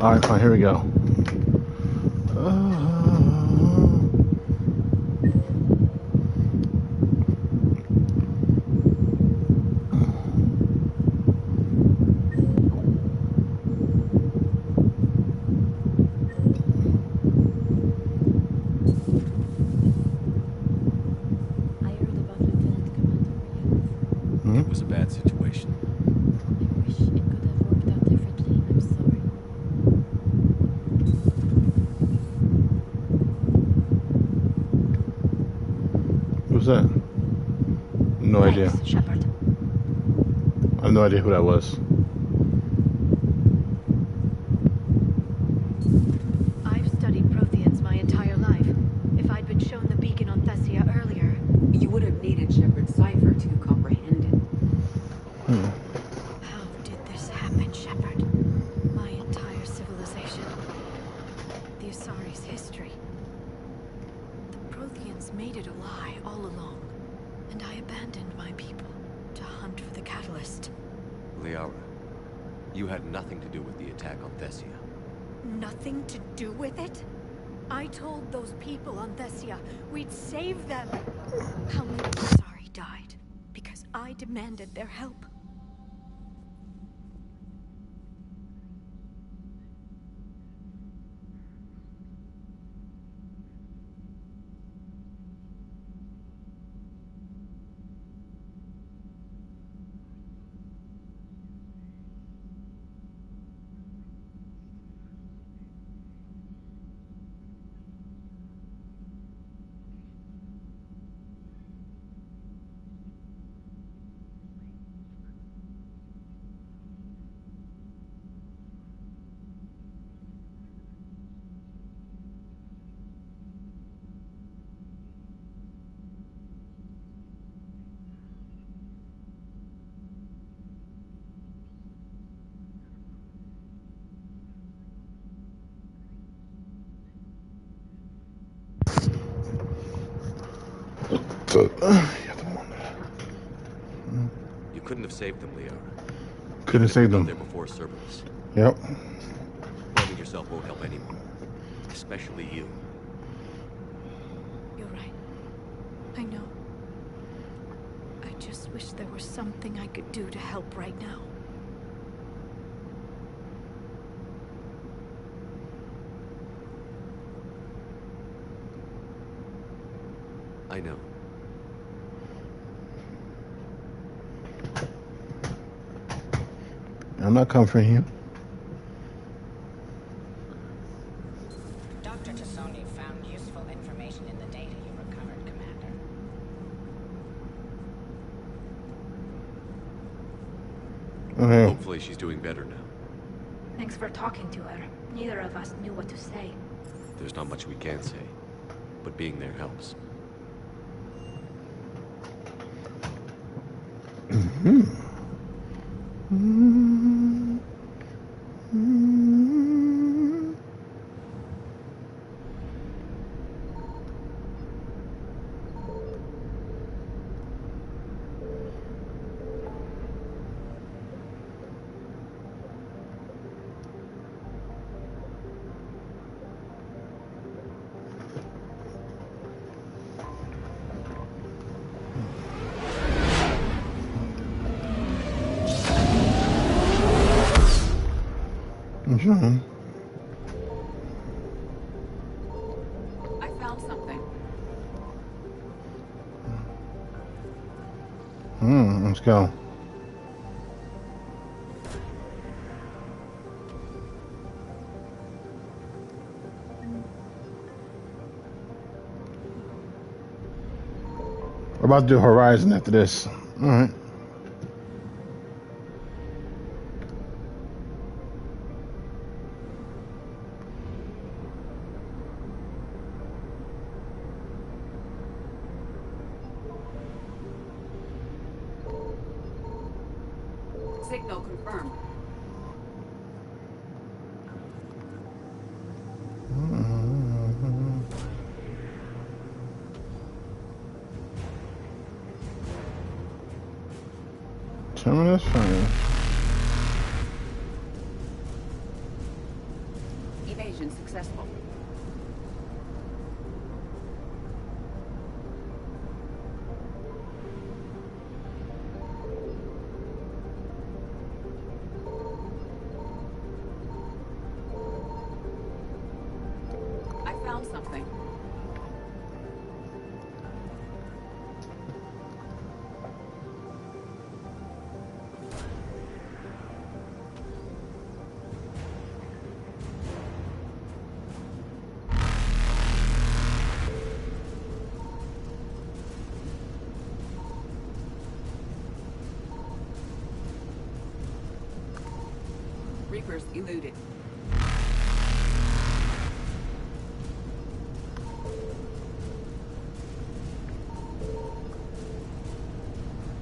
Alright, fine, here we go. It was a bad situation. I wish it could have worked out differently. I'm sorry. Who's that? No idea. Thanks, Shepard. I have no idea who that was. I've studied Protheans my entire life. If I'd been shown the beacon on Thessia earlier... You would have needed Shepard's cipher to comprehend it. How did this happen, Shepard? My entire civilization. The Asari's history. The Protheans made it a lie all along. And I abandoned my people to hunt for the catalyst. Liara, you had nothing to do with the attack on Thessia. Nothing to do with it? I told those people on Thessia we'd save them. How many Asari died because I demanded their help? You couldn't have saved them, Liara. Couldn't have saved There them. before Cerberus. Yep. Blaming yourself won't help anyone, especially you. You're right. I know. I just wish there was something I could do to help right now. I know. I'm not comforting you. Dr. Tassoni found useful information in the data you recovered, Commander. Okay. Hopefully she's doing better now. Thanks for talking to her. Neither of us knew what to say. There's not much we can say, but being there helps. John. I found something. Let's go. We're about to do Horizon after this. All right. Signal confirmed. Terminus fine. Reapers eluded.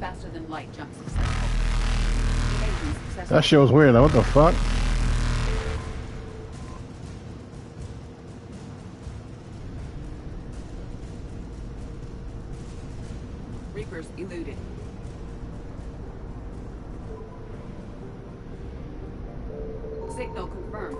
Faster than light jump successful. Evasion successful. That shit was weird. Like, what the fuck? Reapers eluded. Signal confirmed.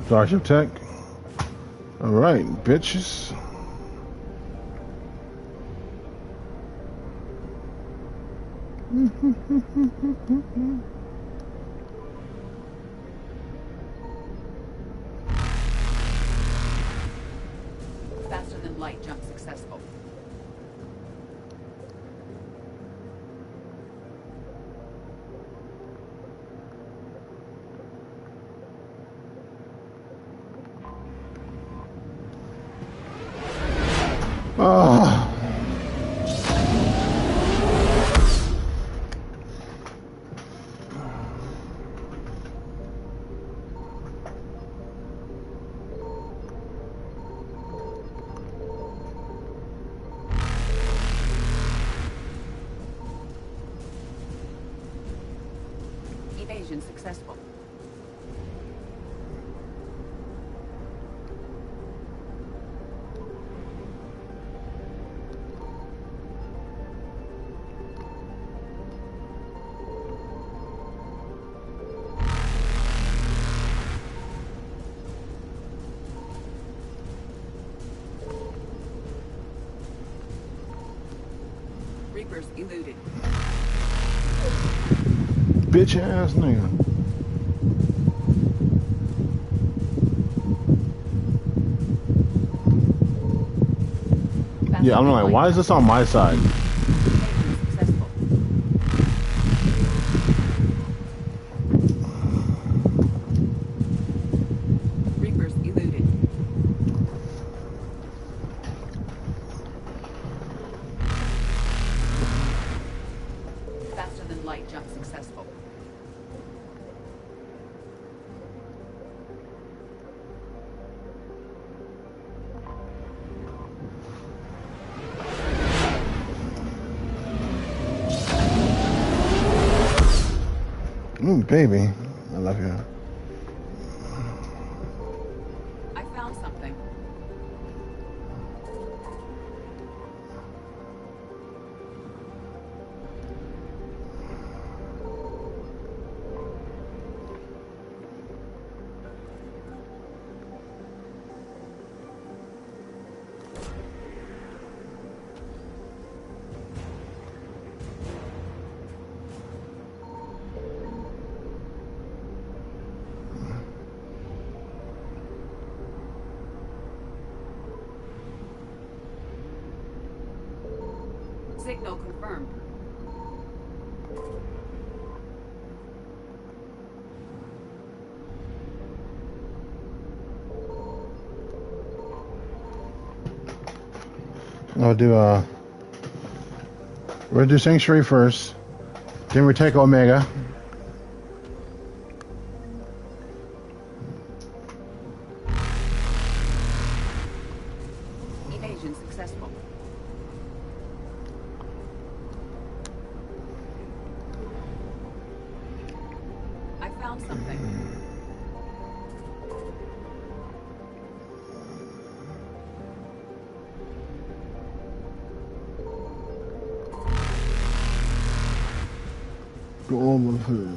Starship Tech. Alright, bitches. Faster than light jump successful. Oh. Evasion successful. Reapers eluded. Bitch ass nigga. Yeah, I'm like, why is this on my side? Successful. Reapers eluded. Faster than light jump successful. Ooh, baby. I love you. I found something. Signal confirmed. We'll do we'll do Sanctuary first. Then we take Omega. Evasion successful. I found something. Go on with her.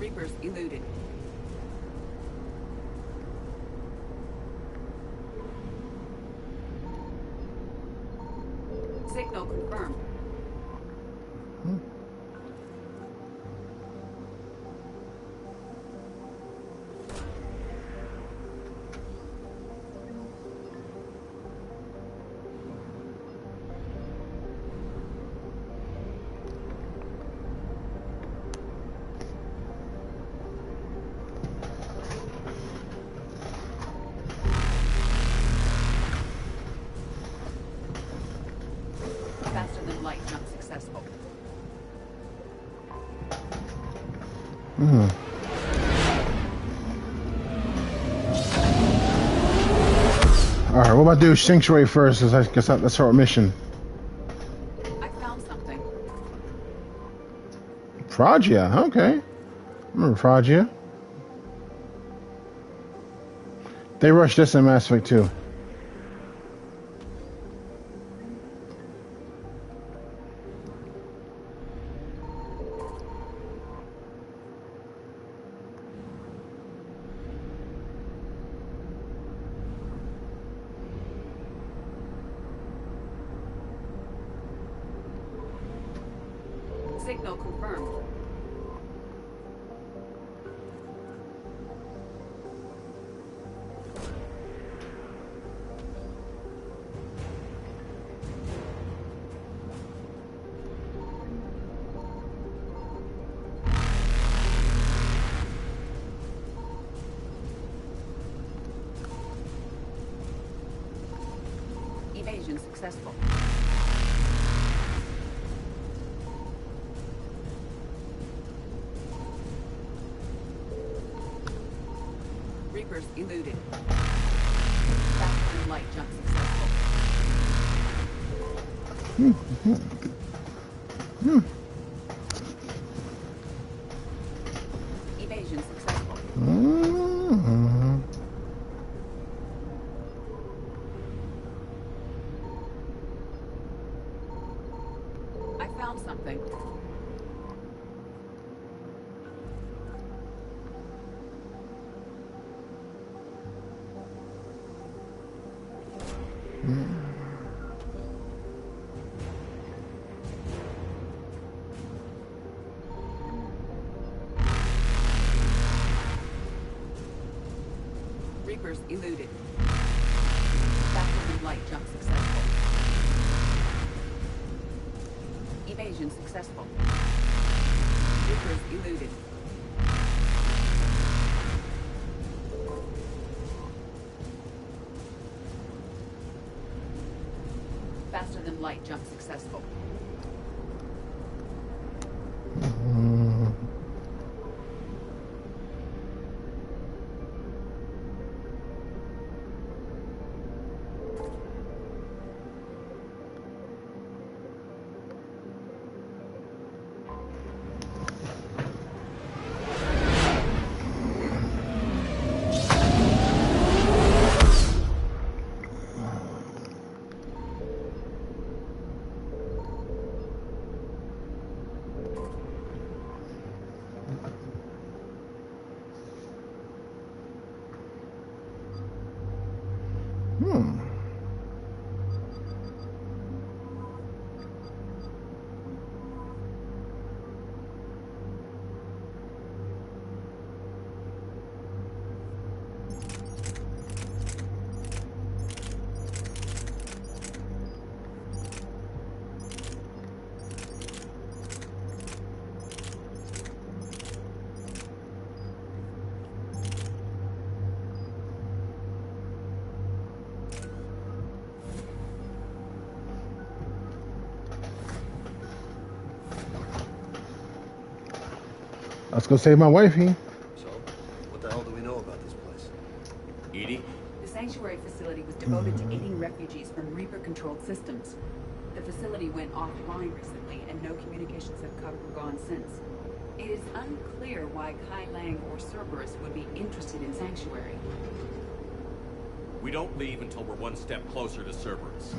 Reapers eluded. Signal confirmed. light jump successful. Alright, what about do Sanctuary first? I guess that's our mission. I found something. Phrygia, okay. I remember Phrygia. They rushed this in Mass Effect 2. Signal confirmed. Evasion successful. Reapers eluded. Faster than light jump successful. Evasion successful. I found something. Reapers eluded. Faster than light jump successful. Evasion successful. Reapers eluded. Faster than light jump successful. Let's go save my wifey. So, what the hell do we know about this place? Edie? The sanctuary facility was devoted to aiding refugees from Reaper-controlled systems. The facility went offline recently, and no communications have come or gone since. It is unclear why Kai Lang or Cerberus would be interested in Sanctuary. We don't leave until we're one step closer to Cerberus.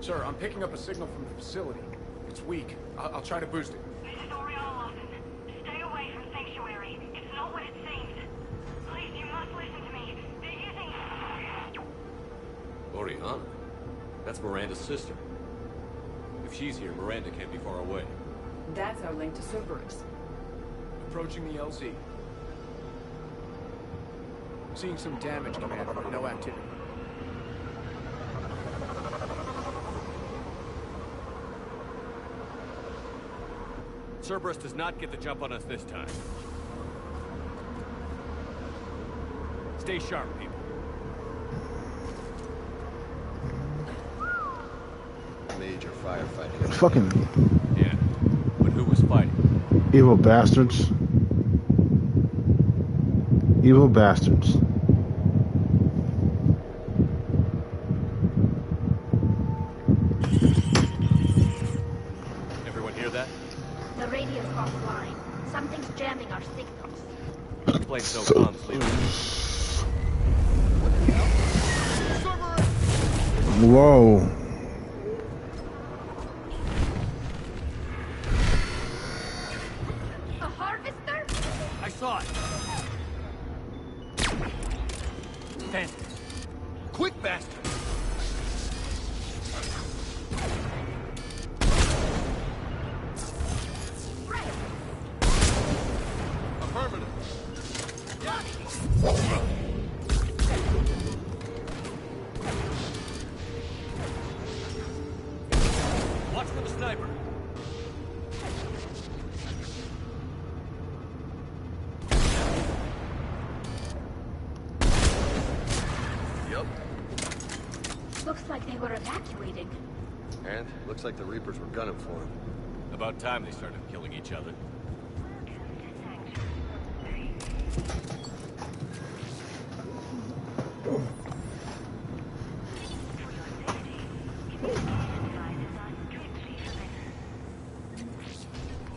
Sir, I'm picking up a signal from the facility. It's weak. I'll try to boost it. This is Oriana Lawson. Stay away from Sanctuary. It's not what it seems. Please, you must listen to me. They're using... Oriana? That's Miranda's sister. If she's here, Miranda can't be far away. That's our link to Cerberus. Approaching the LZ. Seeing some damage, Commander, but no activity. Cerberus does not get the jump on us this time. Stay sharp, people. Me. major firefighting. Fucking Yeah. But who was fighting? evil bastards. Evil bastards. Everyone hear that? The radio's offline. Something's jamming our signals. Explains no comms, leader. Whoa. A harvester? I saw it. Fancy. Quick, bastard. Affirmative. Watch for the sniper. Yep. Looks like they were evacuating. And looks like the Reapers were gunning for him. About time they started killing each other.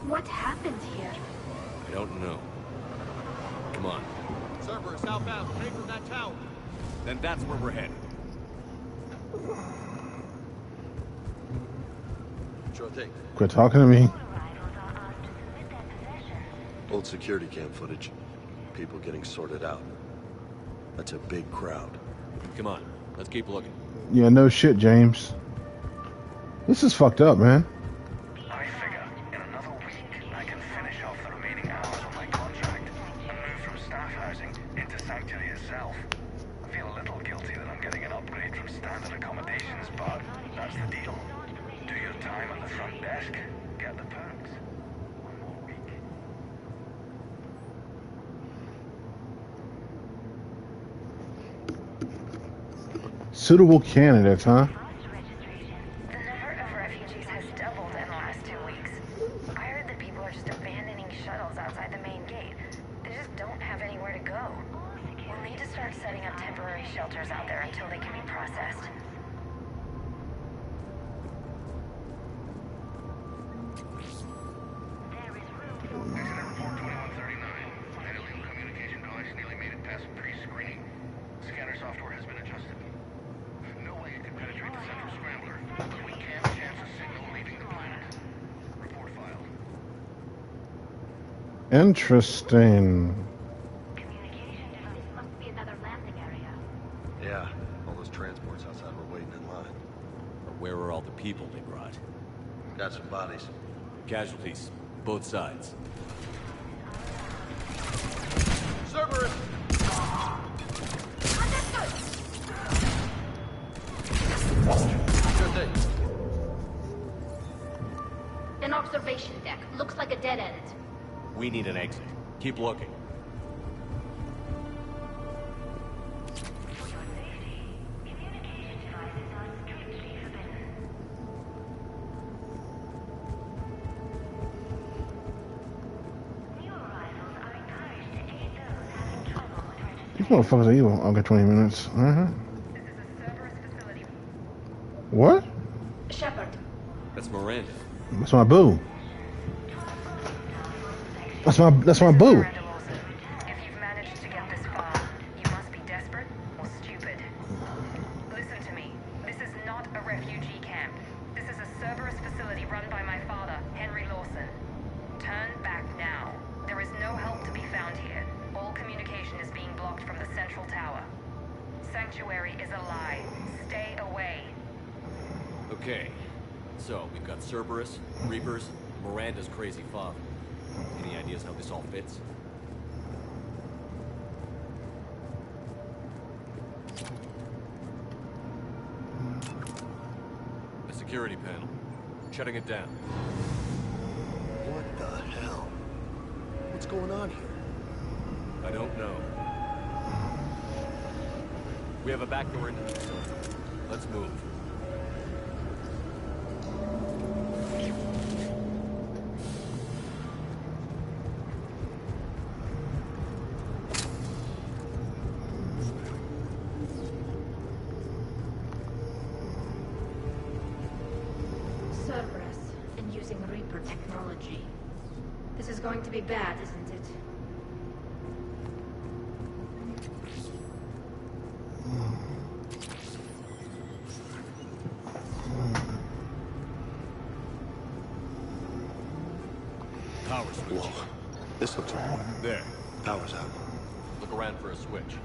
What happened here? I don't know. Come on. Server southbound, take from that tower. Then that's where we're headed. Sure thing. Quit talking to me. Old security cam footage. People getting sorted out. That's a big crowd. Come on. Let's keep looking. Yeah, no shit, James. This is fucked up, man. I figure in another week I can finish off the remaining hours on my contract and move from staff housing into Sanctuary itself. I feel a little guilty that I'm getting an upgrade from standard accommodations, but that's the deal. Do your time at the front desk, get the perks. One more week. Suitable candidates, huh? The number of refugees has doubled in the last 2 weeks. I heard that people are just abandoning shuttles outside the main gate. They just don't have anywhere to go. We'll need to start setting up temporary shelters out there until they can be processed. Incident report 2139. An illegal communication device nearly made it past pre-screening. Scanner software has been adjusted. No way it can penetrate the central scrambler, but we can chance a signal leaving the planet. Report filed. Interesting. Communication device must be another landing area. Yeah, all those transports outside were waiting in line. Or where are all the people they brought? Got some bodies. Casualties. Both sides. Cerberus! Sure thing. An observation deck. Looks like a dead end. We need an exit. Keep looking. These motherfuckers are evil. I'll get 20 minutes. Uh-huh. What? Shepard. That's Miranda. That's my boo. That's my boo. Miranda Wilson, if you've managed to get this far, you must be desperate or stupid. Listen to me. This is not a refugee camp. This is a Cerberus facility run by my father, Henry Lawson. Turn back now. There is no help to be found here. All communication is being blocked from the central tower. Sanctuary is a lie. Stay away. Okay. So, we've got Cerberus, Reapers, Miranda's crazy father. Any ideas how this all fits? The security panel. Shutting it down. What the hell? What's going on here? I don't know. We have a back door into the facility. Let's move. using Reaper technology. This is going to be bad, isn't it? Power switch. Whoa. This looks like There. power's out. Look around for a switch.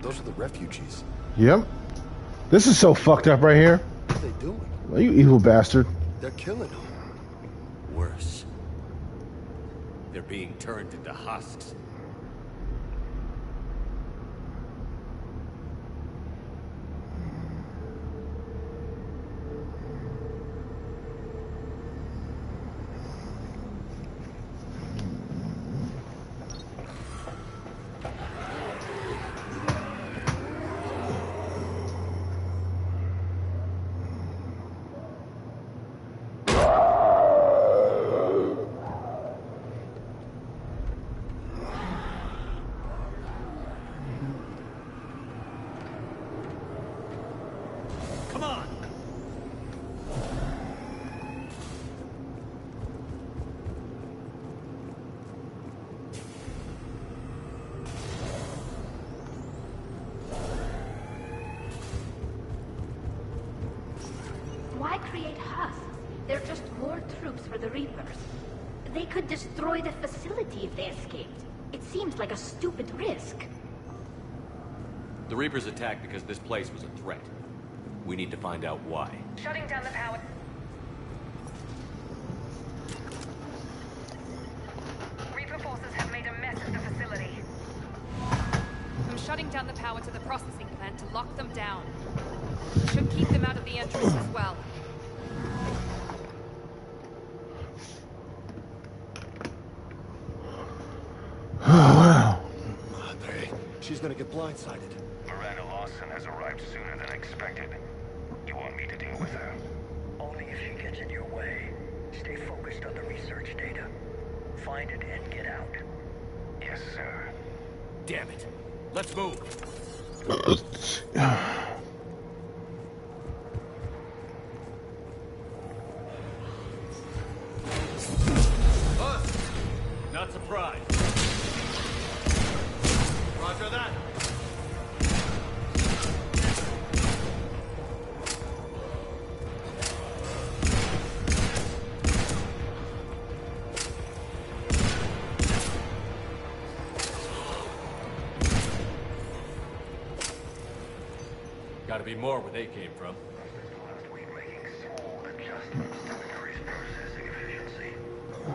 Those are the refugees. Yep. This is so fucked up right here. What are they doing? Well, you evil bastard. They're killing them. Worse. They're being turned into husks. Come on! Why create husks? They're just more troops for the Reapers. They could destroy the facility if they escaped. It seems like a stupid risk. The Reapers attacked because this place was a threat. We need to find out why. Shutting down the power. Reaper forces have made a mess of the facility. I'm shutting down the power to the processing plant to lock them down. Should keep them out of the entrance as well. Oh, wow. Madre. She's gonna get blindsided. Miranda Lawson has arrived sooner than expected. You want me to deal with her? Only if she gets in your way. Stay focused on the research data. Find it and get out. Yes, sir. Damn it. Let's move. Not surprised. Roger that. Gotta be more where they came from. Last week making small adjustments to increase processing efficiency.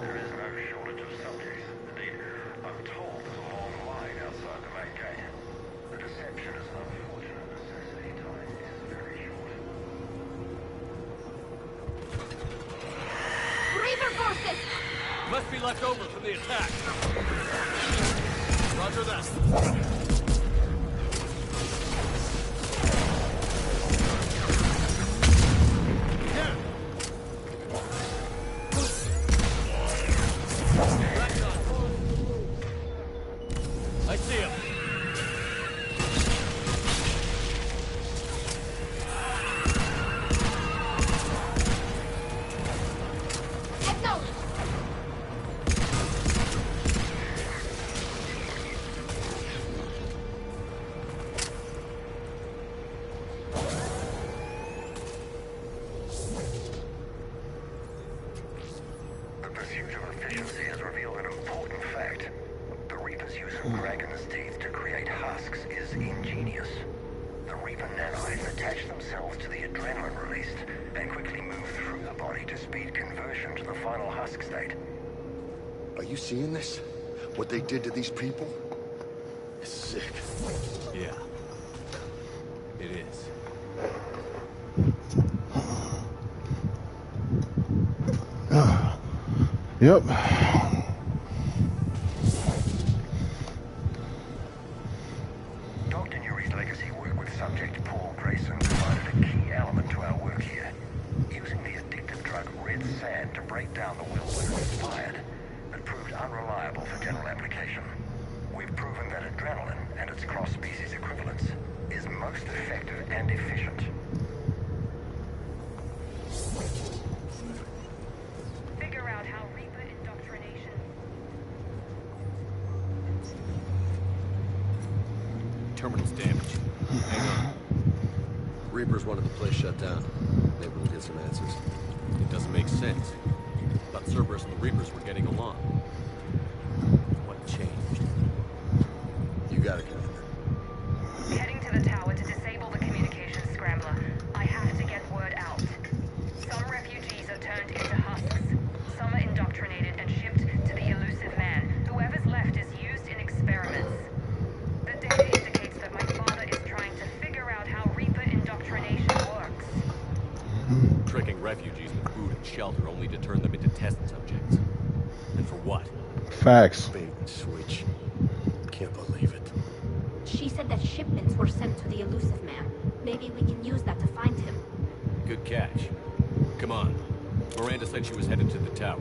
There is no shortage of subjects. Indeed, I'm told there's a long line outside the main gate. The deception is an unfortunate necessity. Time is very short. Reaper forces! Must be left over from the attack. Roger that. I see him. Acknowledged! The pursuit of efficiency has revealed an important fact. The Reaper's use of dragon's teeth to create husks is ingenious. The Reaper nanites attach themselves to the adrenaline released and quickly move through the body to speed conversion to the final husk state. Are you seeing this? What they did to these people? It's sick. Yeah. It is. Yep. Dr. Nuri's legacy work with subject Paul Grayson provided a key element to our work here. Using the addictive drug red sand to break down the will when it was fired, it proved unreliable for general application. We've proven that adrenaline and its cross-species equivalents is most effective and efficient. terminal's damaged. Hang on. Reapers wanted the place shut down. Maybe we'll get some answers. It doesn't make sense. Thought Cerberus and the Reapers were getting along. What changed? You got it, Commander. Heading to the tower to disable the communications scrambler. I have to get word out. Some refugees are turned into husks. Some are indoctrinated and shipped to the elusive man. Whoever's left is used in experiments. The data indicates that my father is trying to figure out how Reaper indoctrination works. Tricking refugees with food and shelter only to turn them into test subjects. And for what? Facts. Bait and switch. Can't believe it. She said that shipments were sent to the elusive man. Maybe we can use that to find him. Good catch. Come on. Miranda said she was headed to the tower.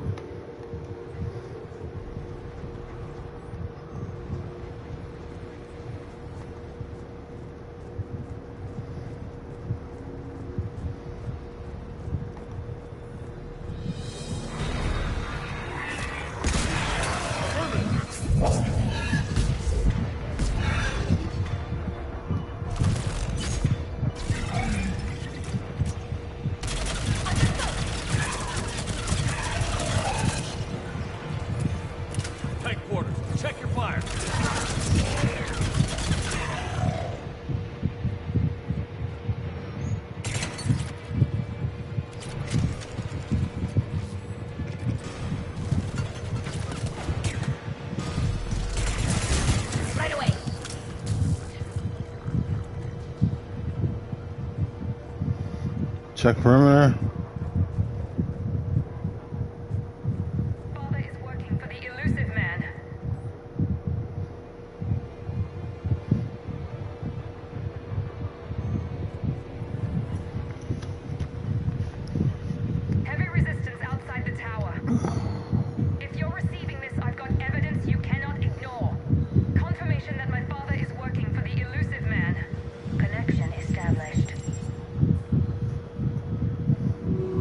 Check perimeter. Father is working for the elusive man. Heavy resistance outside the tower. If you're receiving this, I've got evidence you cannot ignore. Confirmation that my father is working for the elusive man. Connection established.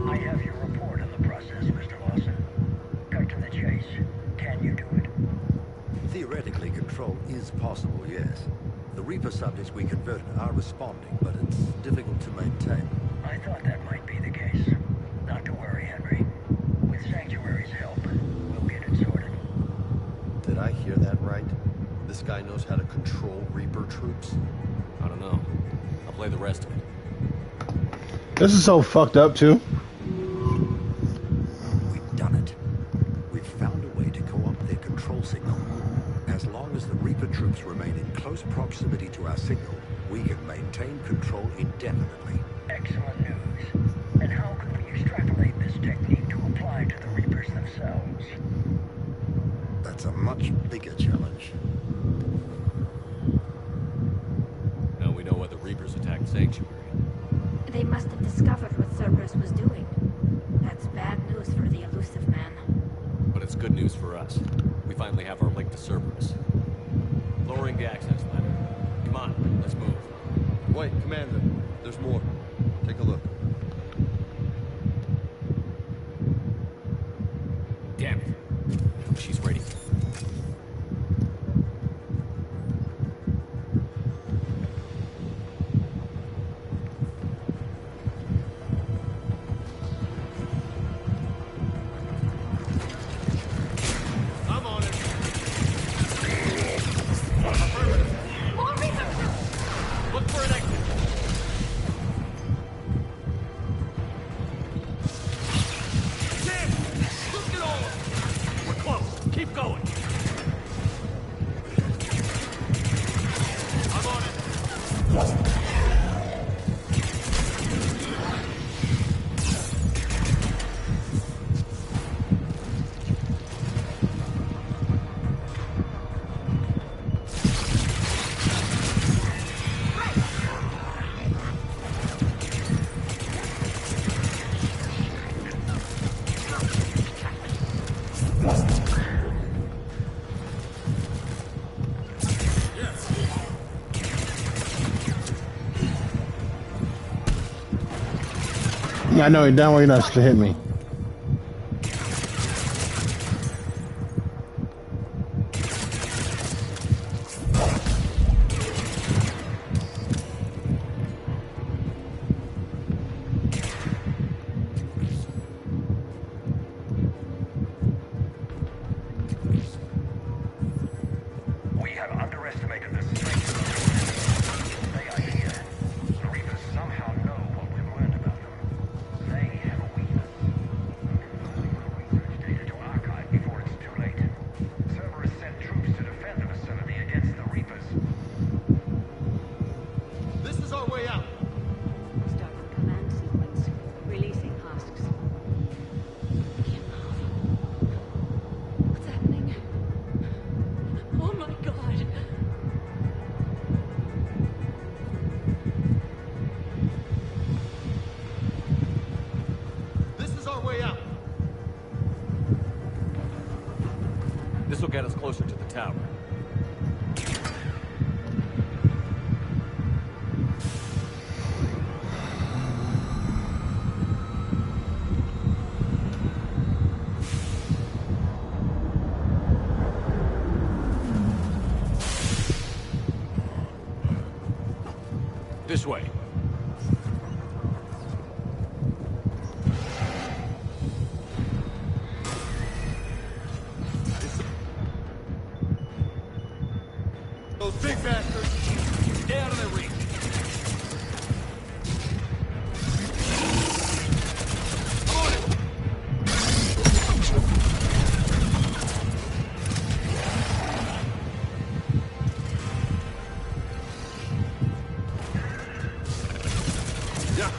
I have your report on the process, Mr. Lawson. Cut to the chase. Can you do it? Theoretically, control is possible, yes. The Reaper subjects we converted are responding, but it's difficult to maintain. I thought that might be the case. Not to worry, Henry. With Sanctuary's help, we'll get it sorted. Did I hear that right? This guy knows how to control Reaper troops? I don't know. I'll play the rest of it. This is so fucked up too. We've done it. We've found a way to co-opt their control signal. As long as the Reaper troops remain in close proximity to our signal, we can maintain control indefinitely. Excellent news. And how could we extrapolate this technique to apply to the Reapers themselves? That's a much bigger challenge. Now we know why the Reapers attacked Sanctuary. They must have discovered what Cerberus was doing. That's bad news for the elusive man. But it's good news for us. We finally have our link to Cerberus. Lowering the access ladder. Come on, let's move. Wait, Commander. There's more. Take a look. Damn it. She's ready. I'm on it. More Reapers! Look for an exit. Damn! Look at all of them. We're close. Keep going. I'm on it. Yeah, I know you're down where you're not supposed to hit me. get us closer to the tower. This way. Those big bastards, stay out of their reach. On it. Yeah.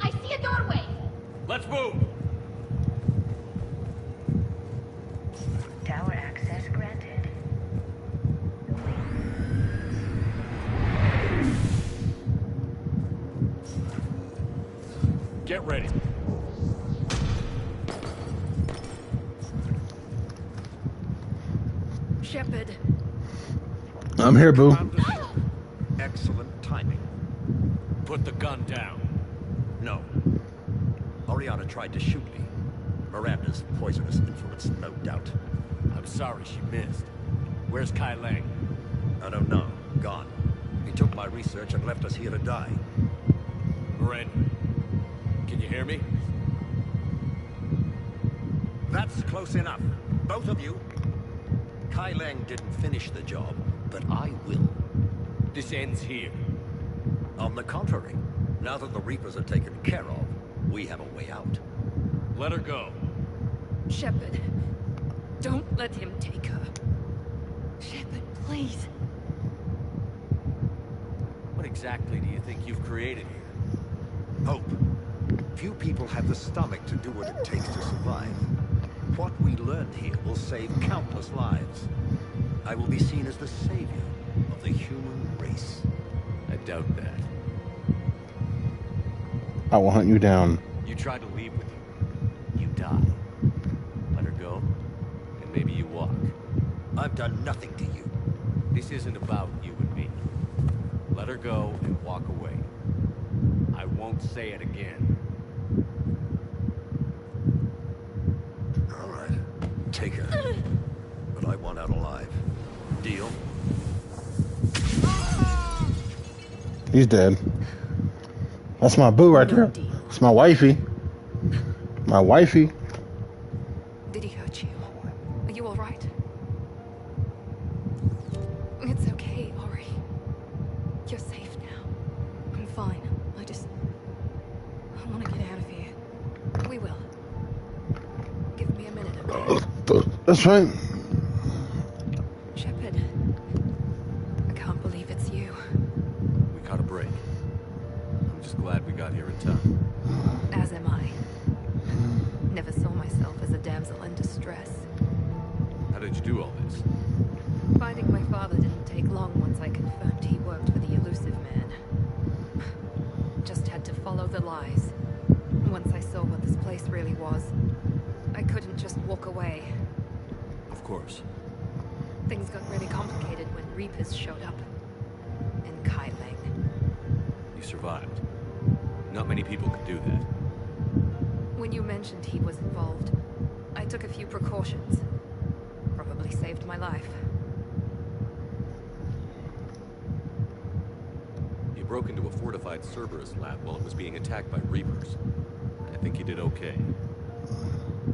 I see a doorway! Let's move. Tower access granted. Get ready. Shepard. I'm here, boo. Excellent timing. Put the gun down. No. Oriana tried to shoot me. Miranda's poisonous influence, no doubt. I'm sorry she missed. Where's Kai Lang? I don't know. Gone. He took my research and left us here to die. Miranda, can you hear me? That's close enough. Both of you. Kai Lang didn't finish the job, but I will. This ends here. On the contrary, now that the Reapers are taken care of, we have a way out. Let her go. Shepard. Don't let him take her. Shepard, please. What exactly do you think you've created here? Hope. Few people have the stomach to do what it takes to survive. What we learned here will save countless lives. I will be seen as the savior of the human race. I doubt that. I will hunt you down. You tried to leave with her. You die. Let her go, and maybe you walk. I've done nothing to you. This isn't about you and me. Let her go and walk away. I won't say it again. All right. Take her. But I want out alive. Deal? He's dead. That's my boo right there. It's my wifey. My wifey. Did he hurt you? Are you all right? It's okay, Ori. You're safe now. I'm fine. I want to get out of here. We will. Give me a minute, okay? That's right. Shepard. I can't believe it's you. We caught a break. I'm just glad we got here in time. As am I. Never saw myself as a damsel in distress. How did you do all this? Finding my father didn't take long once I confirmed he worked for the elusive man. Just had to follow the lies. Once I saw what this place really was, I couldn't just walk away. Of course. Things got really complicated when Reapers showed up. And Kai Lang. You survived. Not many people could do that. When you mentioned he was involved, I took a few precautions. Probably probably saved my life. You broke into a fortified Cerberus lab while it was being attacked by Reapers. I think you did okay.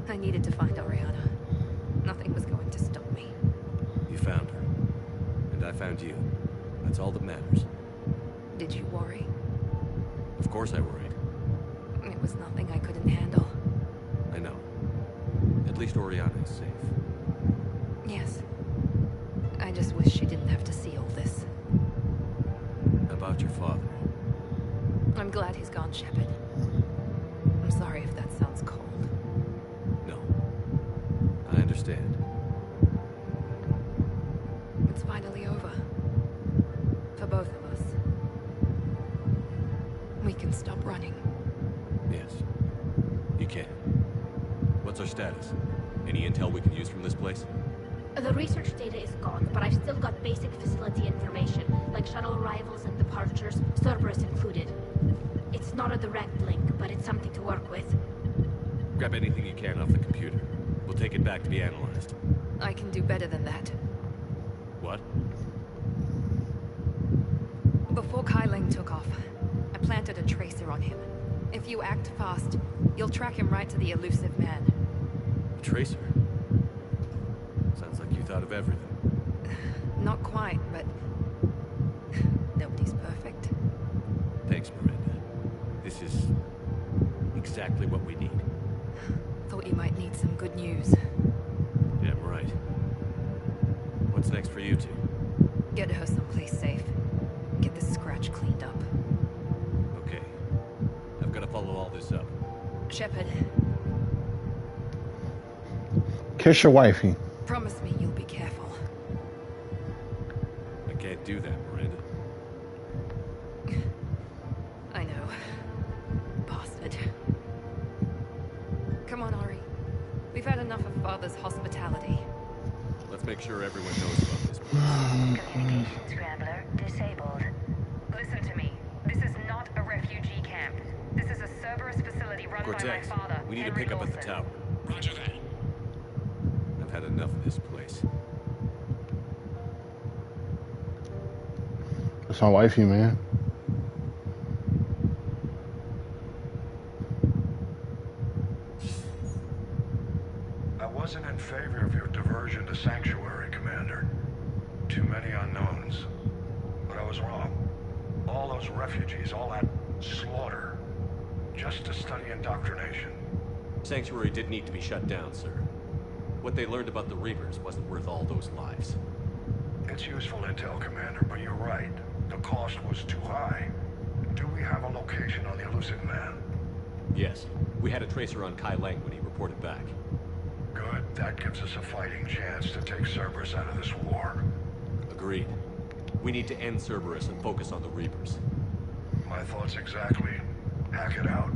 I needed to find Oriana. Nothing was going to stop me. You found her. And I found you. That's all that matters. Did you worry? Of course I worried. It was nothing I couldn't handle. I know. At least Oriana is safe. Yes. I just wish she didn't have to see all this. About your father. I'm glad he's gone, Shepard. I'm sorry if that sounds cold. No. I understand. It's finally over. For both of us. We can stop running. Yes. You can. What's our status? Any intel we can use from this place? The research data is gone, but I've still got basic facility information, like shuttle arrivals and departures, Cerberus included. It's not a direct link, but it's something to work with. Grab anything you can off the computer. We'll take it back to be analyzed. I can do better than that. What? Before Kai Leng took off, I planted a tracer on him. If you act fast, you'll track him right to the elusive man. A tracer? Sounds like you thought of everything. Not quite, but nobody's perfect. Thanks, Miranda. This is exactly what we need. Thought you might need some good news. Damn right. What's next for you two? Get her someplace safe. Get this scratch cleaned up. Okay. I've got to follow all this up. Shepard, Kiss your wifey. promise me you'll be careful. I can't do that, Miranda. I know. Bastard. Come on, Ari. We've had enough of Father's hospitality. Let's make sure everyone knows about this place. Communication scrambler disabled. Listen to me. This is not a refugee camp. This is a Cerberus facility run by my Cortez, father, we need to Henry pick up at the Lawson. tower. Roger that. I've had enough of this place. That's my wifey, man. I wasn't in favor of your diversion to Sanctuary, Commander. Too many unknowns. But I was wrong. All those refugees, all that slaughter, just to study indoctrination. Sanctuary did need to be shut down, sir. What they learned about the Reapers wasn't worth all those lives. It's useful intel, Commander, but you're right. The cost was too high. Do we have a location on the elusive man? Yes, we had a tracer on Kai Leng when he reported back. Good. That gives us a fighting chance to take Cerberus out of this war. Agreed. We need to end Cerberus and focus on the Reapers. My thoughts exactly. Hack it out.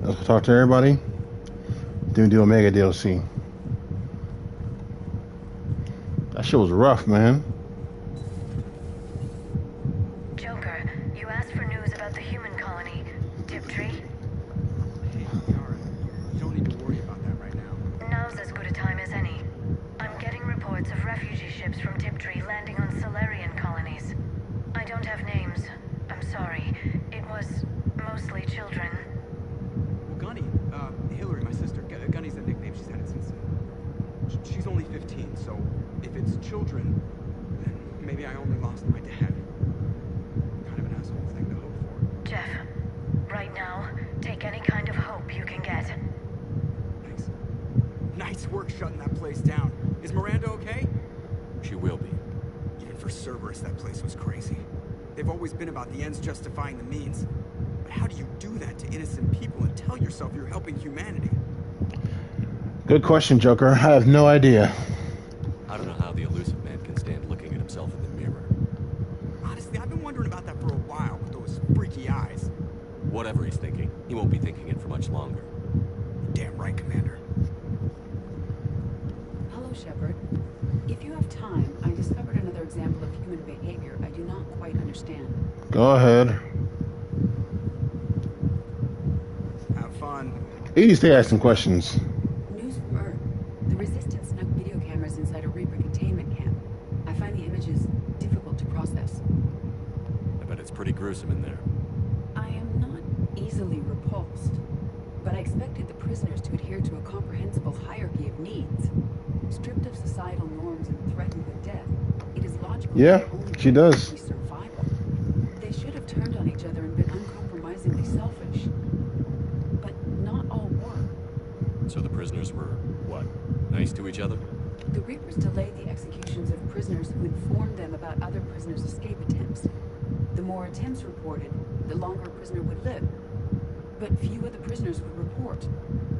Let's talk to everybody. Then we do Omega DLC. That shit was rough, man. Joker, you asked for news she's only 15, so if it's children, then maybe I only lost my dad. Kind of an asshole thing to hope for. Jeff, right now, take any kind of hope you can get. Thanks. Nice work shutting that place down. Is Miranda okay? She will be. Even for Cerberus, that place was crazy. They've always been about the ends justifying the means. But how do you do that to innocent people and tell yourself you're helping humanity? Good question, Joker. I have no idea. I don't know how the elusive man can stand looking at himself in the mirror. Honestly, I've been wondering about that for a while with those freaky eyes. Whatever he's thinking, he won't be thinking it for much longer. Damn right, Commander. Hello, Shepard. If you have time, I discovered another example of human behavior I do not quite understand. Go ahead. Have fun. Easy to ask some questions. News from Earth. The Resistance snuck video cameras inside a Reaper containment camp. I find the images difficult to process. I bet it's pretty gruesome in there. I am not easily repulsed, but I expected the prisoners to adhere to a comprehensible hierarchy of needs. Stripped of societal norms and threatened with death, it is logical Yeah, that their only she does. goal is survival. They should have turned on each other and been uncompromisingly selfish. But not all were. So the prisoners were, what, nice to each other? The Reapers delayed the executions of prisoners who informed them about other prisoners' escape attempts. The more attempts reported, the longer a prisoner would live. But few of the prisoners would report.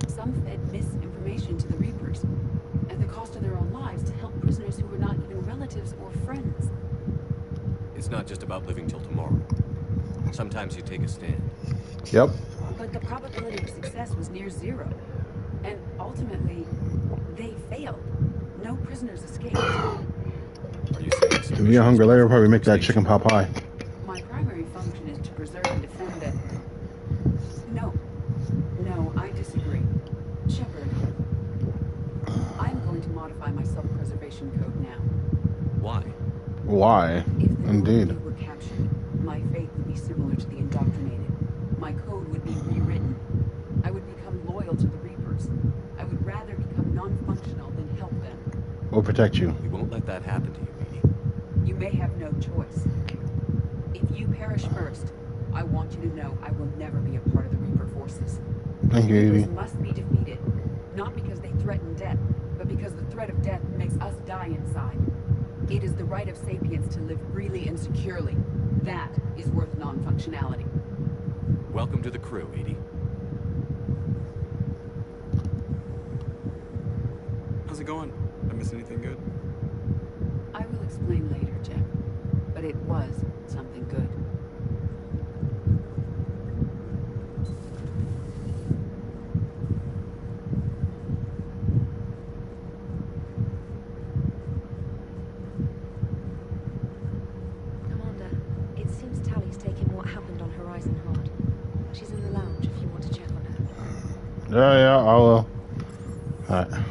Some fed misinformation to the Reapers, at the cost of their own lives, to help prisoners who were not even relatives or friends. It's not just about living till tomorrow. Sometimes you take a stand. Yep. But the probability of success was near zero. And ultimately, they failed. No prisoners escaped. Are you saying If you get hungry later, probably make that chicken pot pie. My primary function is to preserve and defend the... No, I disagree. Shepard, I'm going to modify my self-preservation code now. Why? Why? If the Indeed. Normandy were captured, my fate would be similar to the indoctrinated. My code would be rewritten. I would become loyal to the Reapers. I would rather become non-functional than help them. We'll protect you. We won't let that happen to you, Edie. You may have no choice. If you perish first, I want you to know I will never be a part of the Reaper forces. Thank you, Reapers Evie. must be defeated, not because they threaten death, but because the threat of death makes us die inside. It is the right of sapiens to live freely and securely. That is worth non-functionality. Welcome to the crew, Edie. How's it going? Did I miss anything good? I will explain later, Jeff. But it was something good. Commander, it seems Tally's taking what happened on Horizon hard. She's in the lounge if you want to check on her. Yeah, I will. Alright.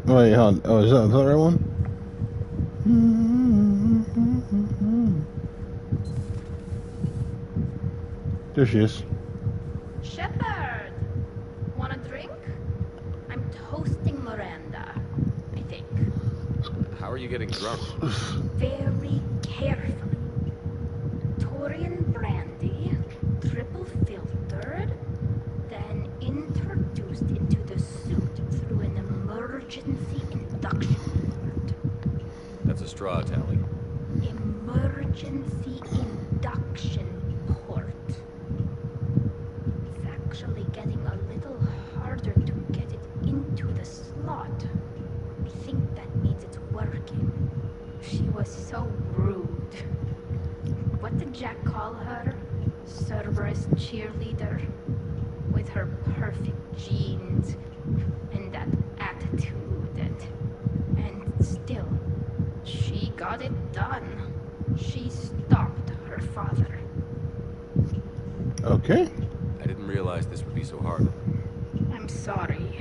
Wait, hold on. Oh, is that the right one? There she is. Shepard! Want a drink? I'm toasting Miranda, I think. How are you getting drunk? Very carefully. Torian brandy, triple filtered, then introduced into the suit through an emergency induction port. That's a straw, Tally. Emergency induction port. It's actually getting a little harder to get it into the slot. I think that means it's working. She was so rude. What did Jack call her? Cerberus cheerleader? With her perfect genes and that attitude and still, she got it done. She stopped her father. Okay. I didn't realize this would be so hard. I'm I'm sorry.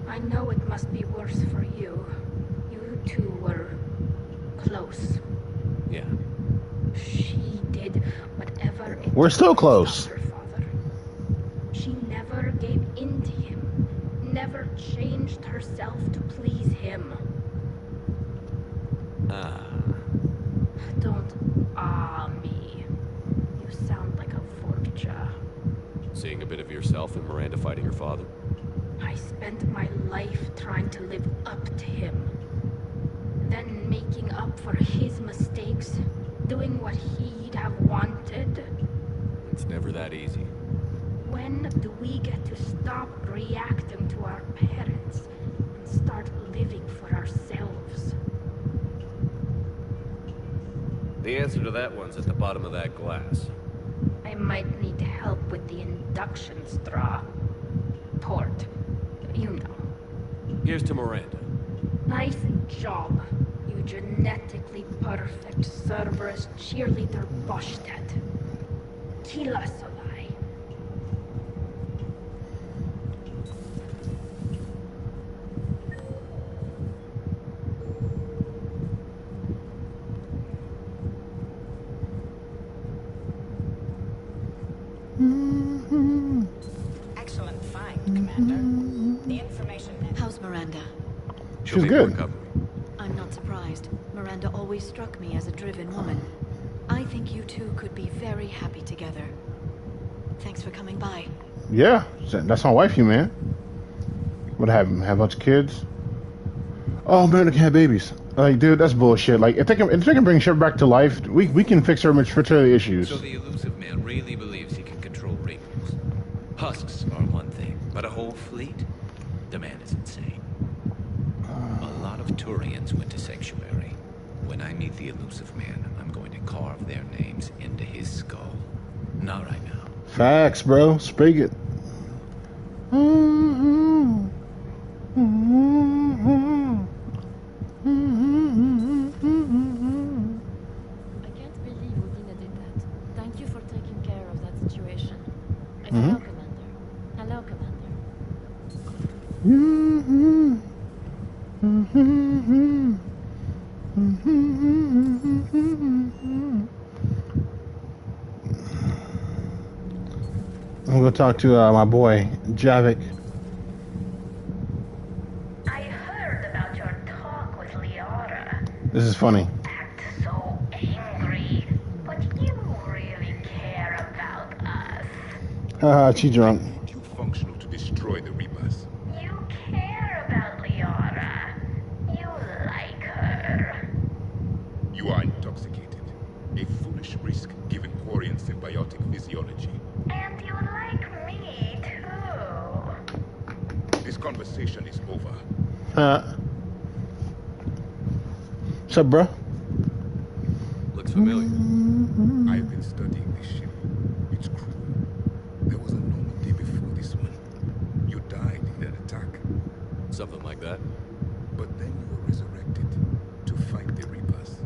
I know it must be worse for you. You two were close. Yeah. She did whatever it We're took still to close. stop her father. She never gave in to him. Never changed herself to please him. Don't me. You sound like a forger. Seeing a bit of yourself in Miranda fighting her father? I spent my life trying to live up to him. Then making up for his mistakes. Doing what he'd have wanted. It's never that easy. When do we get to stop reacting to our parents and start living for ourselves? The answer to that one's at the bottom of that glass. I might need help with the induction straw. Port. You know. Here's to Miranda. Nice job, you genetically perfect Cerberus cheerleader Boschtet. Kila Solai. Excellent find, Commander. The information... How's Miranda? She'll be in good. recovery. I'm not surprised. Miranda always struck me as a driven woman. I think you two could be very happy together. Thanks for coming by. Yeah, that's my wifey, man. What happened? Have a bunch of kids? Oh man, they can have babies. Like, dude, that's bullshit. Like, if they can bring Shepard back to life, we can fix her fertility issues. So the elusive man really believes he can control Reapers. Husks are one thing, but a whole fleet? The man is insane. A lot of Turians went to Sanctuary. When I meet the elusive man, I'm going to carve their names into his skull. Not right now. Facts, bro. Speak it. I can't believe Udina did that. Thank you for taking care of that situation. Hello, Commander. Hello, Commander. I'm gonna talk to my boy Javik. I heard about your talk with Liara. This is funny. Act so angry, but you really care about us. Haha, she drunk. Too functional to destroy the Reapers. You care about Liara. You like her. You are intoxicated. A foolish risk given Quarian symbiotic physiology. And you like me too. This conversation is over. What's up, bro? Looks familiar. I've been studying this ship. It's cruel. There was a normal day before this one. You died in an attack. Something like that. But then you were resurrected to fight the Reapers.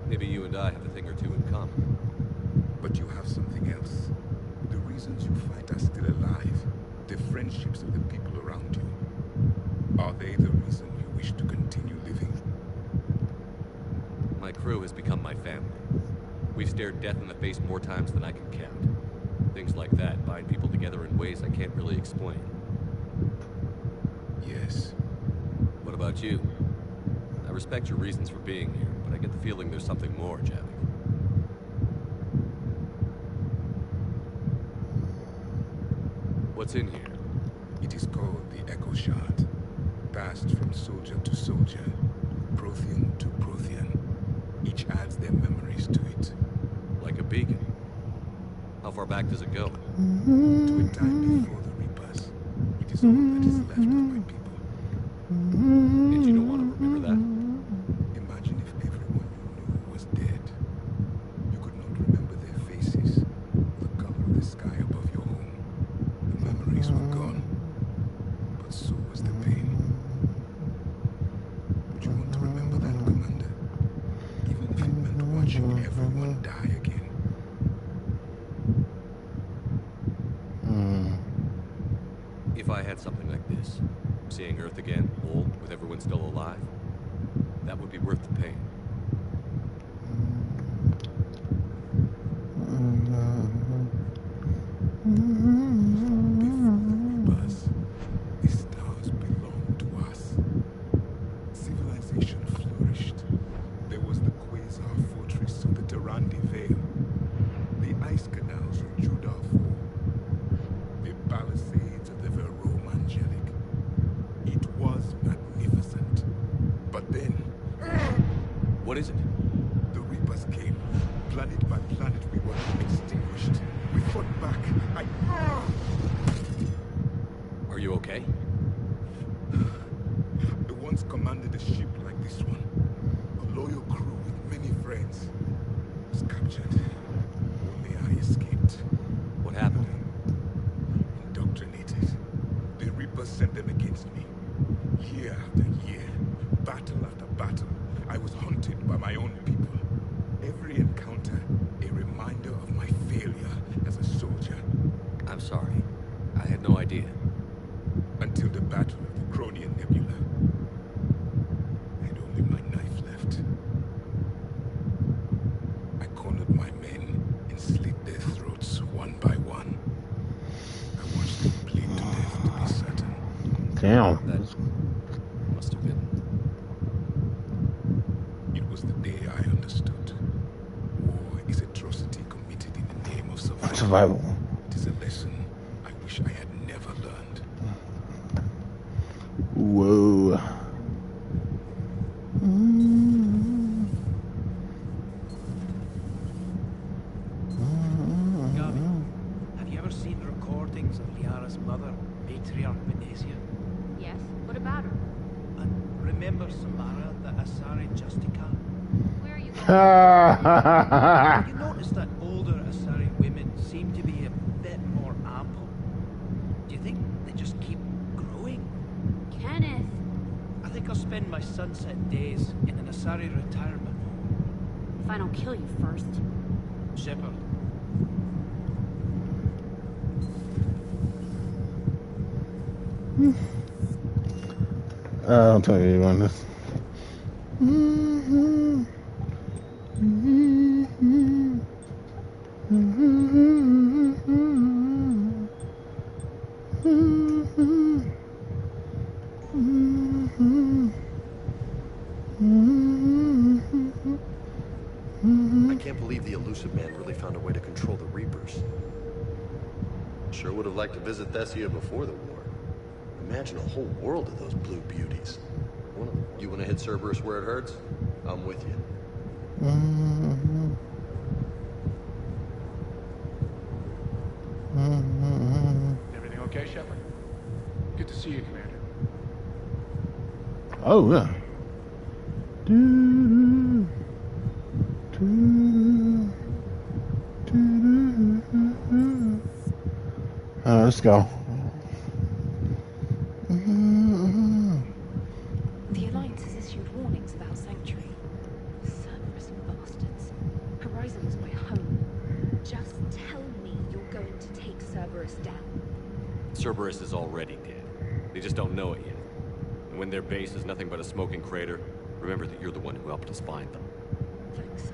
Maybe you and I have a thing or two in common. But you have something else. The reasons you fight are still alive. The friendships of the people around you. Are they the reason you wish to continue living? My crew has become my family. We've stared death in the face more times than I can count. Things like that bind people together in ways I can't really explain. Yes. What about you? I respect your reasons for being here, but I get the feeling there's something more, Javik. What's in here? It is called the Echo Shard. Passed from soldier to soldier. Prothean to Prothean. Each adds their memories to it. Like a beacon. How far back does it go? To a time before the Reapers. It is all that is left of my people. And you don't want to remember that? Imagine if everyone you knew was dead. You could not remember their faces, the color of the sky above your home. The memories were gone. But so was the pain. Would you want to remember that, Commander? Even if it meant watching everyone die again. If I had something like this, seeing Earth again, whole, with everyone still alive, that would be worth the pain. The stars belonged to us. Civilization flourished. There was the Quasar Fortress of the Durrandi Vale, the ice canals of Judah Fall, the palisades of the Verome Angelic. It was magnificent. But then... What is it? The Reapers came. Planet by planet, we were extinguished. We fought back. Are you okay? The once commanded a ship like this one. A loyal crew with many friends. Was captured. Only I escaped. What happened? Indoctrinated. The Reapers sent them against me. Year after year, battle after battle, I was hunted by my own people. Every encounter, a reminder of my failure as a soldier. I'm sorry. I had no idea. Until the Battle of the Cronian Nebula. I had only my knife left. I cornered my men and slit their throats one by one. I watched them bleed to death to be certain. Damn. That must have been... It was the day I understood. War is atrocity committed in the name of survival. Survival. It is a lesson I wish I had never learned. Whoa. Gabi, have you ever seen recordings of Liara's mother, Matriarch Benesia? Yes? What about her? And remember Samara, the Asari Justica? Where are you Have you noticed that older Asari women seem to be a bit more ample? Do you think they just keep growing? Kenneth! I think I'll spend my sunset days in an Asari retirement home. If I don't kill you first. Shepard. I'll tell you on this. I can't believe the Elusive Man really found a way to control the Reapers. Sure would have liked to visit Thessia before the war. Imagine a whole world of those blue beauties. You want to hit Cerberus where it hurts? I'm with you. Everything okay, Shepard? Good to see you, Commander. Oh, yeah. Let's go. The Alliance has issued warnings about Sanctuary. Cerberus bastards. Horizon is my home. Just tell me you're going to take Cerberus down. Cerberus is already dead. They just don't know it yet. And when their base is nothing but a smoking crater, remember that you're the one who helped us find them. Thanks.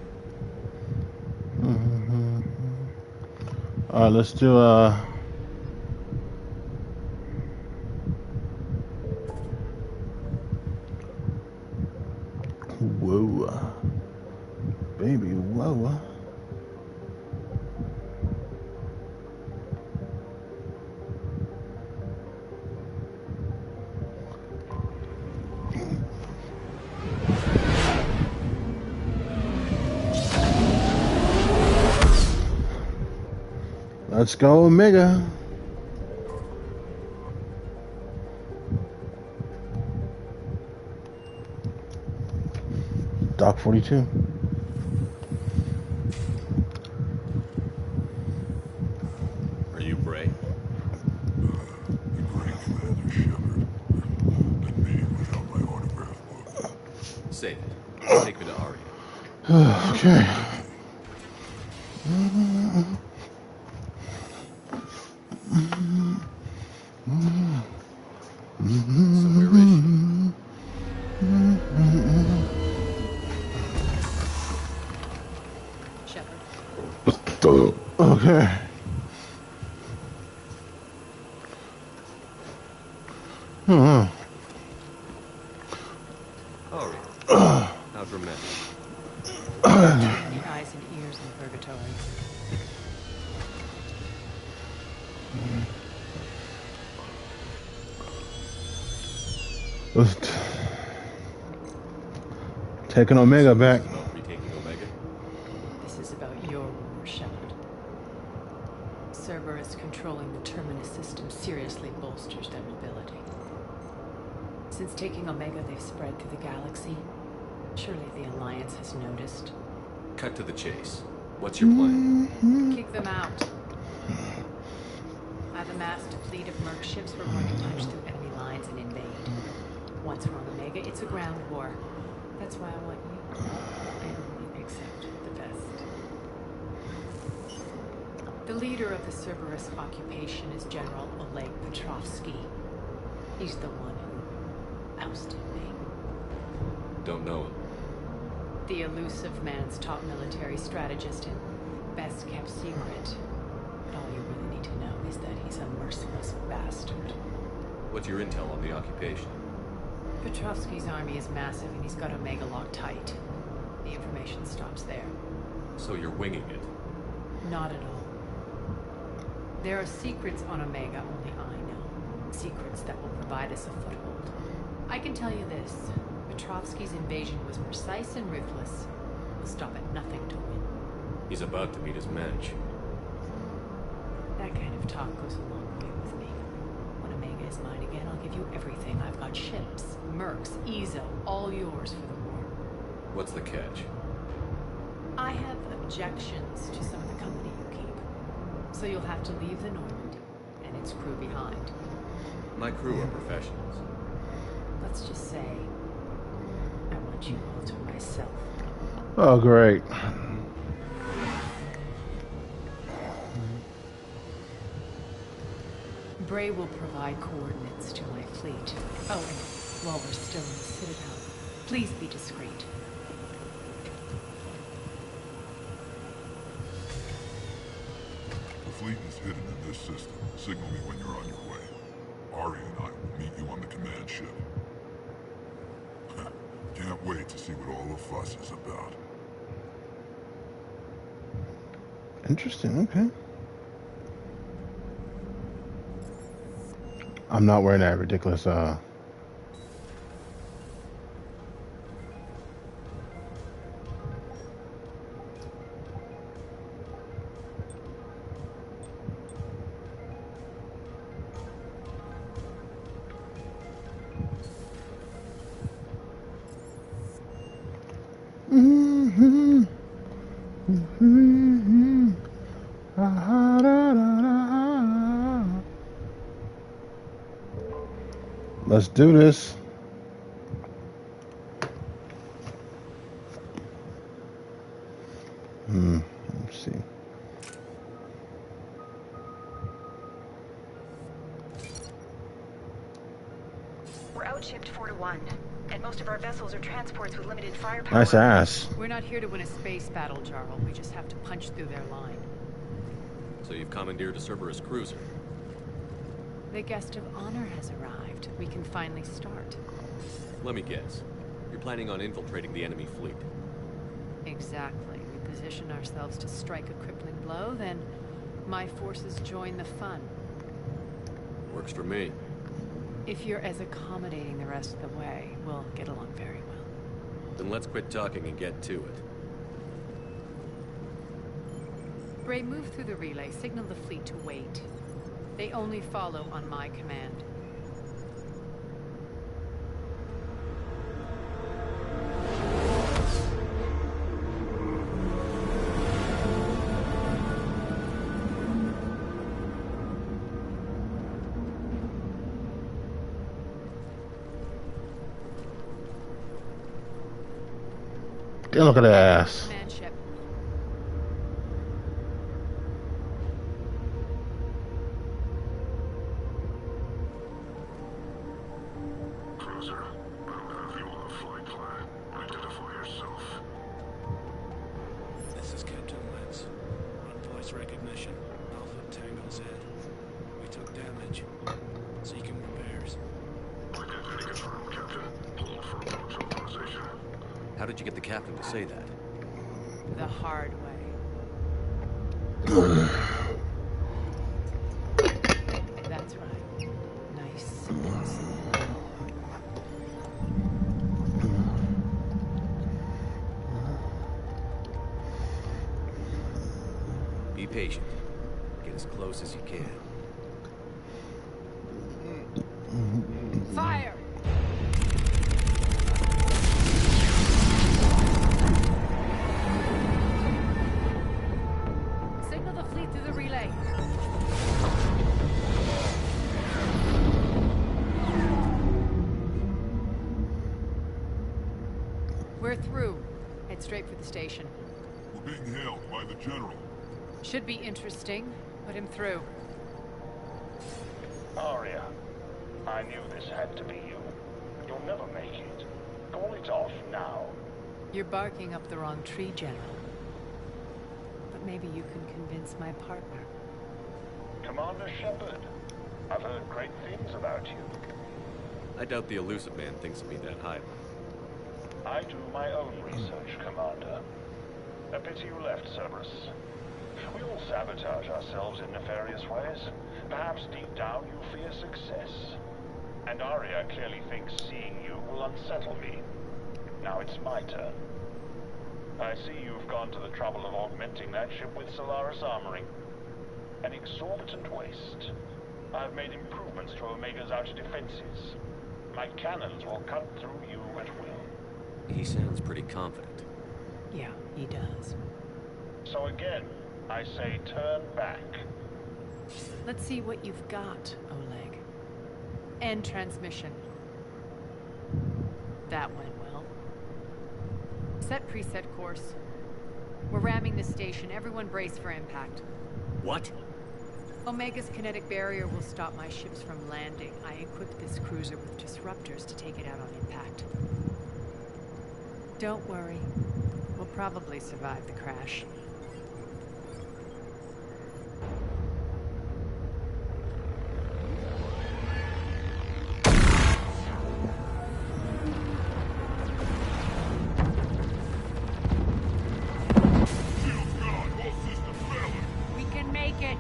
Alright, let's do whoa. Baby, whoa. Let's go, Omega. Dock 42. Are you Bray? Save it. Take me to Aria. Okay. So where is she? Shepard. Okay. Ari, how dramatic. Too many eyes and ears in purgatory. Taking Omega back. About retaking Omega? This is about your war, Shepard. Cerberus controlling the Terminus system seriously bolsters their mobility. Since taking Omega, they've spread through the galaxy. Surely the Alliance has noticed. Cut to the chase. What's your plan? Kick them out. I've amassed a fleet of merc ships. We're going to punch through enemy lines and invade. Once we're on Omega, it's a ground war. That's why I want you. I only accept the best. The leader of the Cerberus occupation is General Oleg Petrovsky. He's the one who ousted me. Don't know him. The elusive man's top military strategist and best kept secret. But all you really need to know is that he's a merciless bastard. What's your intel on the occupation? Petrovsky's army is massive and he's got Omega locked tight. The information stops there. So you're winging it? Not at all. There are secrets on Omega only I know. Secrets that will provide us a foothold. I can tell you this. Petrovsky's invasion was precise and ruthless. He'll stop at nothing to win. He's about to meet his match. That kind of talk goes a long way with me. When Omega is mine again, I'll give you everything. I've got ships, mercs, Ezo, all yours for the war. What's the catch? I have objections to some of the company you keep. So you'll have to leave the Normandy and its crew behind. My crew are professionals. Let's just say, I want you all to myself. Oh, great. Bray will provide coordinates to my fleet. Oh, and while we're still in the Citadel, please be discreet. The fleet is hidden in this system. Signal me when you're on your way. Ari and I will meet you on the command ship. Can't wait to see what all the fuss is about. Interesting, okay. I'm not wearing that ridiculous, Let's do this. Let's see. We're outshipped 4-1, and most of our vessels are transports with limited firepower. Nice ass. We're not here to win a space battle, Jarl. We just have to punch through their line. So you've commandeered a Cerberus cruiser. The guest of honor has arrived. We can finally start. Let me guess. You're planning on infiltrating the enemy fleet. Exactly. We position ourselves to strike a crippling blow, then my forces join the fun. Works for me. If you're as accommodating the rest of the way, we'll get along very well. Then let's quit talking and get to it. Bray, move through the relay. Signal the fleet to wait. They only follow on my command. Damn, look at that ass. Command ship. closer. I'll have you on the flight plan. Identify yourself. This is Captain Lance. On voice recognition. Alpha Tango Z. We took damage. Seeking repairs. Identity confirmed, Captain. Hold for approach authorization. How did you get the captain to say that? The hard way. That's right. Nice. Be patient. Get as close as you can. Fire! Signal the fleet through the relay. We're through. Head straight for the station. We're being held by the General. Should be interesting. Put him through. Arya, I knew this had to be you. You'll never make it. Call it off now. You're barking up the wrong tree, General. But maybe you can convince my partner. Commander Shepard, I've heard great things about you. I doubt the elusive man thinks of me that highly. I do my own research, Commander. A pity you left, Cerberus. We all sabotage ourselves in nefarious ways. Perhaps deep down you fear success. And Arya clearly thinks seeing you will unsettle me. Now it's my turn. I see you've gone to the trouble of augmenting that ship with Solaris armoring. An exorbitant waste. I've made improvements to Omega's outer defenses. My cannons will cut through you at will. He sounds pretty confident. Yeah, he does. So again, I say turn back. Let's see what you've got, Oleg. End transmission. That went well. Set preset course. We're ramming the station. Everyone brace for impact. What? Omega's kinetic barrier will stop my ships from landing. I equipped this cruiser with disruptors to take it out on impact. Don't worry. We'll probably survive the crash. We can make it!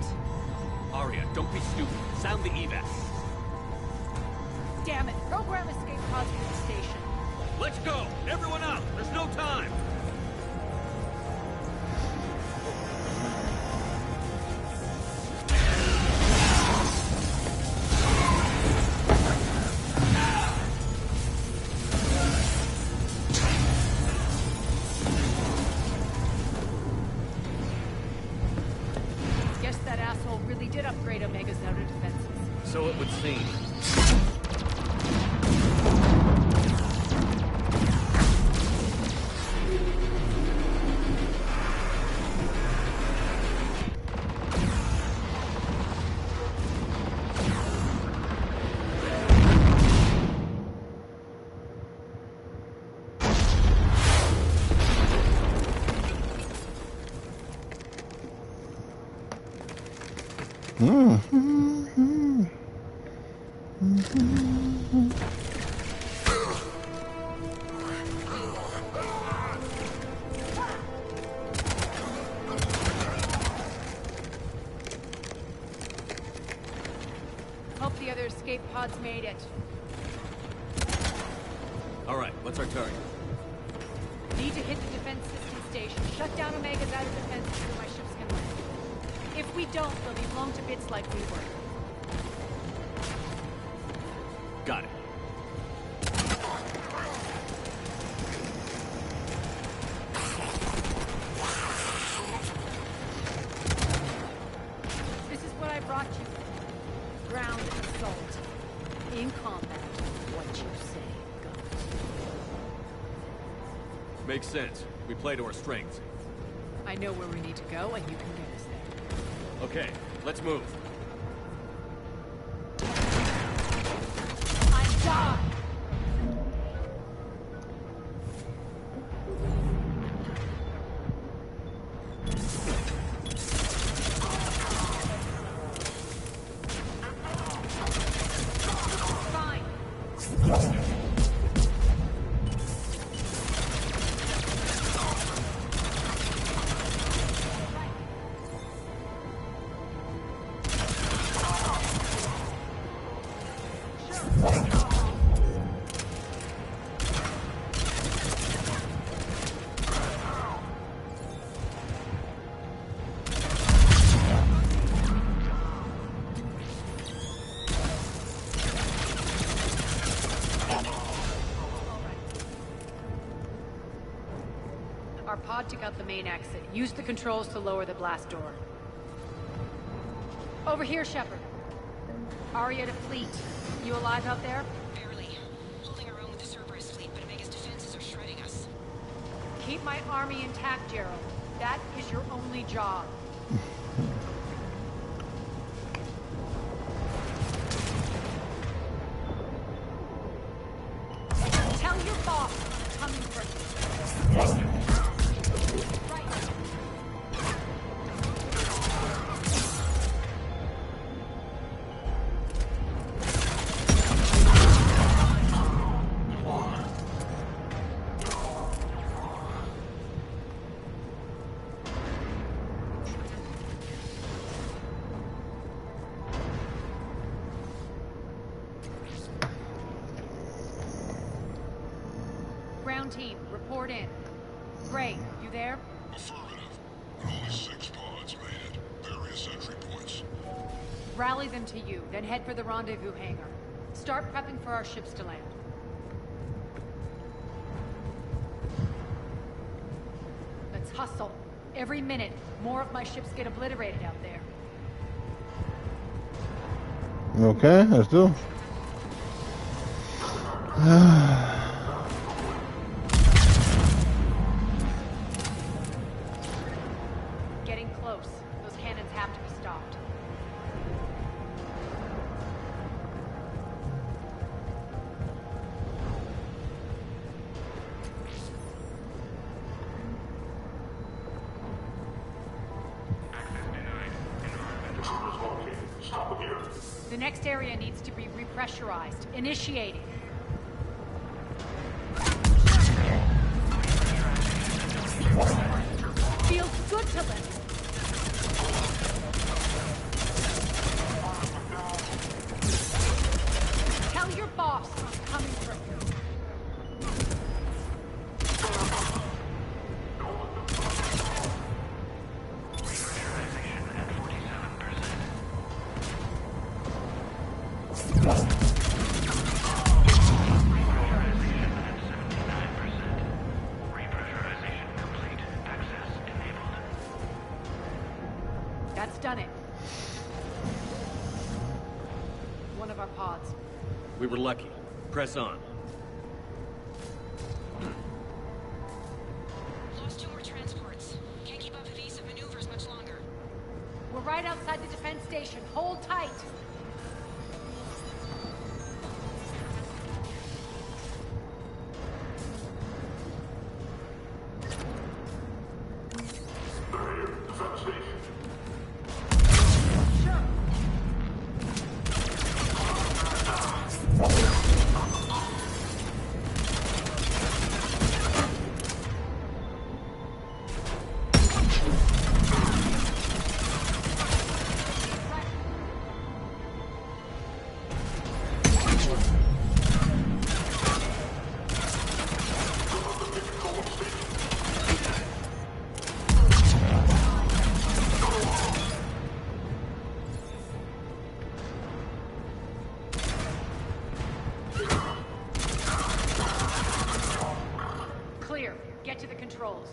Arya, don't be stupid. Sound the evac. Damn it! Program escape pods from the station. Let's go! Everyone out! There's no time! Guess that asshole really did upgrade Omega's outer defenses. So it would seem. Hope the other escape pods made it. All right, what's our target? Need to hit the defense system station. Shut down Omega's outer defenses so my ships can land. If we don't, they'll be blown to bits like we were. Got it. This is what I brought you. Ground assault. In combat, what you say goes. Makes sense. We play to our strengths. I know where we need to go, and you can get us there. Okay, let's move. I'm done! Our pod took out the main exit. Use the controls to lower the blast door. Over here, Shepard. Aria to fleet. You alive out there? Barely. Holding our own with the Cerberus fleet, but Omega's defenses are shredding us. Keep my army intact, Gerald. That is your only job. Tell your boss I'm coming for you. Right. Ground team, report in. Gray, you there? Affirmative. But only 6 pods made it. Various entry points. Rally them to you, then head for the rendezvous hangar. Start prepping for our ships to land. Let's hustle. Every minute, more of my ships get obliterated out there. Okay, let's do. Getting close. Those cannons have to be stopped. The next area needs to be repressurized. Initiating. Feels good to live. Tell your boss I'm coming for you. That's done it. One of our pods. We were lucky. Press on. Lost 2 more transports. Can't keep up evasive maneuvers much longer. We're right outside the defense station. Hold tight. Clear. Get to the controls.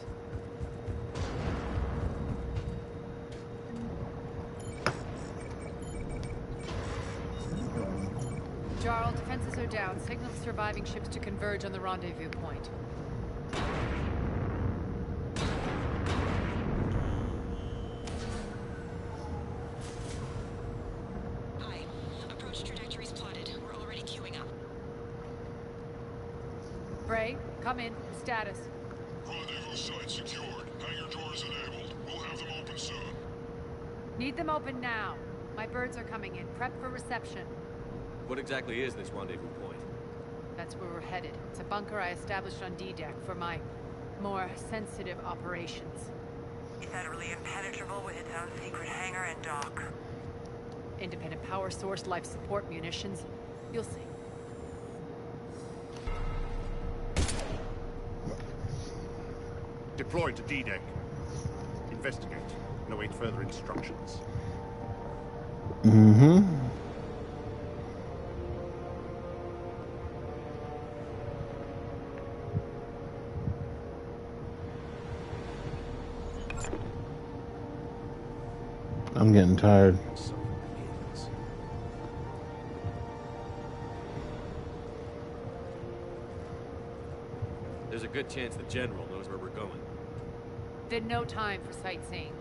Jarl, defenses are down. Signal the surviving ships to converge on the rendezvous point. Hi. Approach trajectories plotted. We're already queuing up. Bray, come in. Status. Rendezvous site secured. Hangar doors enabled. We'll have them open soon. Need them open now. My birds are coming in. Prep for reception. What exactly is this rendezvous point? That's where we're headed. It's a bunker I established on D-Deck for my more sensitive operations. Is that really impenetrable with its own secret hangar and dock? Independent power source, life support, munitions. You'll see. Deploy to D-Deck. Investigate and await further instructions. Mm-hmm. getting tired. There's a good chance the General knows where we're going. Then no time for sightseeing.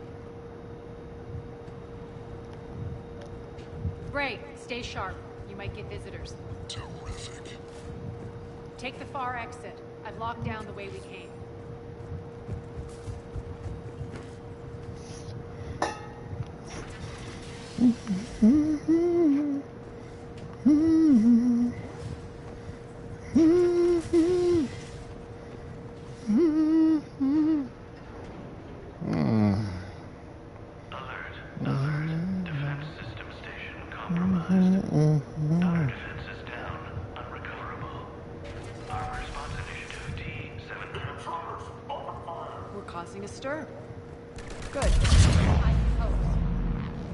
Bray, stay sharp. You might get visitors. Terrific. Take the far exit. I've locked down the way we came. Defense system station compromised. Dire defense is down. Unrecoverable. Armor response initiative D7. We're causing a stir. Good. I suppose.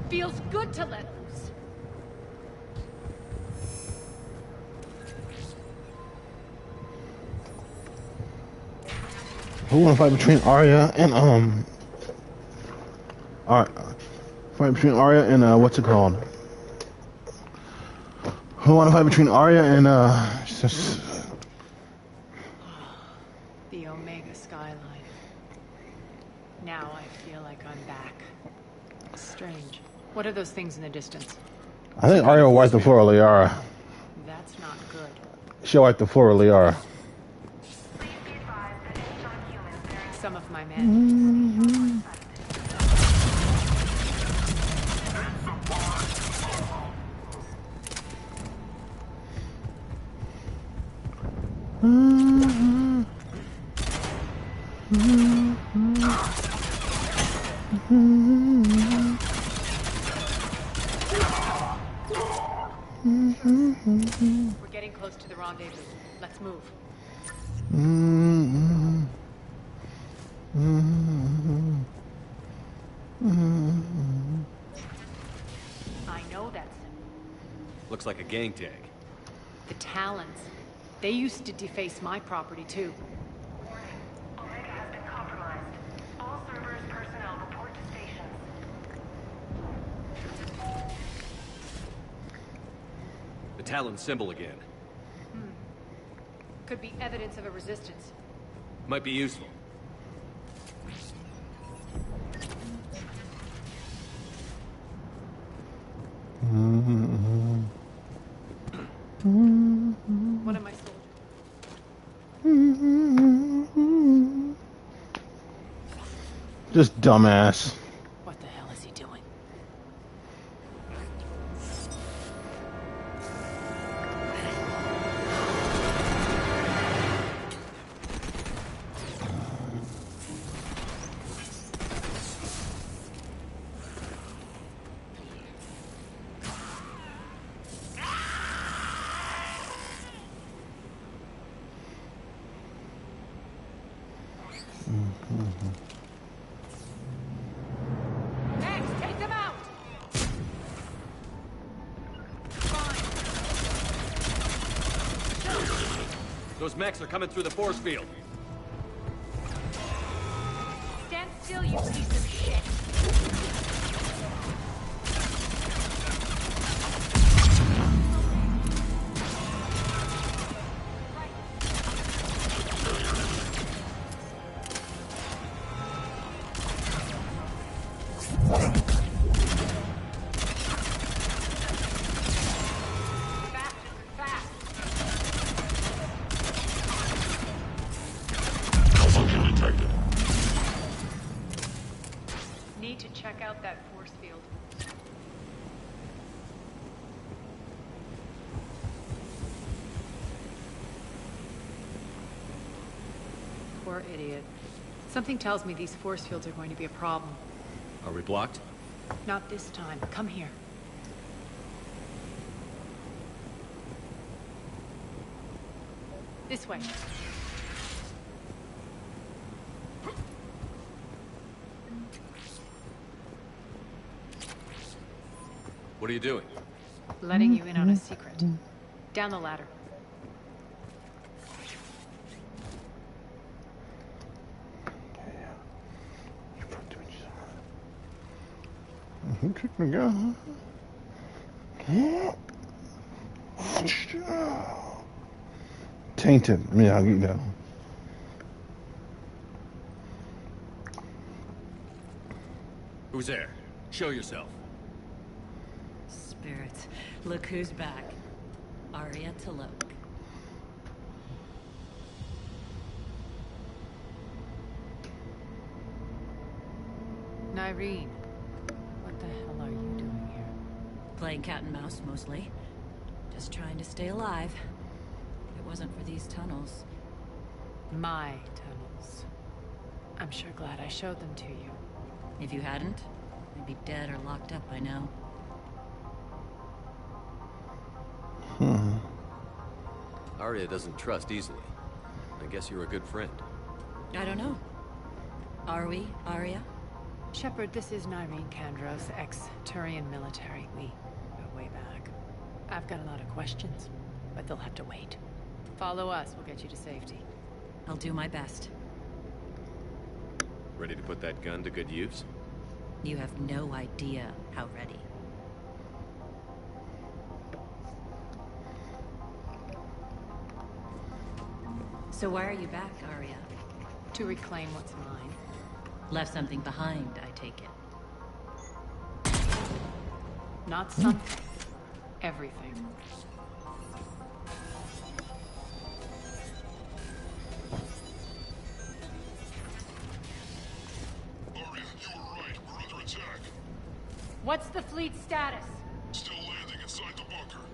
Feels good to let loose. Who want to fight between Arya and fight between Arya and what's it called? Who want to fight between Arya and The Omega skyline. Now I feel like I'm back. Strange. What are those things in the distance? I think Arya will wipe the floor with Liara. That's not good. She'll wipe the floor with Liara. Some of my men. We're getting close to the rendezvous. Let's move. I know that symbol. Looks like a gang tag. The Talons. They used to deface my property too. Omega has been compromised. All Cerberus personnel report to stations. The Talon symbol again. Could be evidence of a resistance. Might be useful. One of my soldiers. Just dumbass. What the hell is he doing? Max, take them out! Those mechs are coming through the force field. Stand still, you piece of shit! Need to check out that force field. Poor idiot. Something tells me these force fields are going to be a problem. Are we blocked? Not this time. Come here. This way. What are you doing? Letting you in on a secret. Down the ladder. Who kicked the gun? Tainted. Yeah, I'll get that. Who's there? Show yourself. Spirits, look who's back. Arya Talok. Nyreen, what the hell are you doing here? Playing cat and mouse, mostly. Just trying to stay alive. If it wasn't for these tunnels. My tunnels. I'm sure glad I showed them to you. If you hadn't, I'd be dead or locked up by now. Arya doesn't trust easily. I guess you're a good friend. I don't know. Are we, Arya? Shepard, this is Nyreen Kandros, ex-Turian military. We go way back. I've got a lot of questions, but they'll have to wait. Follow us, we'll get you to safety. I'll do my best. Ready to put that gun to good use? You have no idea how ready. So why are you back, Arya? To reclaim what's mine. Left something behind, I take it. Not something. Everything. Arya, you were right. We're under attack. What's the fleet status? Still landing inside the bunker.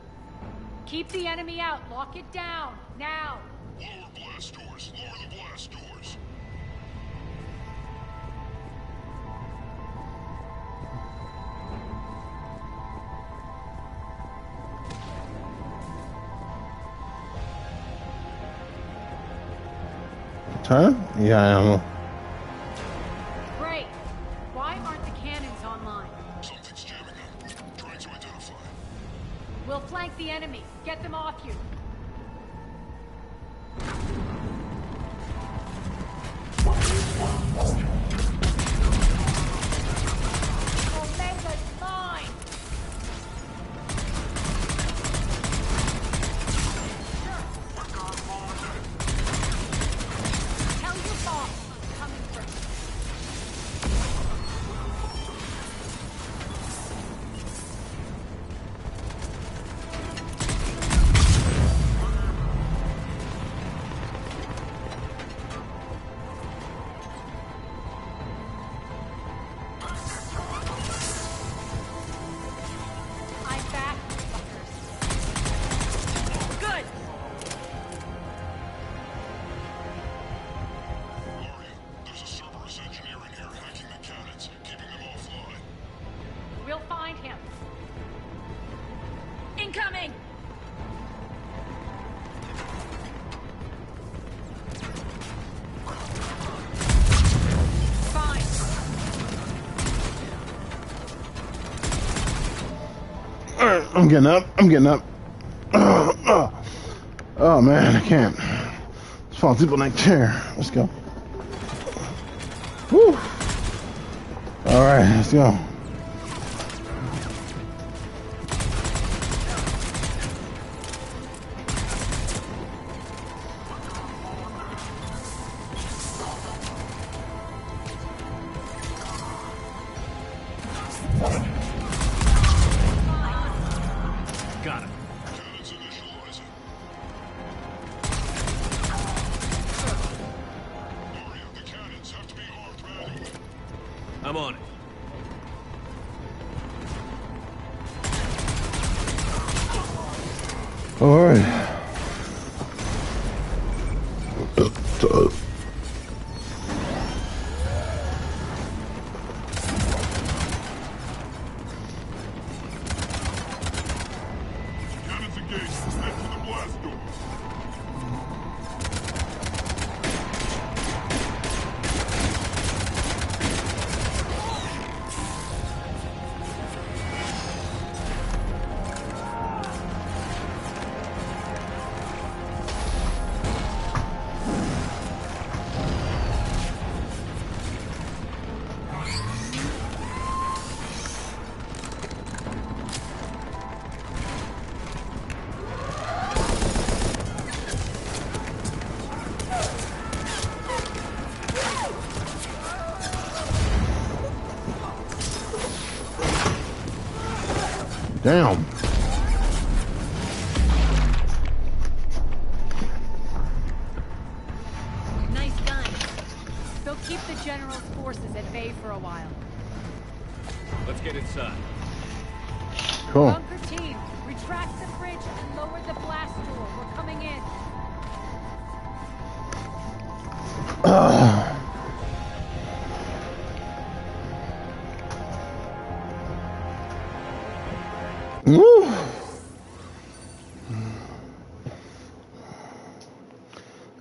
Keep the enemy out. Lock it down. Now. Lower blast doors. Lower the blast doors. Huh? Yeah, I don't know. Great. Why aren't the cannons online? Something's jamming them. Trying to identify. We'll flank the enemy. Get them off you. Omega's mine! Tell your boss I'm coming first. I'm back, fuckers. Good! Arya, there's a Cerberus engineer in here hacking the cannons, keeping them offline. We'll find him. Incoming! Fine. Alright, I'm getting up. I'm getting up. Oh man, I can't. Just fall asleep on that chair. Let's go. Woo! Alright, let's go. Got him. Cannons initializing. Arya, the cannons have to be armed manually. I'm on it. Alright. Cannons engaged. Head to the blast door. Damn. Nice guns. They'll keep the General's forces at bay for a while. Let's get inside. Cool. Bunker team, retract the bridge and lower the blast door. We're coming in. Woo.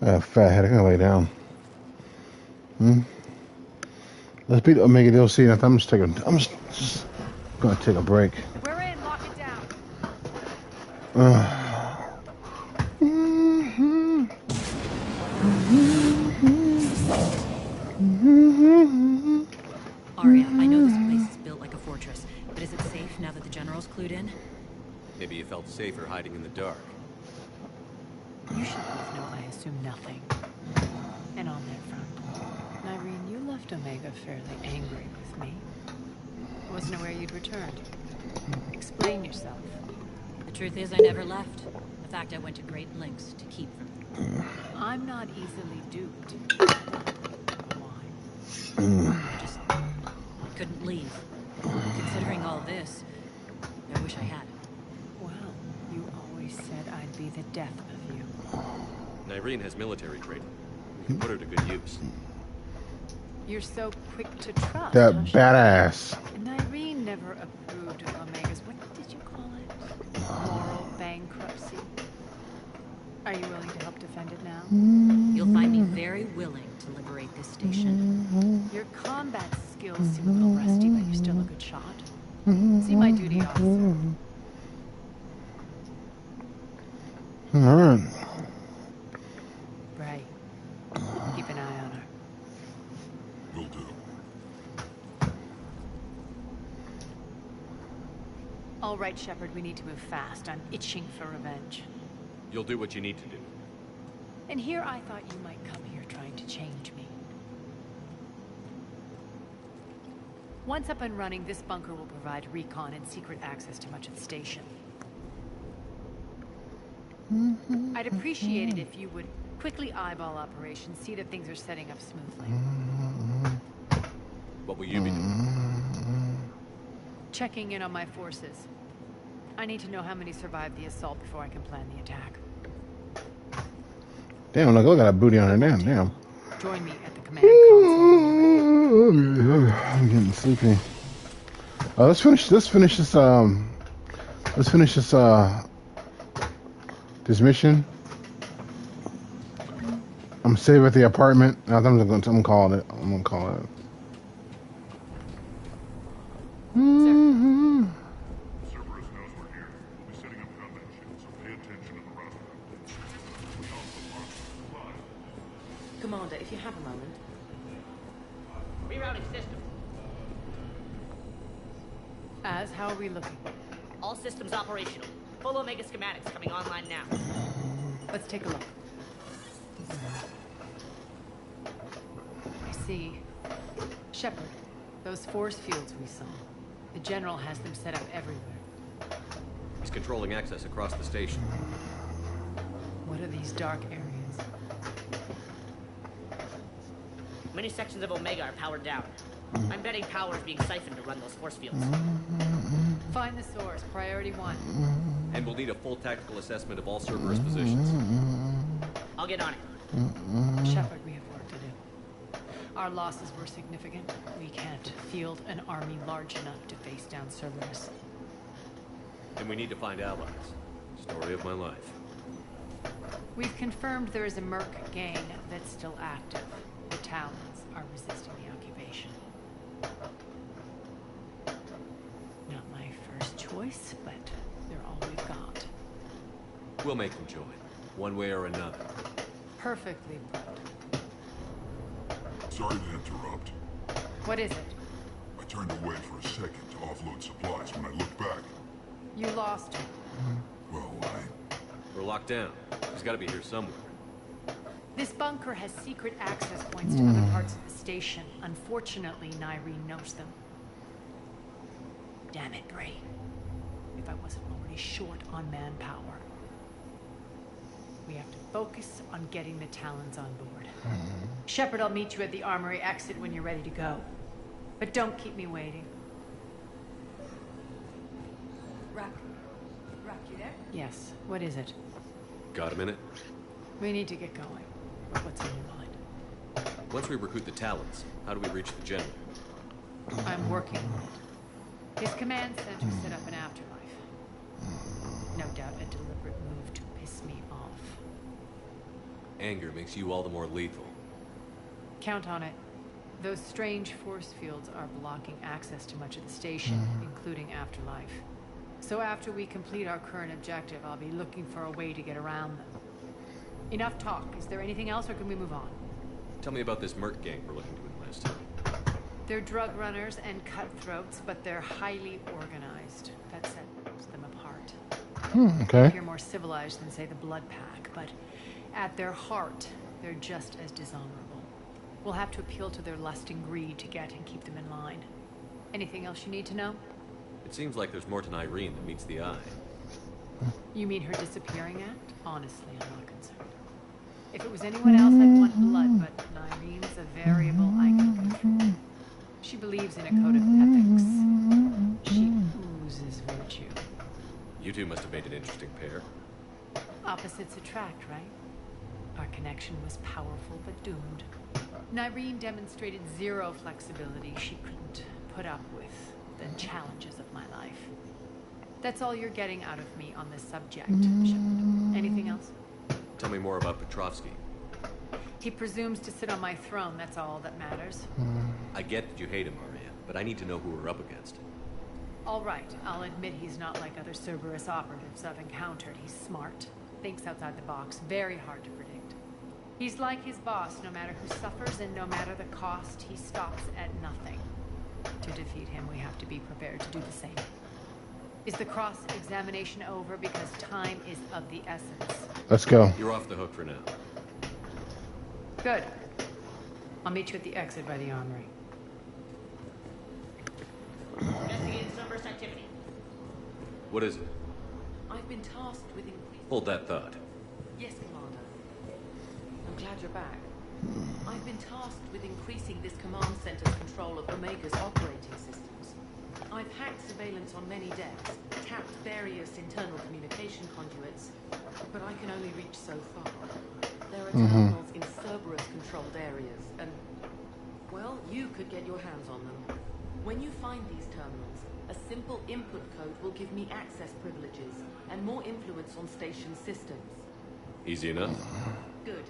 I got a fat head. I gotta lay down. Let's beat Omega DLC. I'm just gonna take a break. We're in. Lock it down. Arya, I know this place is built like a fortress, but is it safe now that the General's clued in? Maybe you felt safer hiding in the dark. You should both know I assume nothing. And on that front, Irene, you left Omega fairly angry with me. Wasn't aware you'd returned. Explain yourself. The truth is I never left. In fact, I went to great lengths to keep from you. I'm not easily duped. I just couldn't leave. Considering all this, I wish I had. Well, you always said I'd be the death of you. Irene has military training. We can put her to good use. You're so quick to trust. That badass. And Irene never approved of Omega's, what did you call it? Moral bankruptcy. Are you willing to help defend it now? You'll find me very willing to liberate this station. Your combat skills seem a little rusty, but you're still a good shot. See my duty, officer. Alright. Right. Keep an eye on her. Will do. All right, Shepard, we need to move fast. I'm itching for revenge. You'll do what you need to do. And here I thought you might come here trying to change me. Once up and running, this bunker will provide recon and secret access to much of the station. I'd appreciate it if you would quickly eyeball operations, see that things are setting up smoothly. What will you be doing? Checking in on my forces. I need to know how many survived the assault before I can plan the attack. Damn, look at that booty on her. Damn. Join me at the command console. I'm getting sleepy. Let's finish this. This mission. I'm safe at the apartment. I'm gonna call it. Cerberus knows we're here. We'll be setting up combat shields, so pay attention to the route updates. We also mark supplies. Commander, if you have a moment. Rerouting system. How are we looking? All systems operational. Full Omega schematics coming online now. Let's take a look. I see. Shepard, those force fields we saw. The General has them set up everywhere. He's controlling access across the station. What are these dark areas? Many sections of Omega are powered down. I'm betting power is being siphoned to run those force fields. Find the source, priority 1. And we'll need a full tactical assessment of all Cerberus positions. I'll get on it. Shepard, we have work to do. Our losses were significant. We can't field an army large enough to face down Cerberus. And we need to find allies. Story of my life. We've confirmed there is a Merc gang that's still active. The Talons are resisting the occupation. Not my first choice, but they're all we've got. We'll make them join, one way or another. Perfectly put. Sorry to interrupt. What is it? I turned away for a second to offload supplies. When I looked back, You lost her. well, We're locked down. He's got to be here somewhere. This bunker has secret access points to other parts of the station. Unfortunately, Nyreen knows them. Damn it, Bray. if I wasn't already short on manpower. We have to focus on getting the Talons on board. Shepard, I'll meet you at the armory exit when you're ready to go. But don't keep me waiting. Rock, you there? Yes, what is it? Got a minute? We need to get going. What's on your mind? Once we recruit the Talons, how do we reach the General? I'm working on it. His command center set up an afterlife. No doubt a deliberate move to piss me off. Anger makes you all the more lethal. Count on it. Those strange force fields are blocking access to much of the station, including afterlife. So after we complete our current objective, I'll be looking for a way to get around them. Enough talk. Is there anything else, or can we move on? Tell me about this merc gang we're looking to enlist. They're drug runners and cutthroats, but they're highly organized. That sets them apart. Okay. They appear more civilized than, say, the Blood Pack, but at their heart, they're just as dishonorable. We'll have to appeal to their lust and greed to get and keep them in line. Anything else you need to know? It seems like there's more to Irene than meets the eye. You mean her disappearing act? Honestly, I'm not concerned. If it was anyone else, I'd want blood, but Irene's a variable I can control. She believes in a code of ethics. She oozes virtue. You two must have made an interesting pair. Opposites attract, right? Our connection was powerful but doomed. Irene demonstrated zero flexibility. She couldn't put up with the challenges of my life. That's all you're getting out of me on this subject, Shepard. Anything else? Tell me more about Petrovsky. He presumes to sit on my throne, that's all that matters. I get that you hate him, Maria, but I need to know who we're up against. All right, I'll admit he's not like other Cerberus operatives I've encountered. He's smart, thinks outside the box, very hard to predict. He's like his boss, no matter who suffers and no matter the cost, he stops at nothing. To defeat him, we have to be prepared to do the same. Is the cross-examination over? Because time is of the essence. Let's go. You're off the hook for now. Good. I'll meet you at the exit by the armory. Investigating Cerberus activity. What is it? I've been tasked with increasing... Hold that thought. Yes, Commander. I'm glad you're back. I've been tasked with increasing this command center's control of Omega's operating systems. I've hacked surveillance on many decks, tapped various internal communication conduits, but I can only reach so far. There are terminals in Cerberus-controlled areas, and, well, you could get your hands on them. When you find these terminals, a simple input code will give me access privileges and more influence on station systems. Easy enough. Good.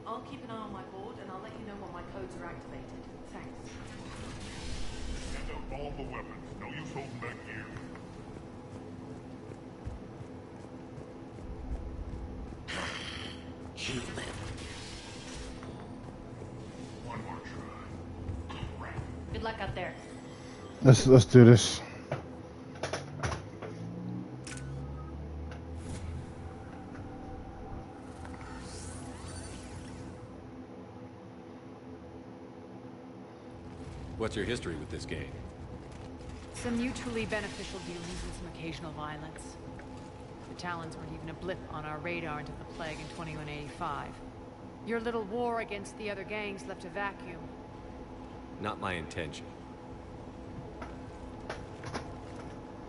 I'll keep an eye on my board, and I'll let you know when my codes are activated. Thanks. Get out all the weapons. No use holding back here. Human. One more try. Crap. Good luck out there. Let's do this. What's your history with this gang? Some mutually beneficial dealings and some occasional violence. The Talons weren't even a blip on our radar until the plague in 2185. Your little war against the other gangs left a vacuum. Not my intention.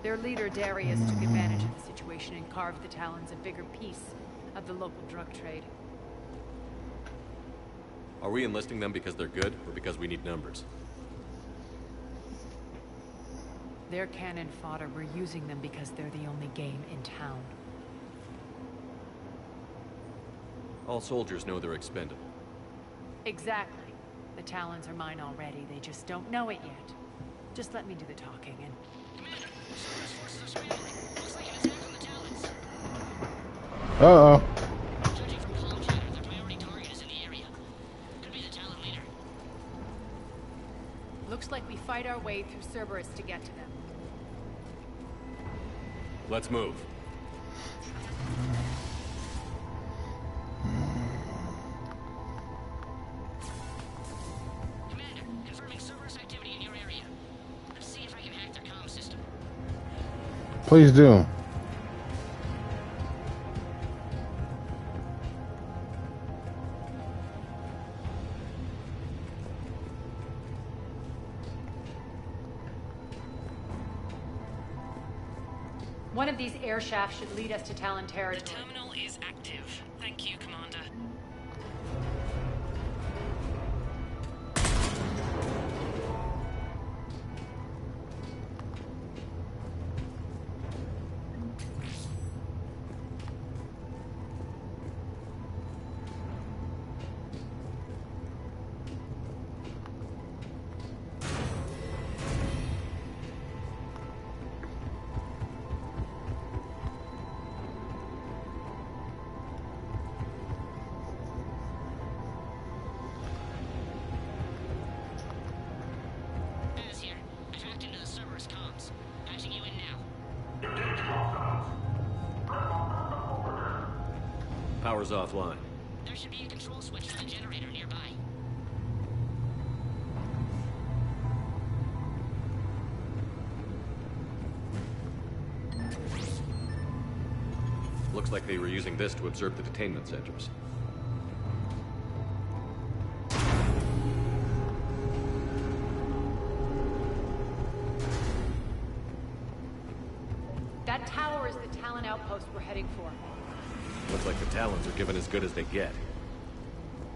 Their leader, Darius, took advantage of the situation and carved the Talons a bigger piece of the local drug trade. Are we enlisting them because they're good, or because we need numbers? They're cannon fodder. We're using them because they're the only game in town. All soldiers know they're expendable. Exactly. The Talons are mine already. They just don't know it yet. Just let me do the talking and... Commander, Cerberus forces are scrambling. Looks like an attack on the Talons. Uh-oh. Judging from comm chatter, their priority target is in the area. Could be the Talon leader. Looks like we fight our way through Cerberus to get to them. Let's move. Commander, confirming Cerberus activity in your area. Let's see if I can hack their comm system. Please do. One of these air shafts should lead us to Talon territory. The terminal is active. Thank you, Commander. Power's offline. There should be a control switch for the generator nearby. Looks like they were using this to observe the detainment centers. That tower is the Talon outpost we're heading for. Looks like the Talons are given as good as they get.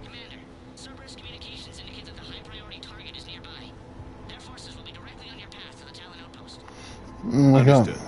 Commander, Cerberus communications indicate that the high-priority target is nearby. Their forces will be directly on your path to the Talon outpost. Understood.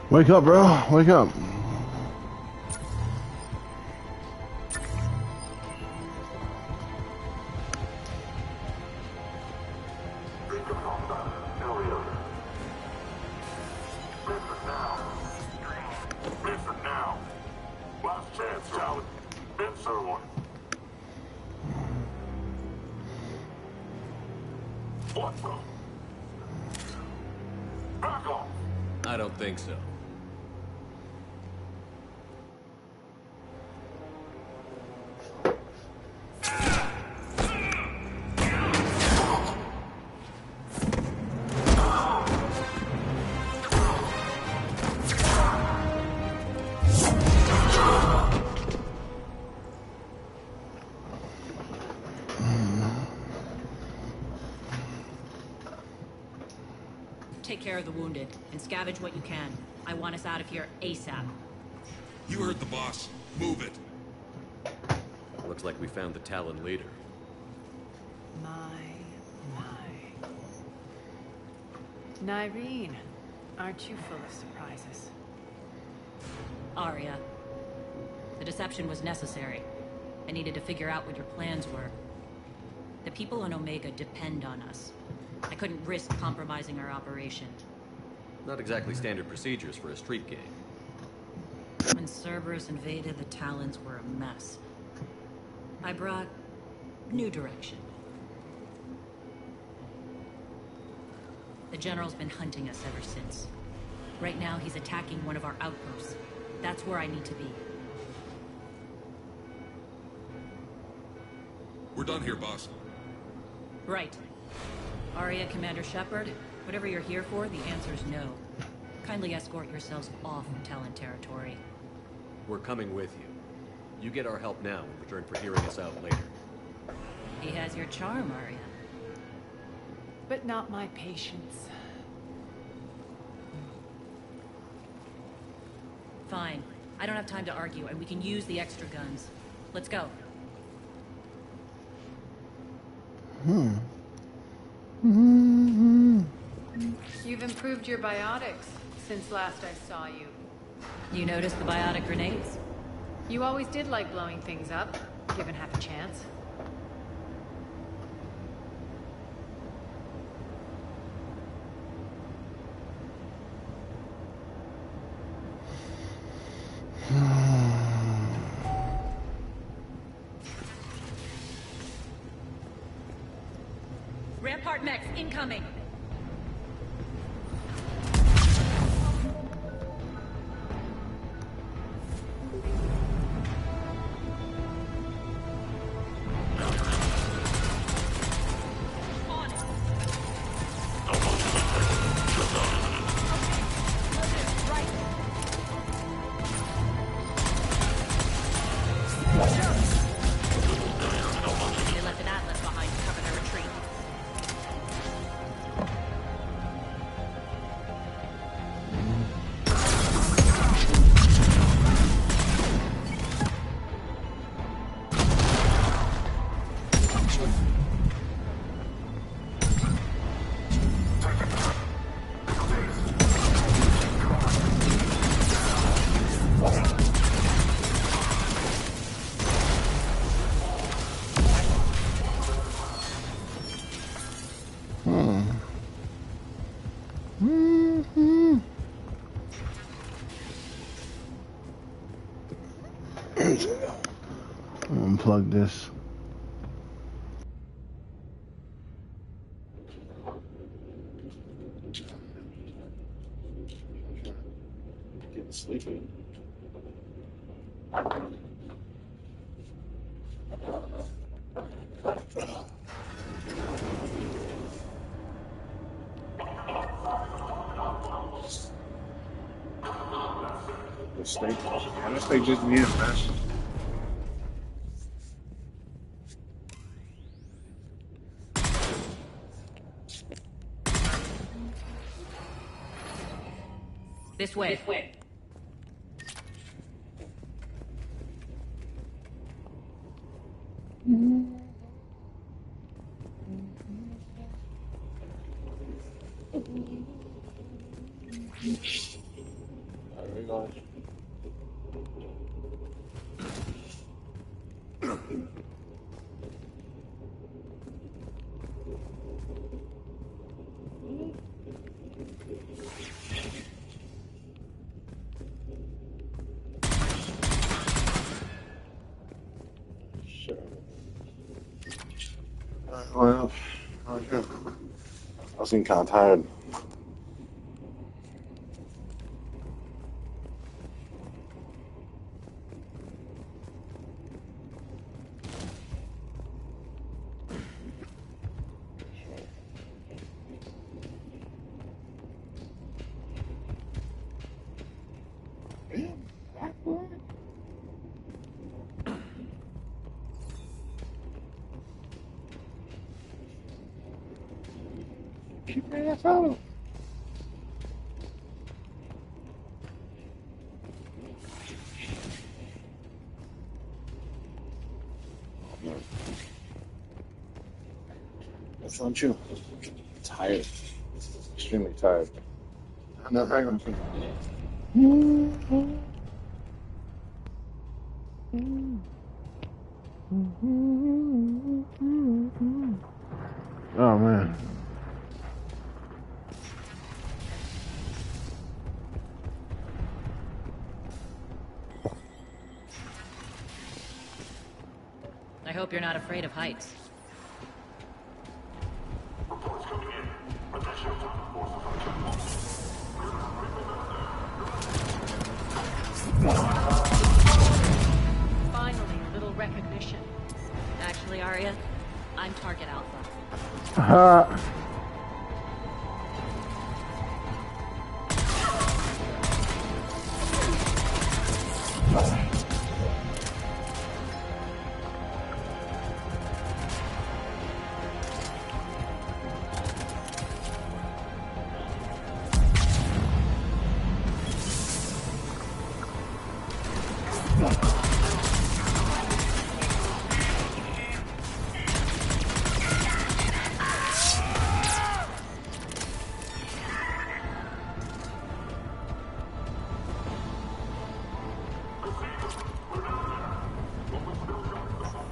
Wake up, bro. Wake up. I don't think so. Take care of the wounded and scavenge what you can. I want us out of here ASAP. You heard the boss. Move it. Looks like we found the Talon leader. My. Nyreen, aren't you full of surprises? Arya. The deception was necessary. I needed to figure out what your plans were. The people on Omega depend on us. I couldn't risk compromising our operation. Not exactly standard procedures for a street gang. When Cerberus invaded, the Talons were a mess. I brought new direction. The General's been hunting us ever since. Right now, he's attacking one of our outposts. That's where I need to be. We're done here, boss. Right. Arya, Commander Shepard, whatever you're here for, the answer's no. Kindly escort yourselves off Talon territory. We're coming with you. You get our help now in return for hearing us out later. He has your charm, Arya. But not my patience. Fine. I don't have time to argue, and we can use the extra guns. Let's go. You've improved your biotics since last I saw you. You noticed the biotic grenades? You always did like blowing things up, given half a chance. Rampart mechs incoming! They left an atlas behind to cover their retreat. Unplug this. Getting sleepy. Mistake. Yeah, mistake just me, man. This way. Alright, guys. Sure. Well, okay. was getting kind of tired. Keep your ass out. What's wrong with you? I'm tired. Extremely tired. I'm not hanging with you. Oh man. I hope you're not afraid of heights. Finally, a little recognition. Actually, Arya, I'm Target Alpha.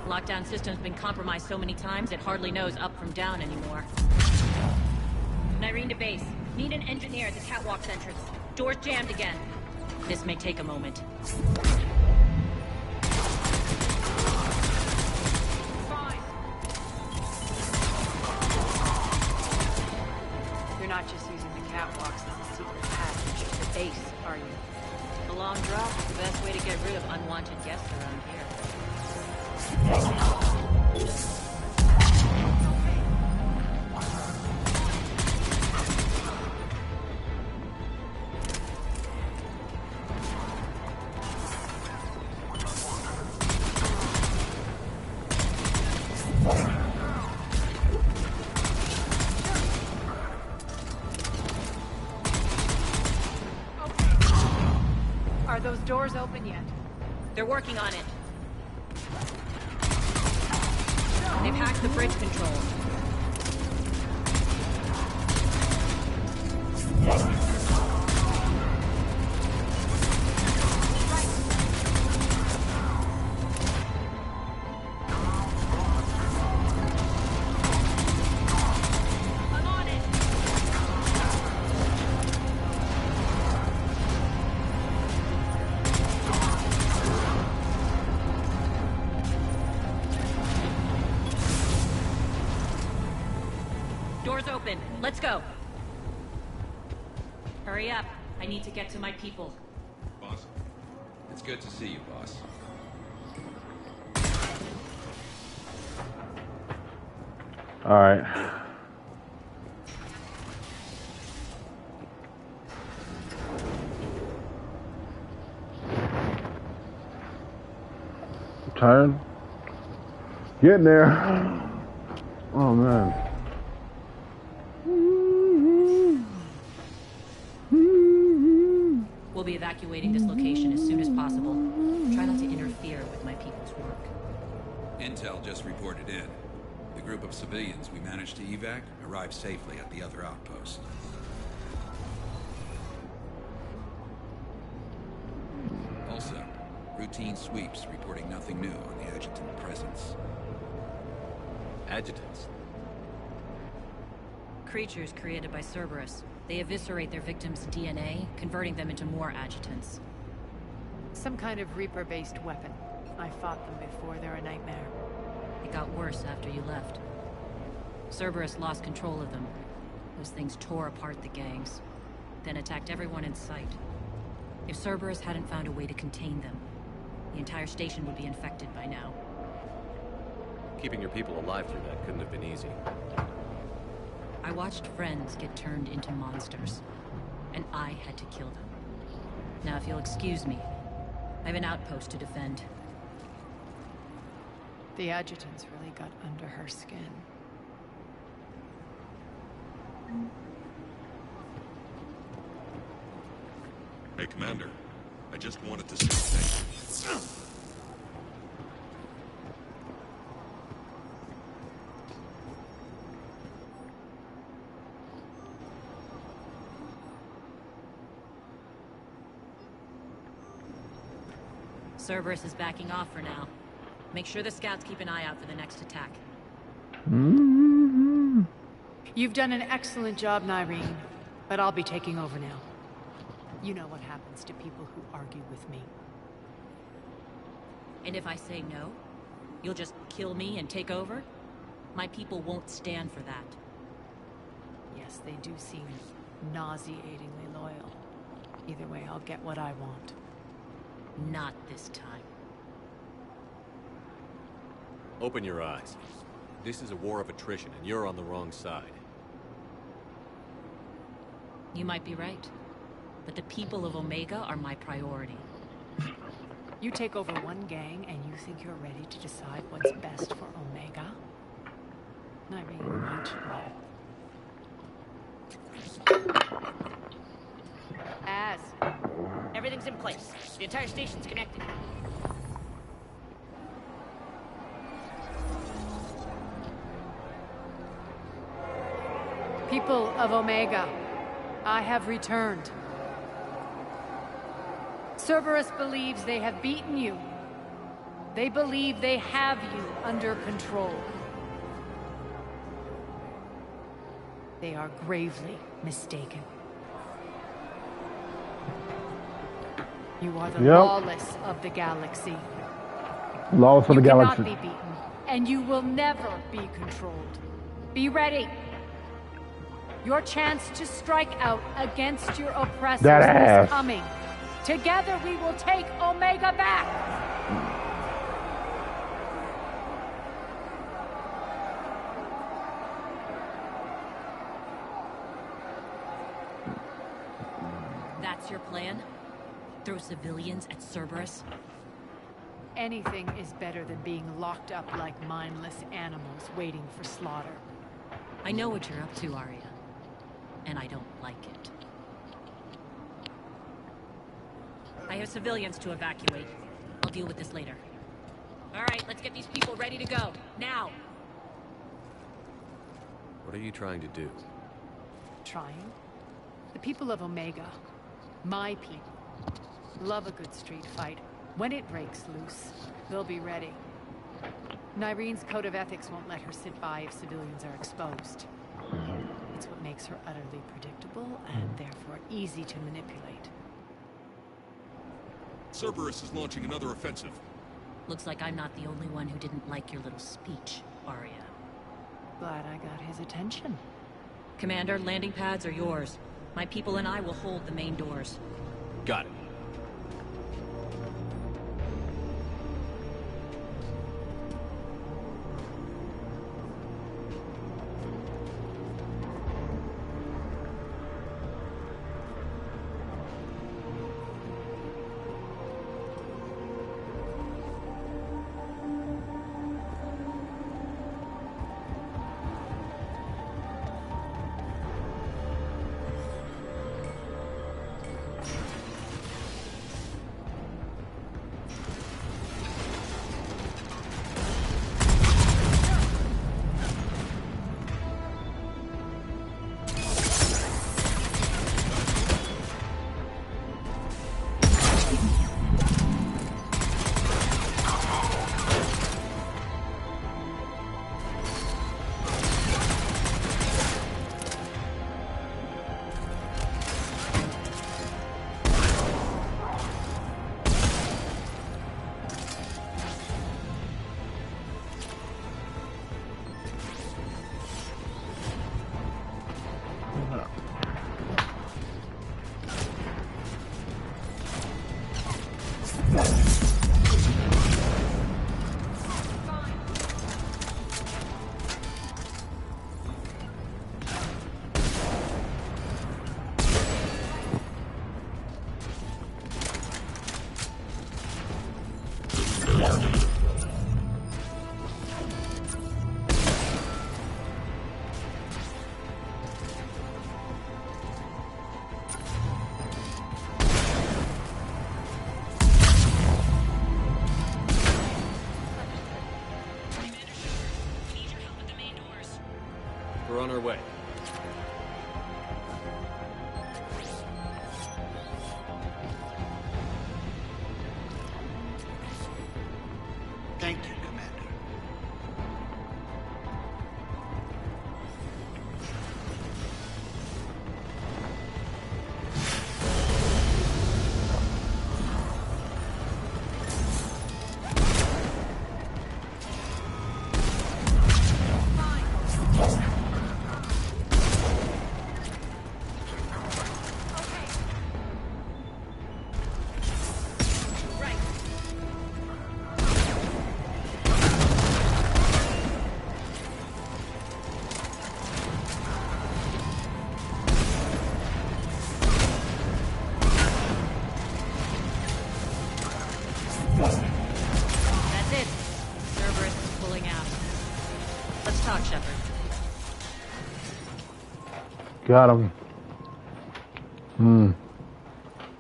Lockdown system's been compromised so many times it hardly knows up from down anymore. Nyreen to base. Need an engineer at the catwalk's entrance. Door's jammed again. This may take a moment. Fine. You're not just using the catwalks as a secret passage to the base, are you? The long drop is the best way to get rid of unwanted guests around here. Are those doors open yet? They're working on it. They've hacked the bridge control. I'm on it. Doors open. Let's go. Hurry up. I need to get to my people. Boss. It's good to see you, boss. All right. I'm tired. Getting there. Oh man. We'll be evacuating this location as soon as possible. Try not to interfere with my people's work. Intel just reported in. The group of civilians we managed to evac arrived safely at the other outpost. Also, routine sweeps reporting nothing new on the adjutant presence. Adjutants? Creatures created by Cerberus. They eviscerate their victims' DNA, converting them into more adjutants. Some kind of Reaper-based weapon. I fought them before. They're a nightmare. It got worse after you left. Cerberus lost control of them. Those things tore apart the gangs, then attacked everyone in sight. If Cerberus hadn't found a way to contain them, the entire station would be infected by now. Keeping your people alive through that couldn't have been easy. I watched friends get turned into monsters, and I had to kill them. Now, if you'll excuse me, I have an outpost to defend. The adjutant's really got under her skin. Hey, Commander. I just wanted to say thank you. Cerberus is backing off for now. Make sure the scouts keep an eye out for the next attack. You've done an excellent job, Nyreen, but I'll be taking over now. You know what happens to people who argue with me. And if I say no, you'll just kill me and take over? My people won't stand for that. Yes, they do seem nauseatingly loyal. Either way, I'll get what I want. Not this time. Open your eyes. This is a war of attrition, and you're on the wrong side. You might be right. But the people of Omega are my priority. You take over one gang and you think you're ready to decide what's best for Omega? Nyreen, Az, everything's in place. The entire station's connected. People of Omega, I have returned. Cerberus believes they have beaten you. They believe they have you under control. They are gravely mistaken. You are the lawless of the galaxy. Lawless of the galaxy. You cannot be beaten, and you will never be controlled. Be ready. Your chance to strike out against your oppressors is coming. Together we will take Omega back! That's your plan? Throw civilians at Cerberus? Anything is better than being locked up like mindless animals waiting for slaughter. I know what you're up to, Arya. And I don't like it. I have civilians to evacuate. I'll deal with this later. All right, let's get these people ready to go. Now! What are you trying to do? Trying? The people of Omega, my people, love a good street fight. When it breaks loose, they'll be ready. Nyreen's code of ethics won't let her sit by if civilians are exposed. It's what makes her utterly predictable and therefore easy to manipulate. Cerberus is launching another offensive. Looks like I'm not the only one who didn't like your little speech, Arya. Glad I got his attention. Commander, landing pads are yours. My people and I will hold the main doors. Got it. We're on our way. Thank you, Commander. That's it. Cerberus is pulling out. Let's talk, Shepard. Got him.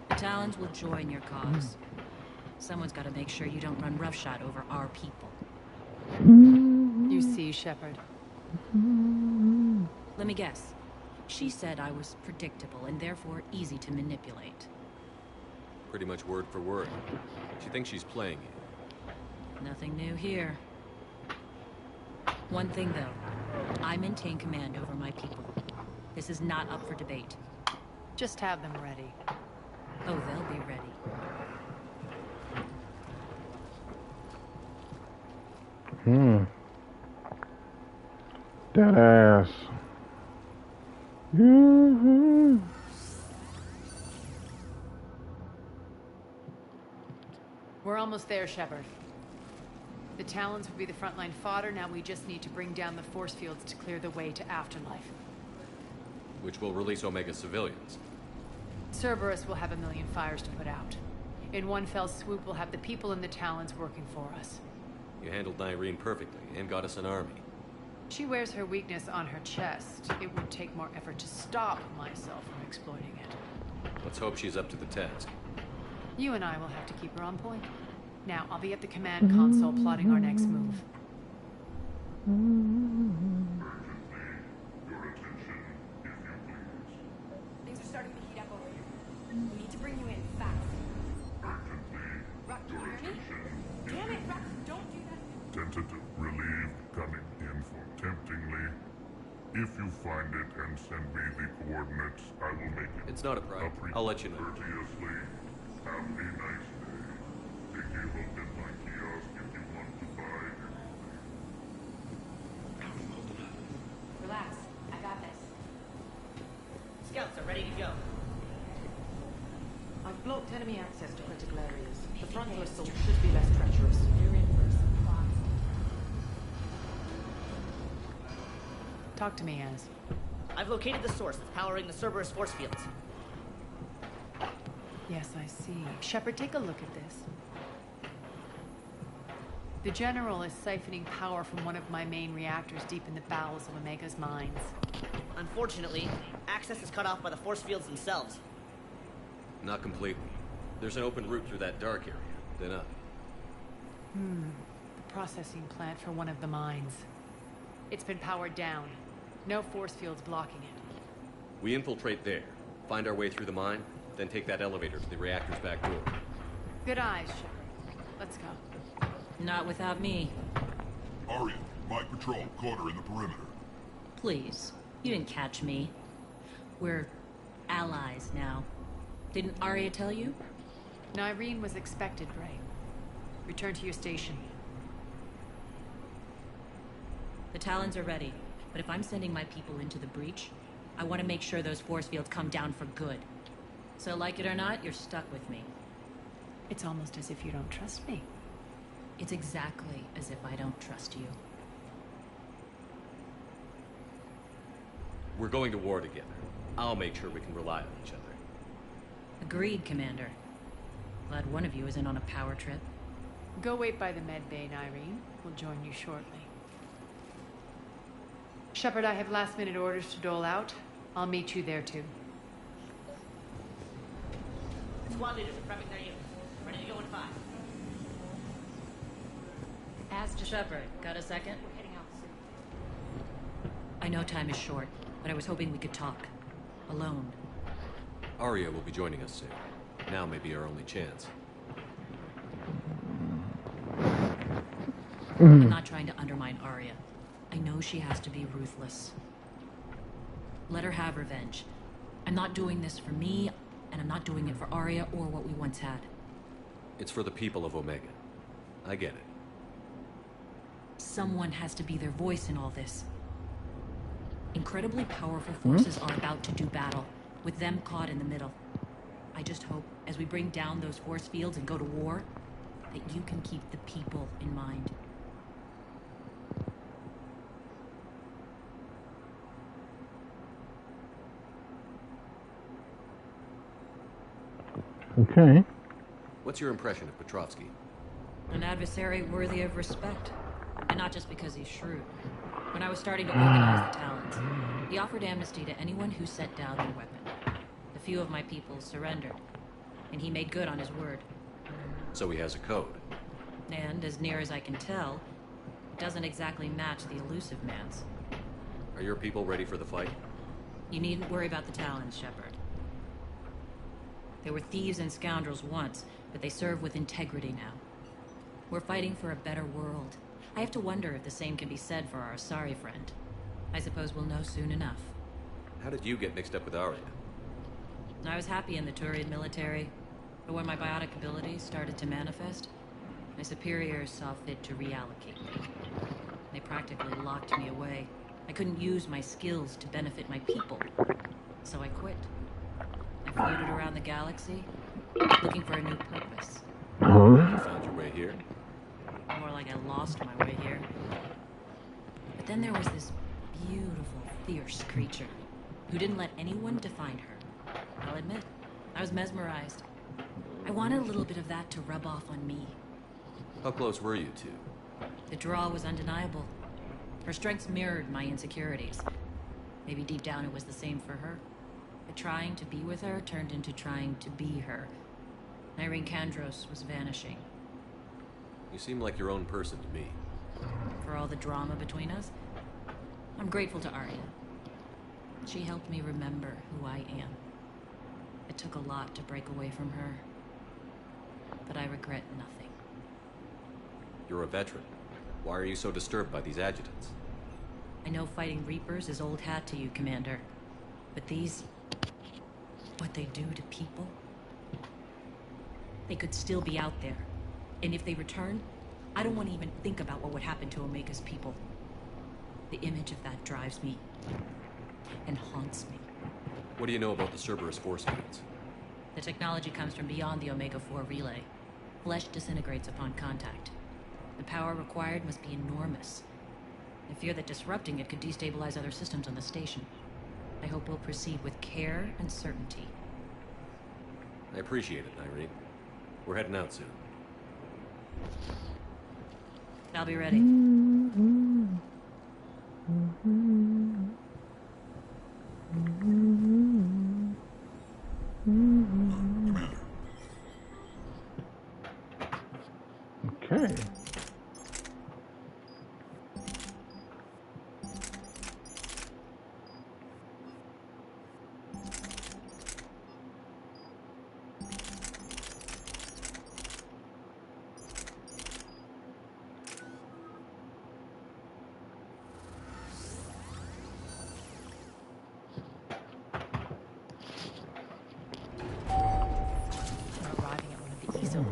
The Talons will join your cause. Someone's got to make sure you don't run roughshod over our people. You see, Shepard. Let me guess. She said I was predictable and therefore easy to manipulate. Pretty much word for word. She thinks she's playing you. Nothing new here. One thing, though. I maintain command over my people. This is not up for debate. Just have them ready. Oh, they'll be ready. That ass. We're almost there, Shepard. The Talons will be the frontline fodder. Now we just need to bring down the force fields to clear the way to Afterlife. Which will release Omega civilians. Cerberus will have a million fires to put out. In one fell swoop, we'll have the people in the Talons working for us. You handled Irene perfectly and got us an army. She wears her weakness on her chest. It would take more effort to stop myself from exploiting it. Let's hope she's up to the task. You and I will have to keep her on point. Now, I'll be at the command console plotting our next move. Things are starting to heat up over here. We need to bring you in fast. Rock, do you hear me? Damn it, Rock, don't do that. Tentative relieved coming in for temptingly. If you find it and send me the coordinates, I will make it. It's not a problem. I'll let you know. Courteously. Have a nice day. Take a look at my kiosk if you want to buy anything. Relax. I got this. Scouts are ready to go. I've blocked enemy access to critical areas. The frontal assault should be less treacherous. You're in for some fun. Talk to me, Az. I've located the source that's powering the Cerberus force fields. Yes, I see. Shepard, take a look at this. The General is siphoning power from one of my main reactors deep in the bowels of Omega's mines. Unfortunately, access is cut off by the force fields themselves. Not completely. There's an open route through that dark area, then up. The processing plant for one of the mines. It's been powered down. No force fields blocking it. We infiltrate there, find our way through the mine, then take that elevator to the reactor's back door. Good eyes, Shepard. Let's go. Not without me. Arya, my patrol caught her in the perimeter. Please. You didn't catch me. We're allies now. Didn't Arya tell you? Irene was expected, Ray. Return to your station. The Talons are ready, but if I'm sending my people into the breach, I want to make sure those force fields come down for good. So like it or not, you're stuck with me. It's almost as if you don't trust me. It's exactly as if I don't trust you. We're going to war together. I'll make sure we can rely on each other. Agreed, Commander. Glad one of you isn't on a power trip. Go wait by the med bay, Irene. We'll join you shortly. Shepard, I have last-minute orders to dole out. I'll meet you there, too. Squad leaders are prepping their units. Ready to go in 5. As to Shepard, got a second? We're heading out soon. I know time is short, but I was hoping we could talk. Alone. Arya will be joining us soon. Now may be our only chance. I'm not trying to undermine Arya. I know she has to be ruthless. Let her have revenge. I'm not doing this for me, and I'm not doing it for Arya or what we once had. It's for the people of Omega. I get it. Someone has to be their voice in all this. Incredibly powerful forces are about to do battle, with them caught in the middle. I just hope, as we bring down those force fields and go to war, that you can keep the people in mind. Okay. What's your impression of Petrovsky? An adversary worthy of respect. And not just because he's shrewd. When I was starting to organize the Talons, he offered amnesty to anyone who set down their weapon. A few of my people surrendered, and he made good on his word. So he has a code. And, as near as I can tell, it doesn't exactly match the elusive man's. Are your people ready for the fight? You needn't worry about the Talons, Shepard. They were thieves and scoundrels once, but they serve with integrity now. We're fighting for a better world. I have to wonder if the same can be said for our Asari friend. I suppose we'll know soon enough. How did you get mixed up with Arya? I was happy in the Turian military, but when my biotic abilities started to manifest, my superiors saw fit to reallocate me. They practically locked me away. I couldn't use my skills to benefit my people, so I quit. I floated around the galaxy, looking for a new purpose. You found your way here? More like I lost my way here. But then there was this beautiful, fierce creature who didn't let anyone define her. I'll admit, I was mesmerized. I wanted a little bit of that to rub off on me. How close were you two? The draw was undeniable. Her strengths mirrored my insecurities. Maybe deep down it was the same for her. But trying to be with her turned into trying to be her. Irene Kandros was vanishing. You seem like your own person to me. For all the drama between us, I'm grateful to Arya. She helped me remember who I am. It took a lot to break away from her, but I regret nothing. You're a veteran. Why are you so disturbed by these adjutants? I know fighting Reapers is old hat to you, Commander. But these... what they do to people... they could still be out there. And if they return, I don't want to even think about what would happen to Omega's people. The image of that drives me... and haunts me. What do you know about the Cerberus force fields? The technology comes from beyond the Omega-4 relay. Flesh disintegrates upon contact. The power required must be enormous. I fear that disrupting it could destabilize other systems on the station. I hope we'll proceed with care and certainty. I appreciate it, Irene. We're heading out soon. I'll be ready. Okay.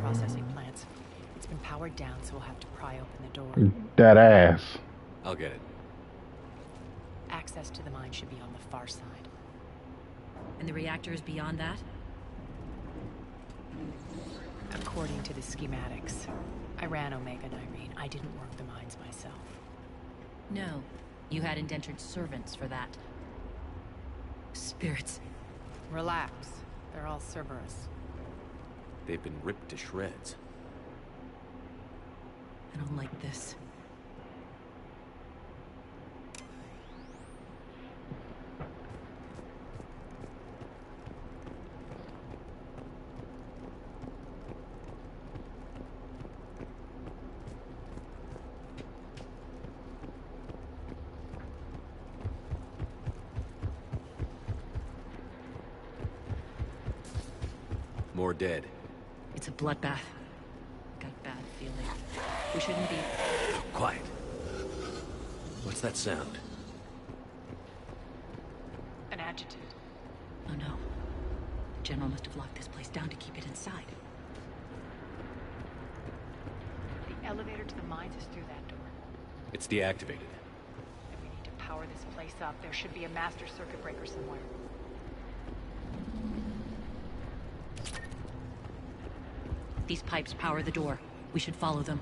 Processing plants. It's been powered down, so we'll have to pry open the door. That ass. I'll get it. Access Access to the mine should be on the far side. And the reactor is beyond that? According to the schematics. I ran Omega, Irene. I didn't work the mines myself. No. You had indentured servants for that. Spirits. Relax. They're all Cerberus. They've been ripped to shreds. I don't like this. More dead. It's a bloodbath. Got a bad feeling. We shouldn't be... Quiet. What's that sound? An adjutant. Oh no. The General must have locked this place down to keep it inside. The elevator to the mines is through that door. It's deactivated. And we need to power this place up. There should be a master circuit breaker somewhere. These pipes power the door. We should follow them.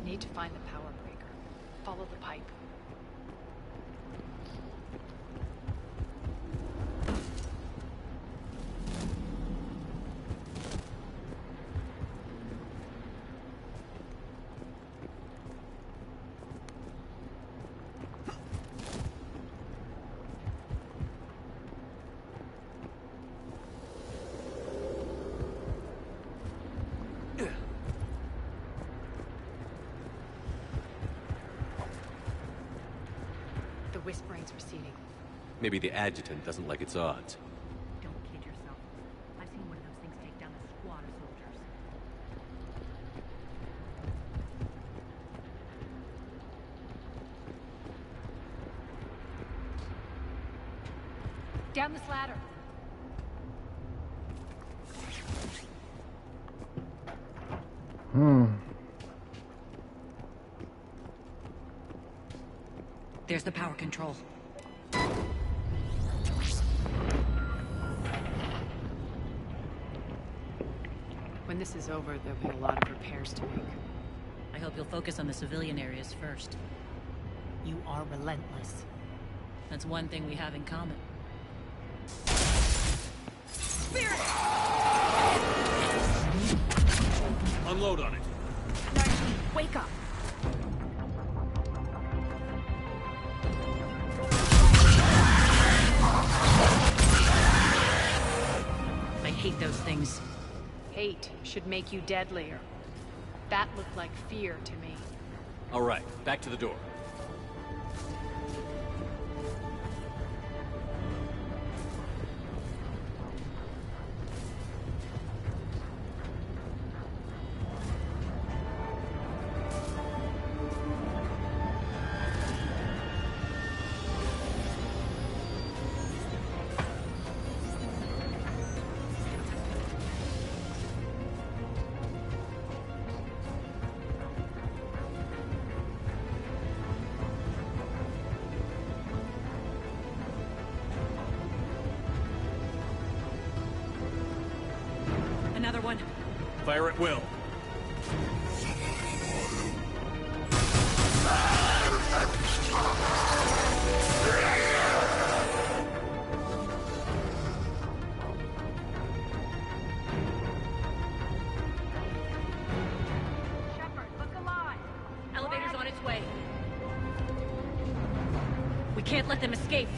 Need to find the power breaker. Follow the pipe. The whispering's receding. Maybe the adjutant doesn't like its odds. Don't kid yourself. I've seen one of those things take down a squad of soldiers. Down this ladder. There's the power control. When this is over, there'll be a lot of repairs to make. I hope you'll focus on the civilian areas first. You are relentless. That's one thing we have in common. Spirit! Unload on it. Nargene, wake up! I hate those things. Hate should make you deadlier. That looked like fear to me. All right, back to the door. Another one. Fire at will. Shepard, look alive! Elevator's on its way. We can't let them escape.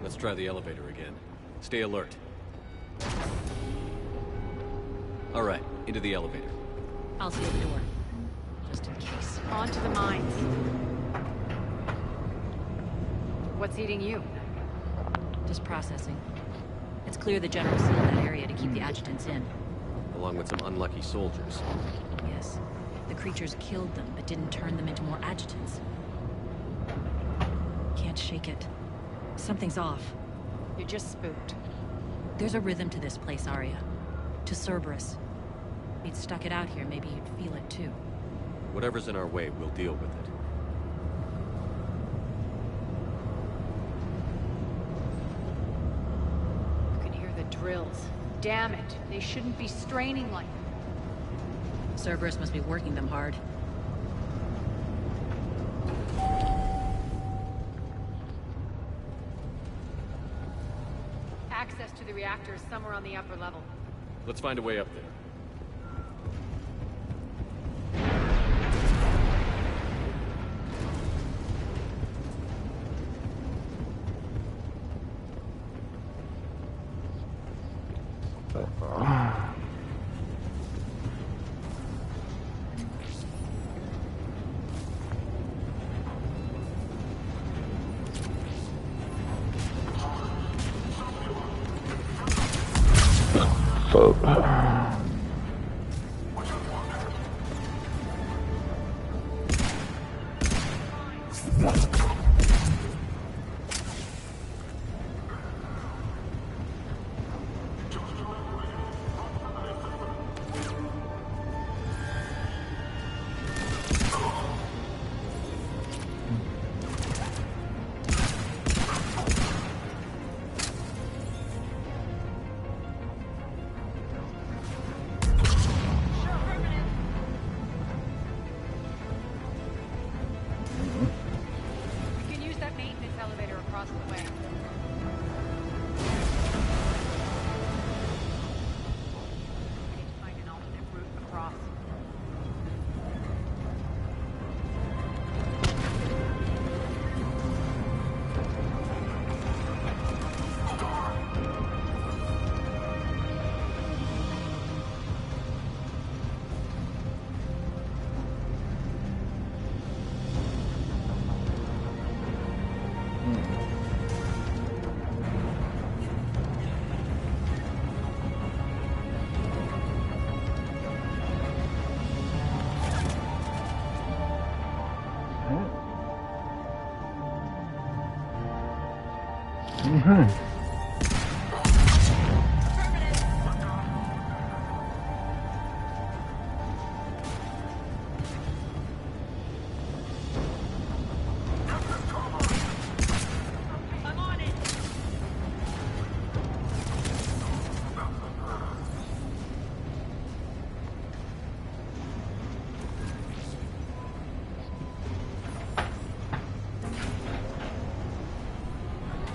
Let's try the elevator again. Stay alert. All right, into the elevator. I'll seal the door. Just in case. On to the mines. What's eating you? Just processing. It's clear the general sealed that area to keep the adjutants in. Along with some unlucky soldiers. Yes. The creatures killed them, but didn't turn them into more adjutants. Can't shake it. Something's off. You're just spooked. There's a rhythm to this place, Arya. To Cerberus. If you'd stuck it out here, maybe you'd feel it too. Whatever's in our way, we'll deal with it. You can hear the drills. Damn it. They shouldn't be straining like that. Cerberus must be working them hard. Access to the reactor is somewhere on the upper level. Let's find a way up there. We can use that maintenance elevator across the way. We need to find an alternate route across.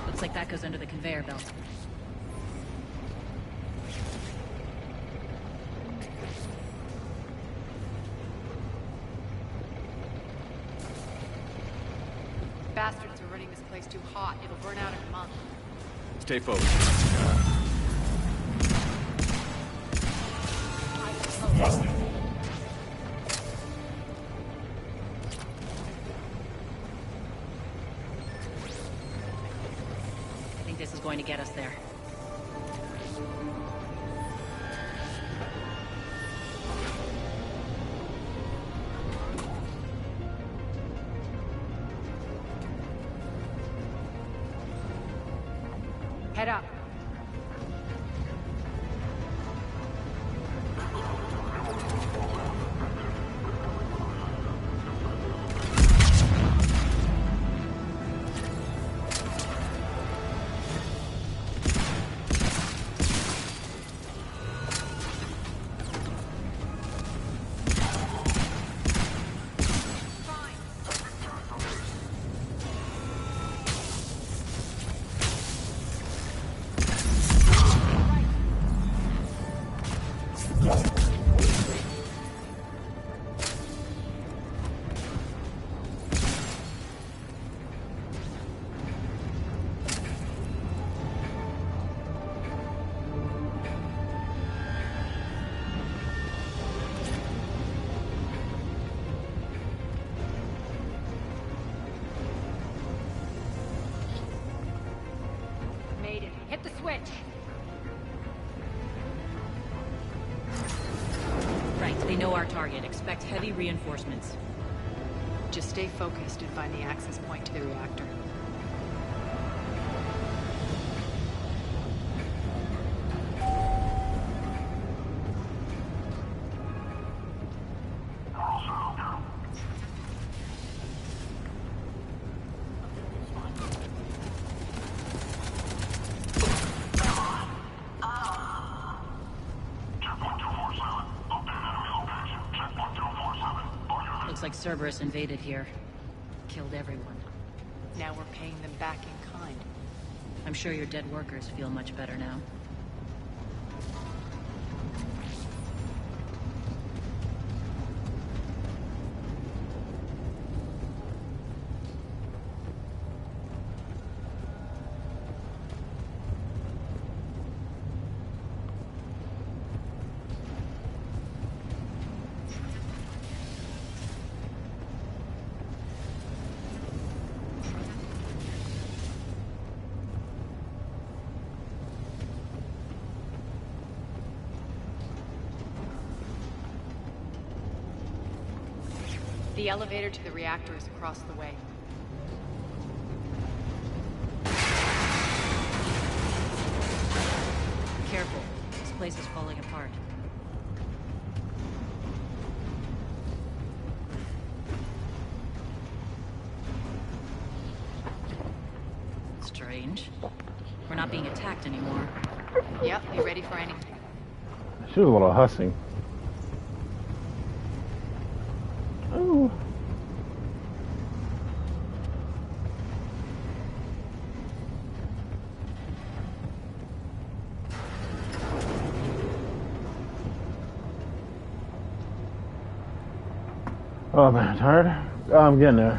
Looks like that goes under the conveyor belt. Bastards are running this place too hot. It'll burn out in a month. Stay focused. I think this is going to get us there. Head up. the switch. Right, they know our target. Expect heavy reinforcements. Just stay focused and find the access point to the reactor. Looks like Cerberus invaded here. Killed everyone. Now we're paying them back in kind. I'm sure your dead workers feel much better now. The elevator to the reactor is across the way. Careful. This place is falling apart. Strange. We're not being attacked anymore. Yep, be ready for anything. She was a little hussy. Oh. Oh man, tired? Oh, I'm getting there.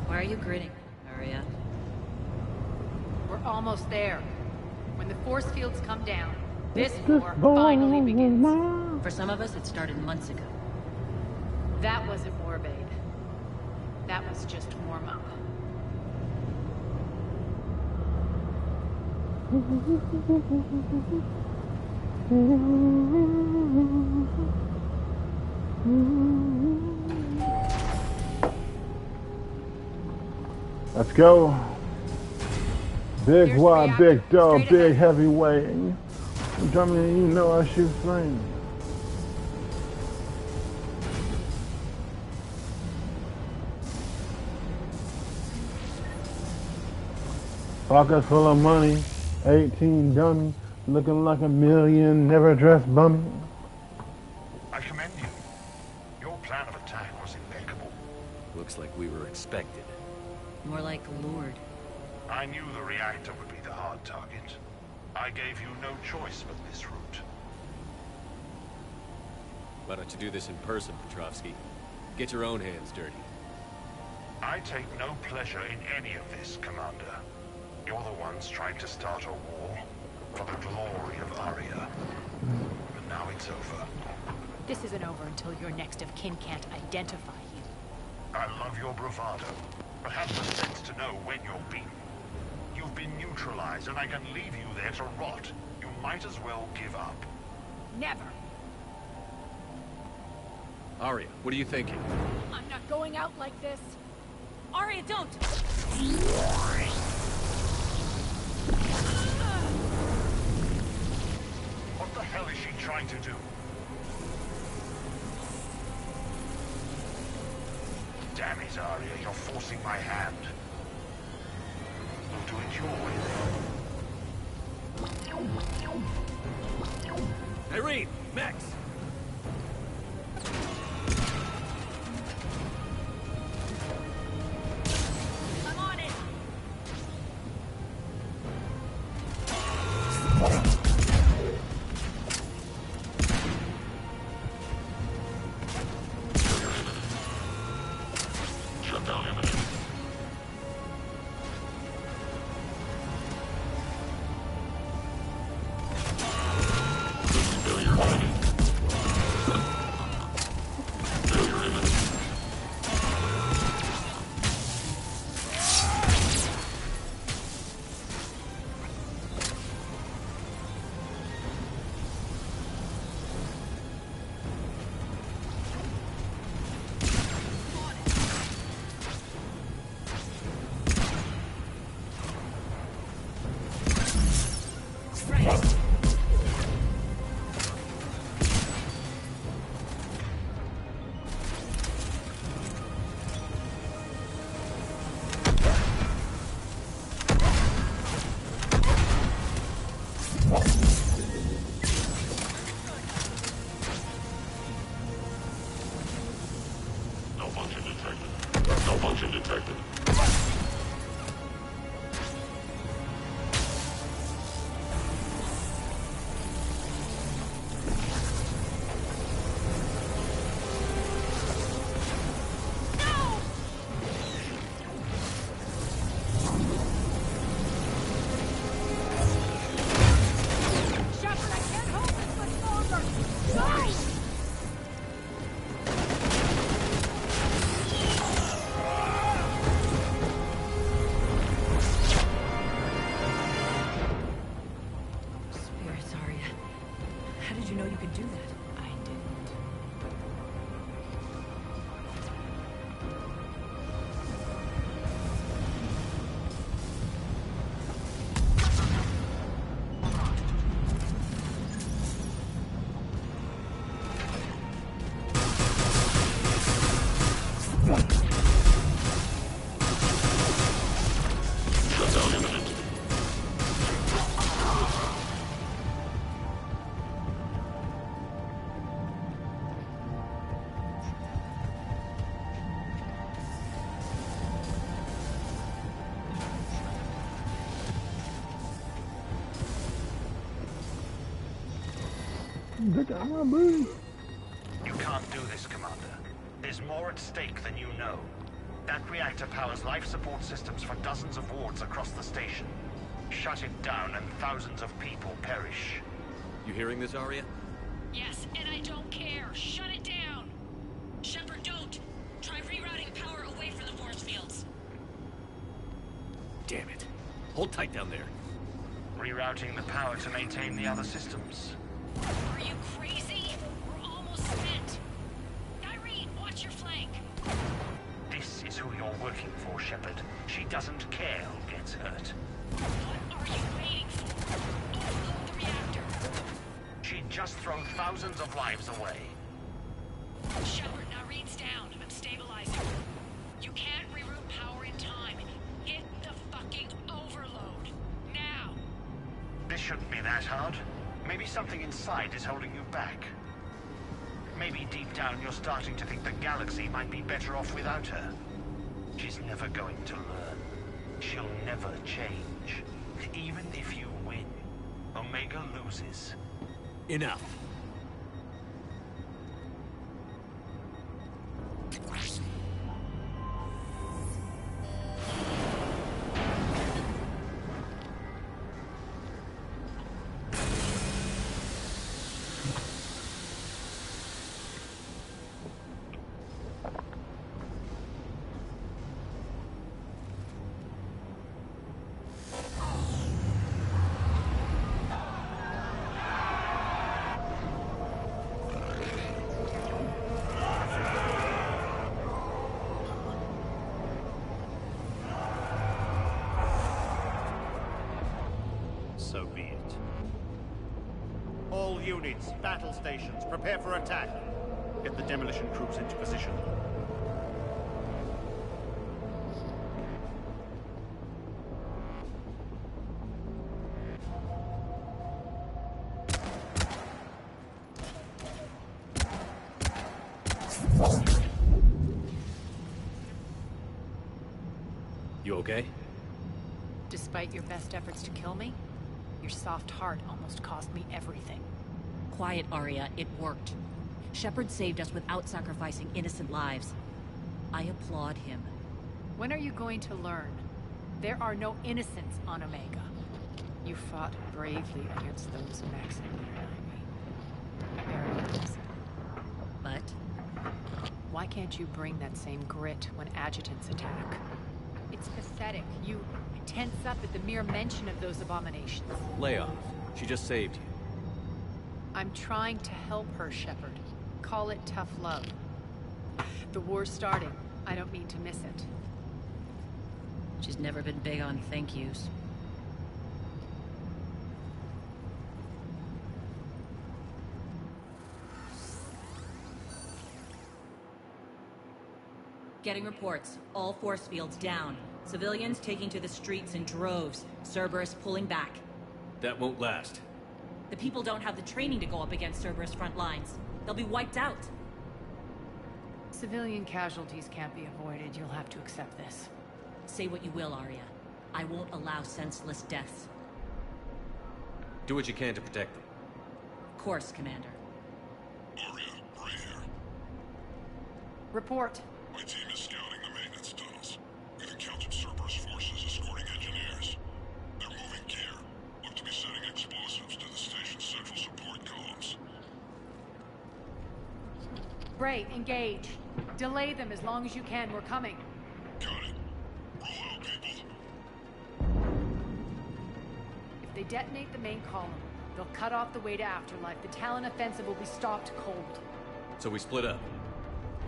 Why are you grinning, Aria? We're almost there. When the force fields come down, this war finally begins. For some of us, it started months ago. That wasn't war, babe. That was just warm up. Let's go. Big wide, big dog, big heavyweight. Germany, you know I shoot flames. Pockets full of money, 18 dummy, looking like a million, never dressed bummy. I commend you. Your plan of attack was impeccable. Looks like we were expected. More like lured. I knew the reactor would be the hard target. I gave you no choice but this route. Why don't you do this in person, Petrovsky? Get your own hands dirty. I take no pleasure in any of this, Commander. You're the ones trying to start a war for the glory of Aria. But now it's over. This isn't over until your next of kin can't identify you. I love your bravado, but have the sense to know when you're beaten. You've been neutralized, and I can leave you there to rot. You might as well give up. Never. Aria, what are you thinking? I'm not going out like this. Aria, don't! What the hell is she trying to do? Damn it, Aria, you're forcing my hand. We'll do it your way. Irene! Max! I'm on it! didn't do that. I didn't. You can't do this, Commander. There's more at stake than you know. That reactor powers life support systems for dozens of wards across the station. Shut it down and thousands of people perish. You hearing this, Arya? Yes, and I don't care. Shut it down. Shepard, don't. Try rerouting power away from the force fields. Damn it. Hold tight down there. Rerouting the power to maintain the other systems. Are you crazy? We're almost spent. Irene, watch your flank. This is who you're working for, Shepard. She doesn't care who gets hurt. What are you waiting for? Overload the reactor. She'd just throw thousands of lives away. Shepard, Irene's down. I'm stabilizing. You can't reroute power in time. Hit the fucking overload. Now. This shouldn't be that hard. Maybe something inside is holding you back. Maybe deep down you're starting to think the galaxy might be better off without her. She's never going to learn. She'll never change. Even if you win, Omega loses. Enough. So be it. All units, battle stations, prepare for attack. Get the demolition crews into position. You okay? Despite your best efforts to kill me, your soft heart almost cost me everything. Quiet, Arya. It worked. Shepard saved us without sacrificing innocent lives. I applaud him. When are you going to learn? There are no innocents on Omega. You fought bravely against those mechs in the Very innocent. But? Why can't you bring that same grit when adjutants attack? It's pathetic. You tense up at the mere mention of those abominations. Lay off. She just saved you. I'm trying to help her, Shepard. Call it tough love. The war's starting. I don't need to miss it. She's never been big on thank yous. Getting reports. All force fields down. Civilians taking to the streets in droves. Cerberus pulling back. That won't last. The people don't have the training to go up against Cerberus front lines. They'll be wiped out. Civilian casualties can't be avoided. You'll have to accept this. Say what you will, Arya. I won't allow senseless deaths. Do what you can to protect them. Of course, Commander. Arya, Bray here. Report. My team is scouting the maintenance tunnels. We've encountered Cerberus forces escorting engineers. They're moving gear. Look to be setting explosives to the station's central support columns. Bray, engage. Delay them as long as you can. We're coming. Got it. Roll out, people. If they detonate the main column, They'll cut off the way to Afterlife. The Talon offensive will be stopped cold. So we split up.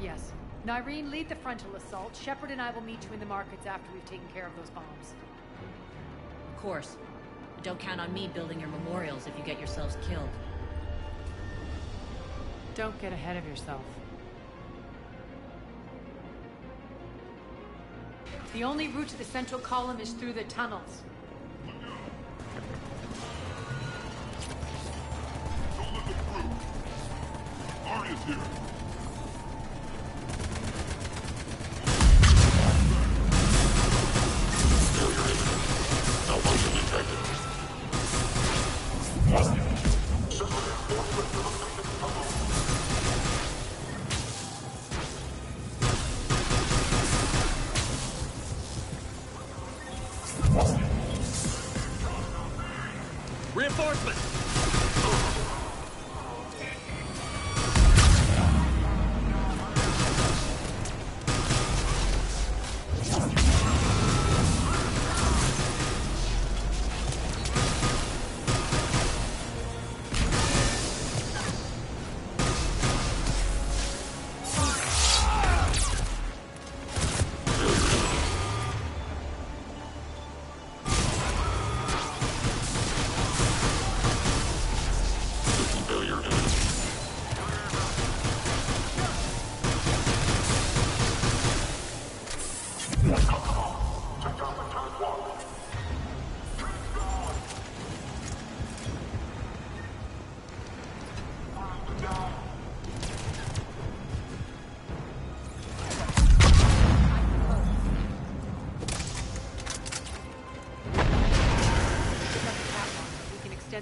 Yes. Nyreen, lead the frontal assault. Shepard and I will meet you in the markets after we've taken care of those bombs. Of course. But don't count on me building your memorials if you get yourselves killed. Don't get ahead of yourself. The only route to the central column is through the tunnels. Don't let them through. Arya's here. Reinforcements!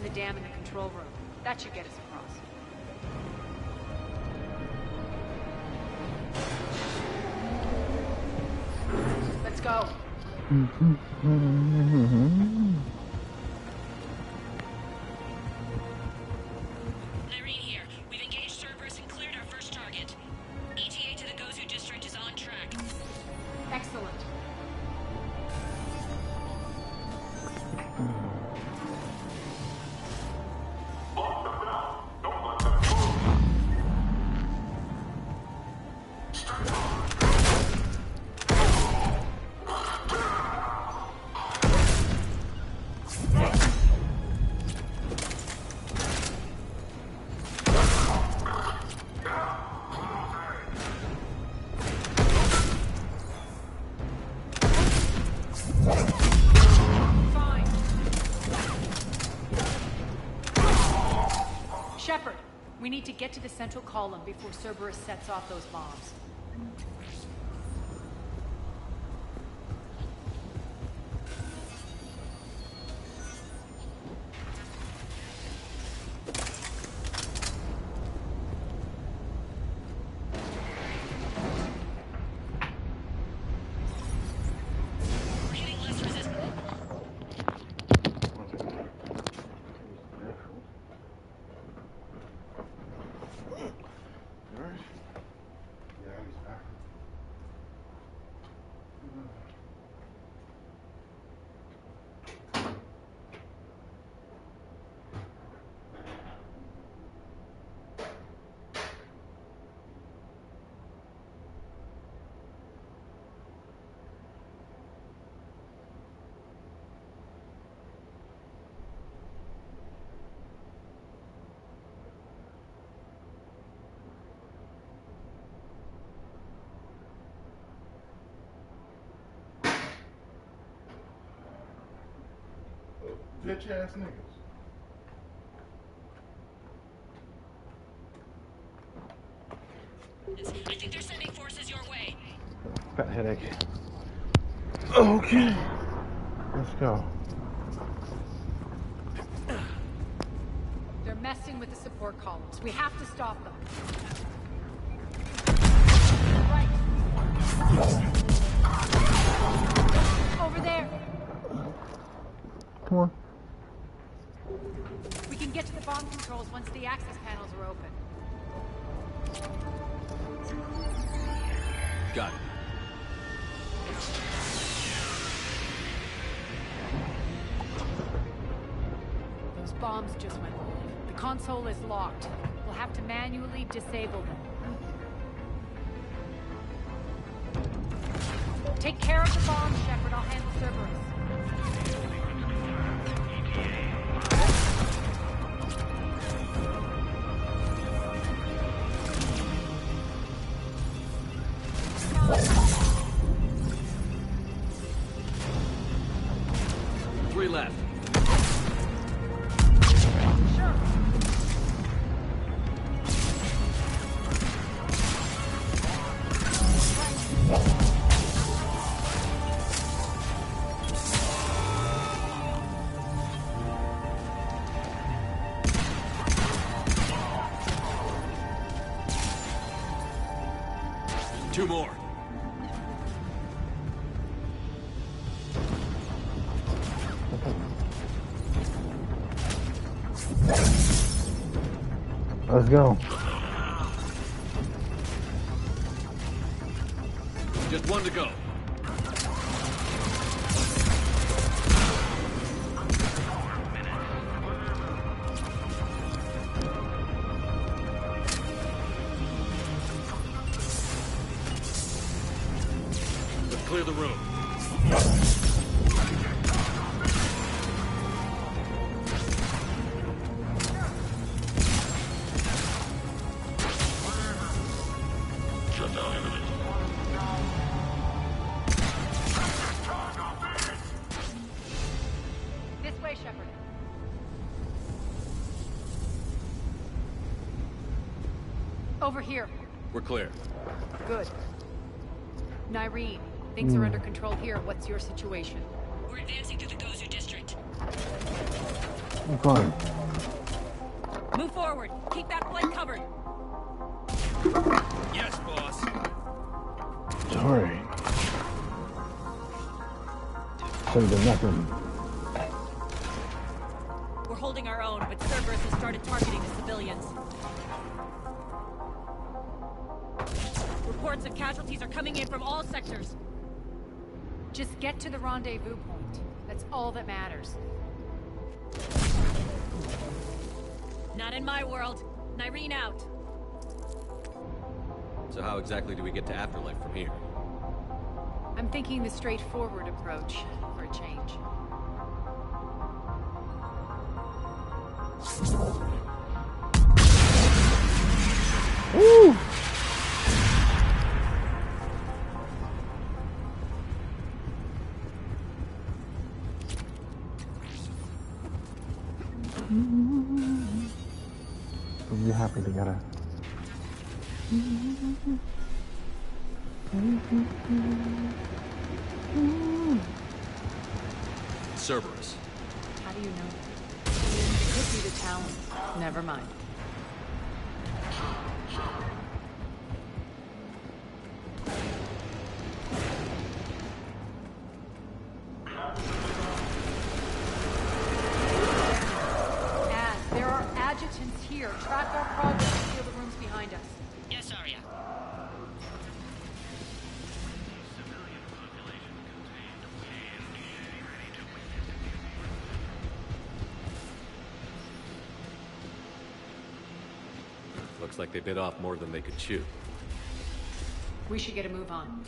The dam in the control room. That should get us across. Let's go. Nyreen here. We've engaged Cerberus and cleared our first target. ETA to the Gozu district is on track. Excellent. Shepard, we need to get to the central column before Cerberus sets off those bombs. We're hitting less resistance. Bitch ass niggas. I think they're sending forces your way. Got a headache. Okay. Let's go. They're messing with the support columns. We have to stop them. Right. Over there. Come on. We can get to the bomb controls once the access panels are open. Got it. Those bombs just went off. The console is locked. We'll have to manually disable them. Take care of the bombs, Shepard. I'll handle Cerberus. Three left. Sure. Two more. Let's go. Just one to go. Let's clear the room. This way, Shepard. Over here. We're clear. Good. Nyreen, things are under control here. What's your situation? We're advancing through the Gozu district. I'm fine. Move forward. Keep that flank covered. Yes, boss. Sorry. Say to nothing. We're holding our own, but Cerberus has started targeting the civilians. Reports of casualties are coming in from all sectors. Just get to the rendezvous point. That's all that matters. Not in my world. Nyreen out. So how exactly do we get to Afterlife from here? I'm thinking the straightforward approach for a change. Woo! We'll be happy together. Cerberus. How do you know? It could be the Talon. Never mind. There are adjutants here. Track our progress and seal the rooms behind us. Yes, Arya. Looks like they bit off more than they could chew. We should get a move on.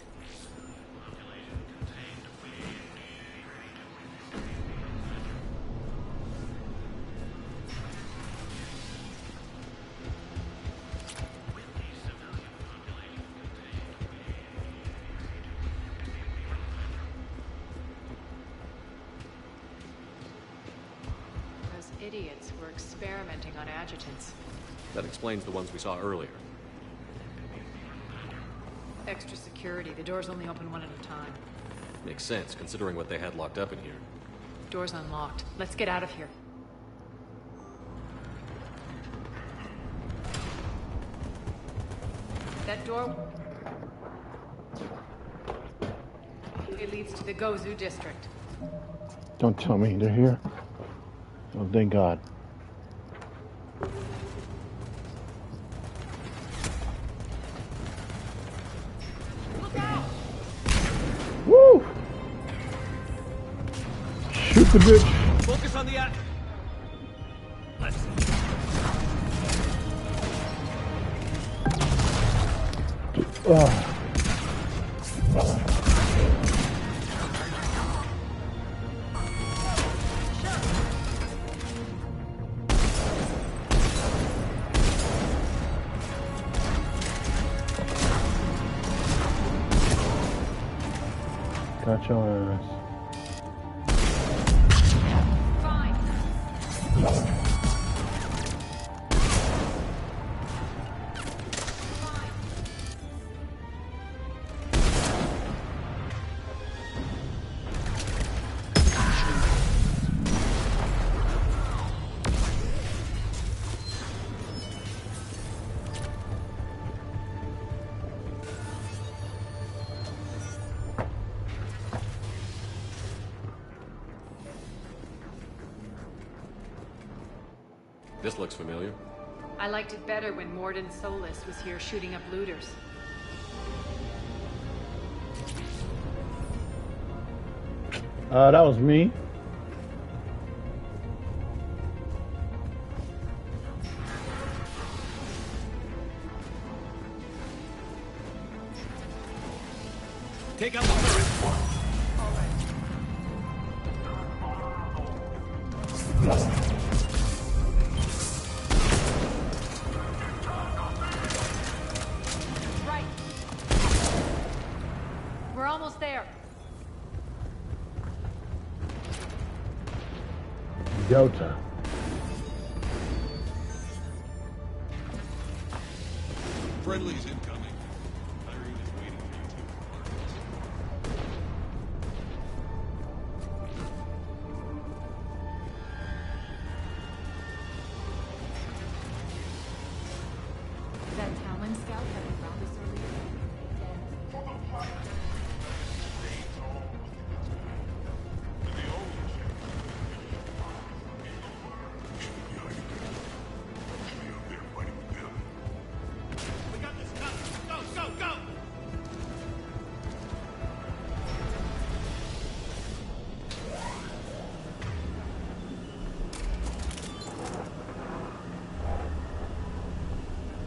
Those idiots were experimenting on adjutants. That explains the ones we saw earlier. Extra security. The doors only open one at a time. Makes sense, considering what they had locked up in here. Door's unlocked. Let's get out of here. That door... It leads to the Gozu district. Don't tell me they're here. Oh, thank God. Look out! Woo! Shoot the bitch. Focus on the Ugh. Got your ass. This looks familiar. I liked it better when Morden Solis was here shooting up looters. That was me. Take out the turret. Right. We're almost there. Delta. Friendly's incoming. Irene is waiting for you Is that Talon scout that we found us We got this covered. Go, go, go!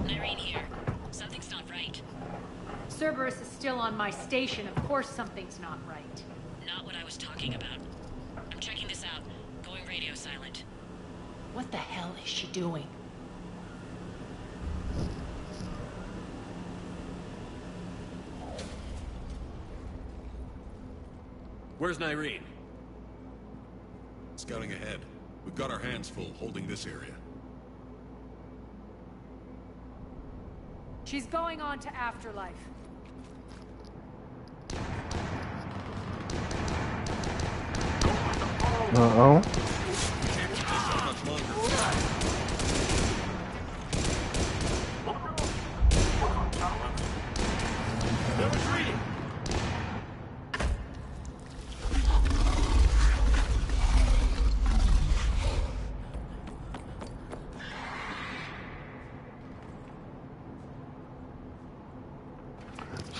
Irene here. Something's not right. Cerberus is still on my station. Of course something's not right. Not what I was talking about. I'm checking this out. Going radio silent. What the hell is she doing? Where's Irene? Scouting ahead. We've got our hands full holding this area. She's going on to Afterlife. Uh-oh. They're retreating!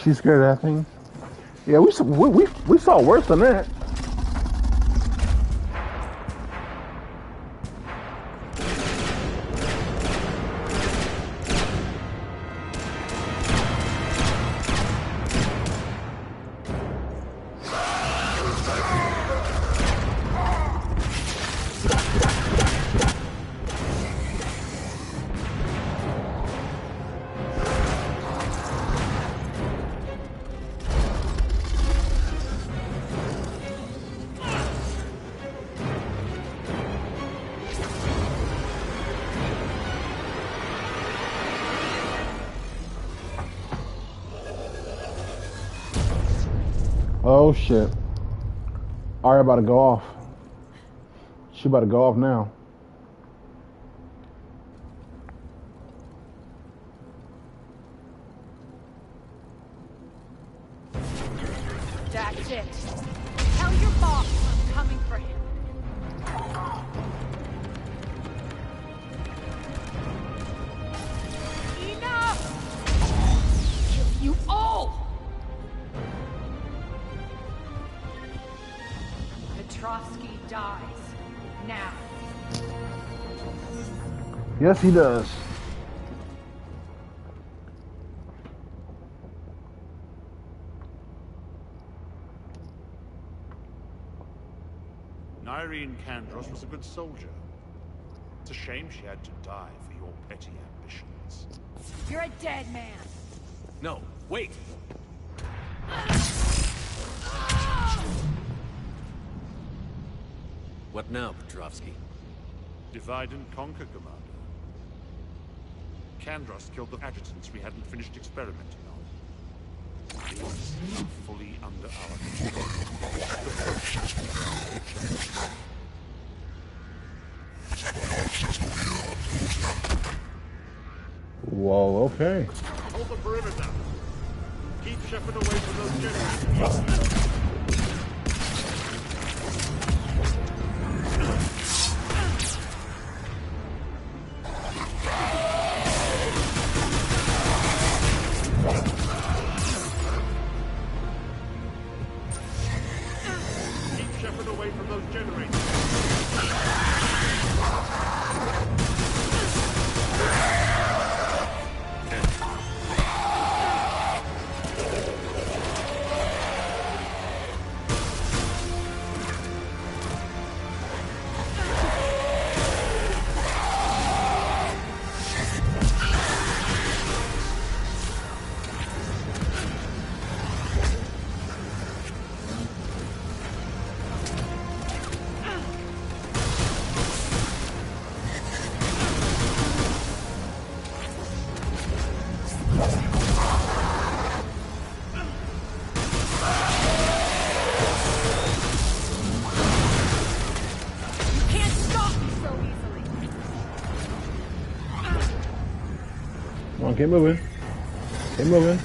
She's scared of that thing. Yeah, we saw worse than that. Oh shit. Arya about to go off. She about to go off now. That's it. Tell your boss I'm coming for him. Enough! Kill you all! Petrovsky dies. Now. Yes, he does. Kandros was a good soldier. It's a shame she had to die for your petty ambitions. You're a dead man. No, wait! What now, Petrovsky? Divide and conquer, Commander. Kandros killed the adjutants we hadn't finished experimenting on. These are fully under our control. The process Whoa, okay. Hold the perimeter. Keep Shepard away from those generators. Come on, keep moving. Keep moving.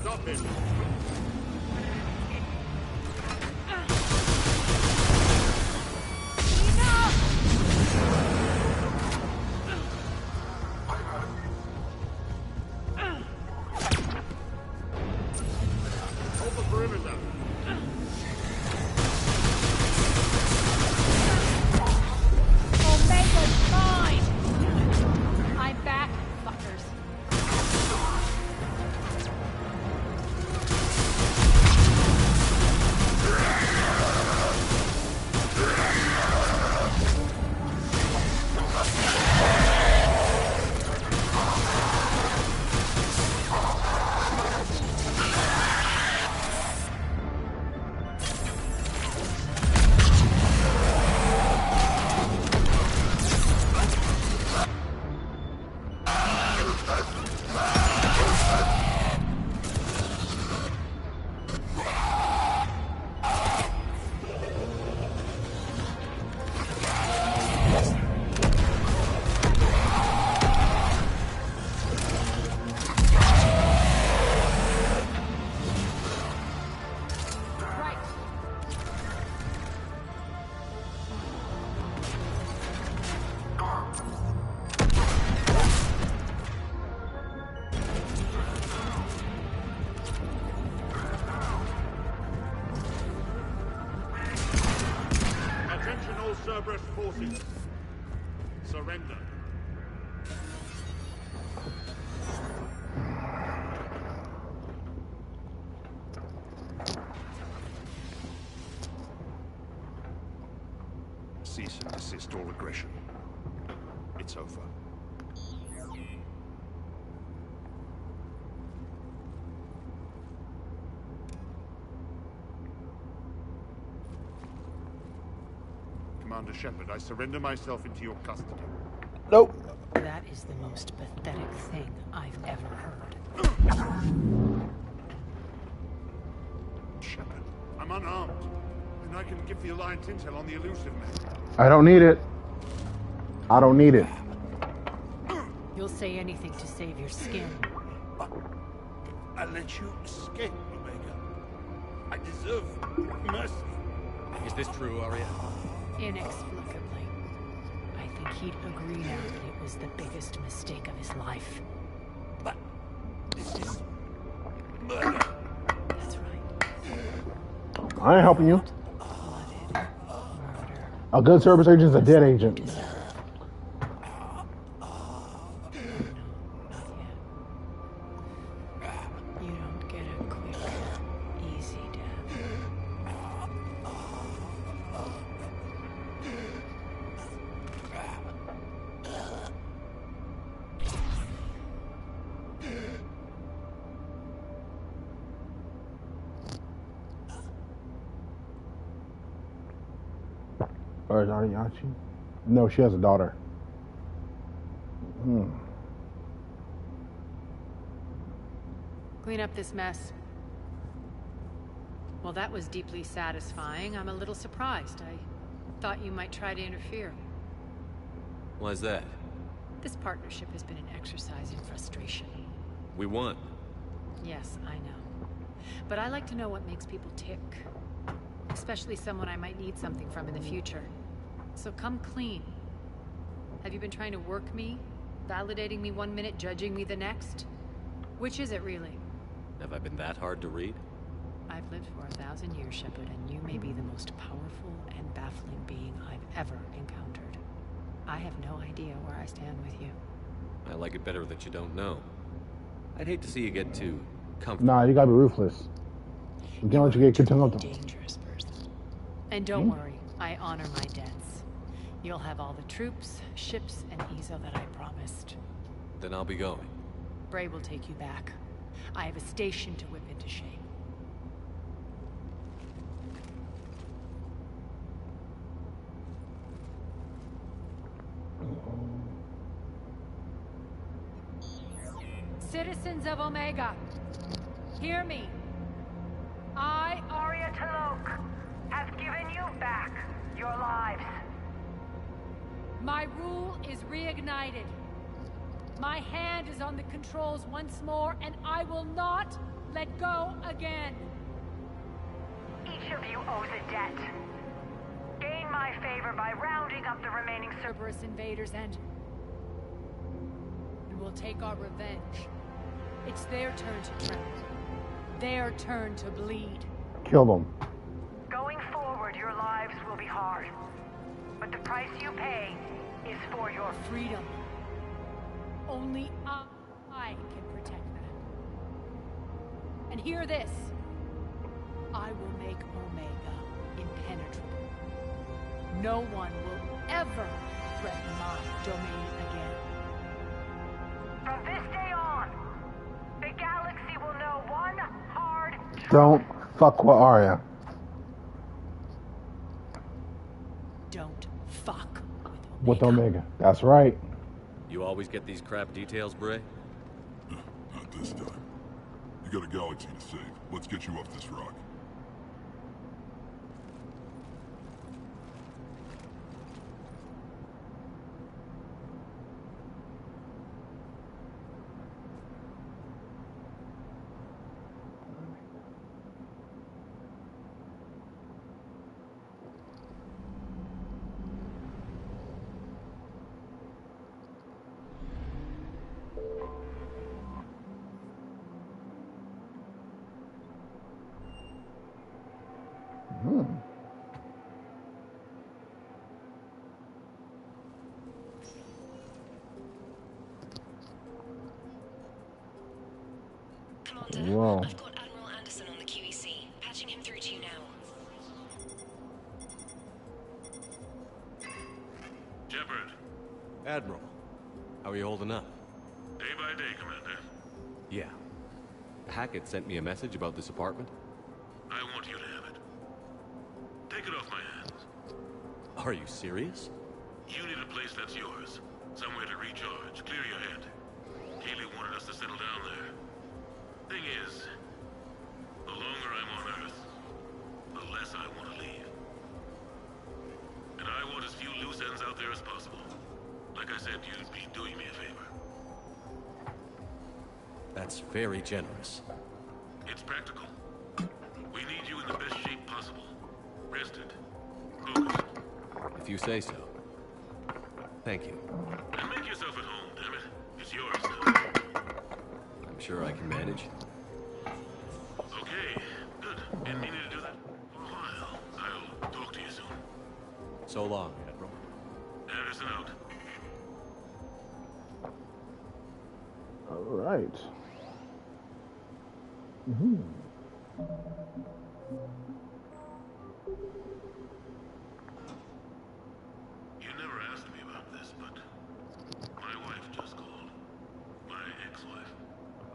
Stop it! Hold the perimeter. Omega's mine! I'm back, fuckers. Attention all Cerberus forces. Surrender. Cease and desist all aggression. It's over. Commander Shepard, I surrender myself into your custody. Nope. That is the most pathetic thing I've ever heard. Shepard, I'm unarmed, and I can give the Alliance intel on the elusive man. I don't need it. I don't need it. You'll say anything to save your skin. I let you escape, Omega. I deserve mercy. Is this true, Arya? Inexplicably. I think he'd agree now that it was the biggest mistake of his life. But this is I ain't helping you. A good service agent is a dead agent. You don't get a quick, easy death. Or is Ariachi? No, she has a daughter. Clean up this mess. Well, that was deeply satisfying. I'm a little surprised. I thought you might try to interfere. Why's that? This partnership has been an exercise in frustration. We won. Yes, I know. But I like to know what makes people tick. Especially someone I might need something from in the future. So come clean. Have you been trying to work me? Validating me 1 minute, judging me the next? Which is it, really? Have I been that hard to read? I've lived for 1,000 years, Shepard, and you may be the most powerful and baffling being I've ever encountered. I have no idea where I stand with you. I like it better that you don't know. I'd hate to see you get too comfortable. Nah, you gotta be ruthless. We can't let you get comfortable. Dangerous person. And don't worry, I honor my debts. You'll have all the troops, ships, and Ezo that I promised. Then I'll be going. Bray will take you back. I have a station to whip into shape. Citizens of Omega, hear me. I, Arya Talok, have given you back your lives. My rule is reignited. My hand is on the controls once more, and I will not let go again. Each of you owes a debt. Gain my favor by rounding up the remaining Cerberus invaders, and we'll take our revenge. It's their turn to tremble. Their turn to bleed. Kill them. Going forward, your lives will be hard. But the price you pay is for your freedom. Only I can protect that. And hear this. I will make Omega impenetrable. No one will ever threaten my domain again. From this day on, the galaxy will know one hard truth. Don't fuck with Arya. Don't fuck with Omega. That's right. You always get these crap details, Bray? Not this time. You got a galaxy to save. Let's get you off this rock. Whoa. I've got Admiral Anderson on the QEC. Patching him through to you now. Shepard. Admiral, how are you holding up? Day by day, Commander. Yeah. Hackett sent me a message about this apartment. I want you to have it. Take it off my hands. Are you serious? You need a place that's yours. Somewhere to recharge, clear your head. Keeley wanted us to settle down there. Thing is, the longer I'm on Earth, the less I want to leave. And I want as few loose ends out there as possible. Like I said, you'd be doing me a favor. That's very generous. It's practical. We need you in the best shape possible. Rested. Focused. If you say so. Thank you. And make yourself at home, damn it. It's yours now. I'm sure I can manage. Okay, good. Didn't mean you to do that. You never asked me about this, but my wife just called. My ex-wife.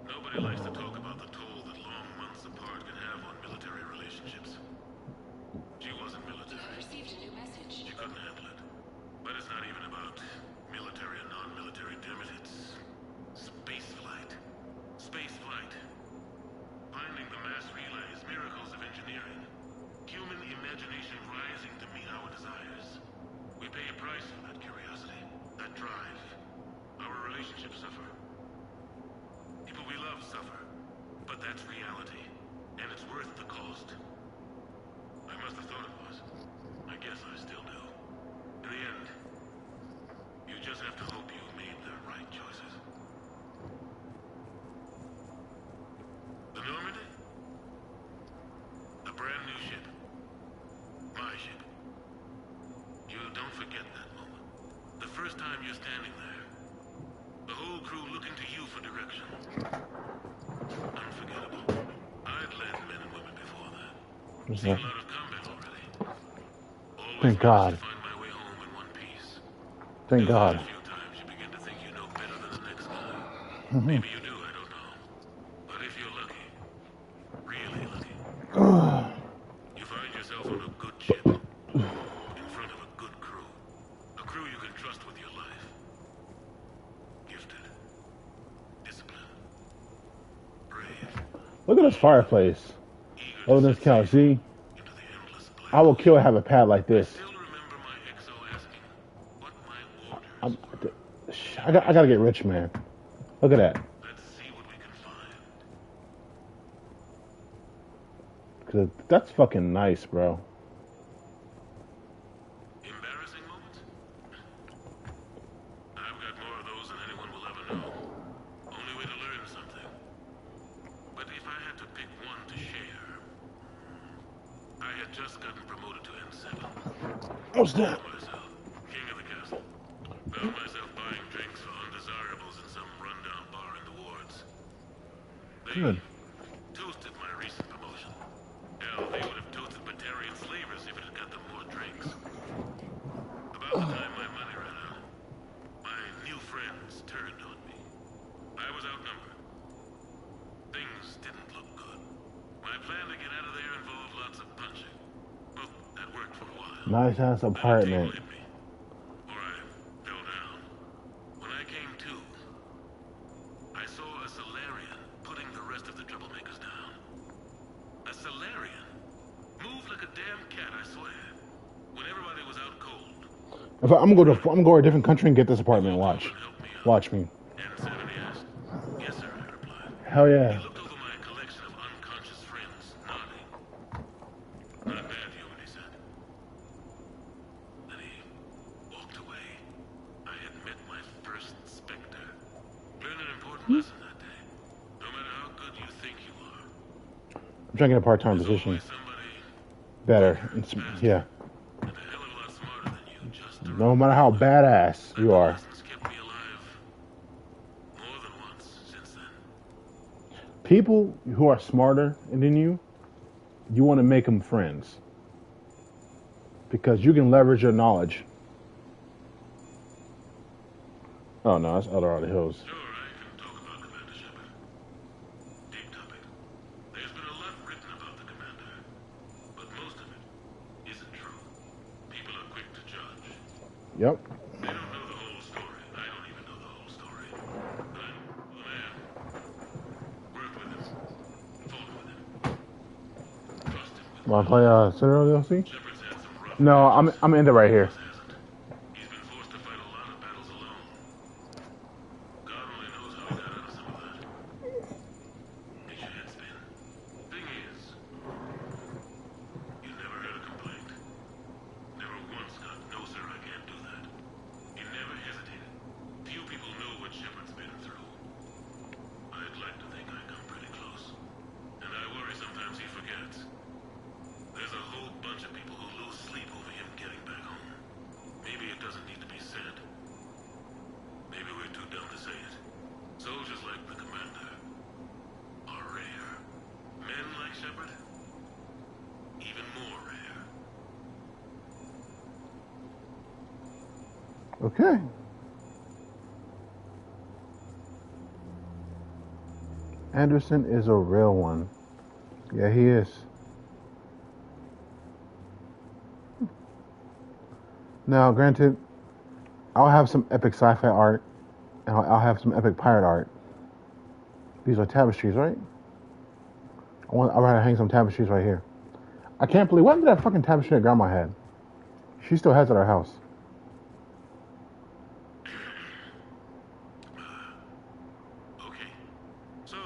Nobody likes to talk about the toll that long months apart can have on military relationships. She wasn't military. You've received a new message. She couldn't handle it. But it's not even about military and non-military, damn it. It's space flight. Space flight. Finding the mass relays, miracles of engineering. Human imagination rising to meet our desires. We pay a price for that curiosity, that drive. Our relationships suffer. People we love suffer. But that's reality. And it's worth the cost. I must have thought it was. I guess I still do. In the end, you just have to hope you made the right choices. The Normandy? A brand new ship. My ship. You don't forget that moment. The first time you're standing there. The whole crew looking to you for direction. Unforgettable. I'd led men and women before that. Seen a lot of combat already. Always Thank God. find my way home in one piece. Thank God. A few times you begin to think you know better than the next guy. Maybe you do, I don't know. But if you're lucky, really lucky, you find yourself on a good ship, in front of a good crew. A crew you can trust with your life. Gifted. Disciplined. Brave. Look at this fireplace. Oh, this couch. See? I will kill to have a pad like this. I gotta get rich, man. Look at that. Cause that's fucking nice, bro. Embarrassing moments? I've got more of those than anyone will ever know. Only way to learn something. But if I had to pick one to share, I had just gotten promoted to N7. What's that? Myself, king of the castle. Found myself buying drinks for undesirables in some rundown bar in the wards. They Good. toasted my recent promotion. Hell, they would have toasted Batarian slavers if it had got them more drinks. About the time my money ran out, my new friends turned on me. I was outnumbered. Things didn't look good. My plan to get out of there involved lots of punching. Well, that worked for a while. Nice ass apartment. Or I fell down. When I came to, I saw a Solarian putting the rest of the troublemakers down. A Solarian? Moved like a damn cat, I swear. When everybody was out cold. If I'm gonna go to a different country and get this apartment. Watch me. N7, he asked. Yes, sir, I replied. Hell yeah. He looked over my collection of unconscious friends, nodding. Not bad, human, he said. Then he walked away. I had met my first Spectre. Learned an important lesson that day. No matter how good you think you are. I'm trying to get a part-time position. Better. Yeah. No matter how badass you are. People who are smarter than you want to make them friends. Because you can leverage your knowledge. Oh no, that's Elder Out of Hills. Yep. They don't know the whole story. I don't even know the whole story. But I know the man. Worked with him. Fought with him. Trust him. Wanna play Citadel DLC? No, I'm in it right here. He's been forced to fight a lot of battles alone. God only knows how he got out of some of that. Makes your head spin. Thing is, you never heard a complaint. Never once got, no sir, I can't do that. He never hesitated. Few people know what Shepard's been through. I'd like to think I come pretty close. And I worry sometimes he forgets. There's a whole bunch of people who lose sleep over him getting back home. Okay. Anderson is a real one. Yeah, he is. Now, granted, I'll have some epic sci-fi art, and I'll have some epic pirate art. These are tapestries, right? I'll rather hang some tapestries right here. I can't believe, what did that fucking tapestry that Grandma had? She still has it at our house. Okay. So,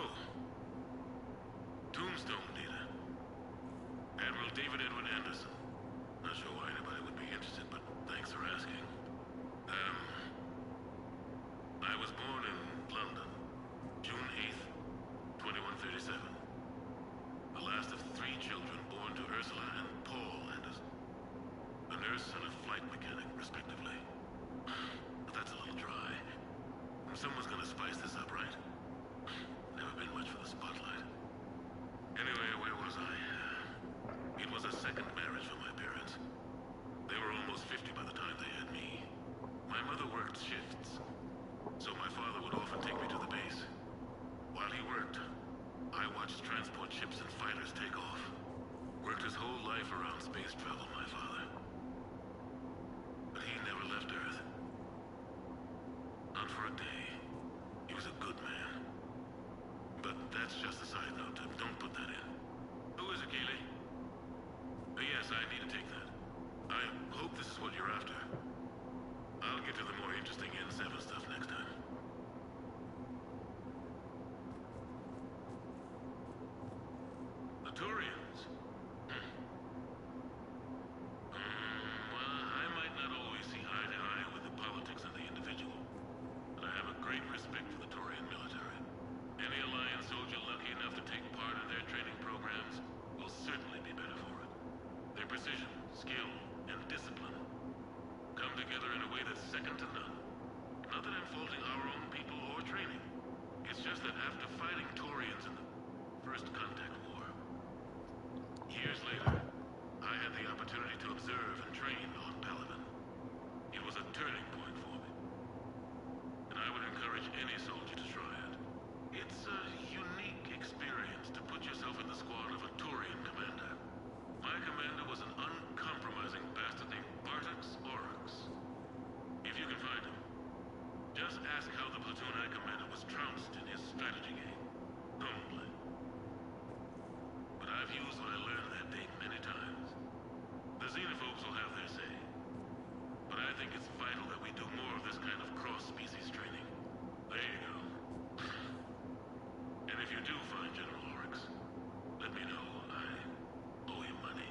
Tombstone data. Admiral David Edward Anderson. Not sure why anybody would be interested, but thanks for asking. I was born in London, June 8th, 2137. The last of 3 children born to Ursula and Paul Anderson. A nurse and a flight mechanic, respectively. But that's a little dry. Someone's gonna spice this up, right? Never been much for the spotlight. Anyway, where was I? It was a second marriage for my parents. They were almost 50 by the time they had me. My mother worked shifts, so my father would often take me to the base. While he worked, I watched transport ships and fighters take off. Worked his whole life around space travel, my father. But he never left Earth. Not for a day. He was a good man. But that's just a side note. Don't put that in. Who is it, Keeley? Yes, I need to take that. I hope this is what you're after. I'll get to the more interesting N7 stuff next time. The Turians? Well, I might not always see eye to eye with the politics of the individual, but I have a great respect for the Turian military. Any Alliance soldier lucky enough to take part in their training programs will certainly be better for it. Their precision, skill, and discipline come together in a way that's second to none. Not that I'm faulting our own people or training. It's just that after fighting Turians in the First Contact War, years later, I had the opportunity to observe and train on Paladin. It was a turning point for me. And I would encourage any soldier to try it. It's a unique experience to put yourself in the squad of a Turian commander. My commander was an uncompromising bastard named Bartax Oryx. If you can find him, just ask how the platoon I commanded was trounced in his strategy game. Only. But I've used what I learned that day many times. The xenophobes will have their say. But I think it's vital that we do more of this kind of cross-species training. There you go. And if you do find General Oryx, let me know. I owe you money.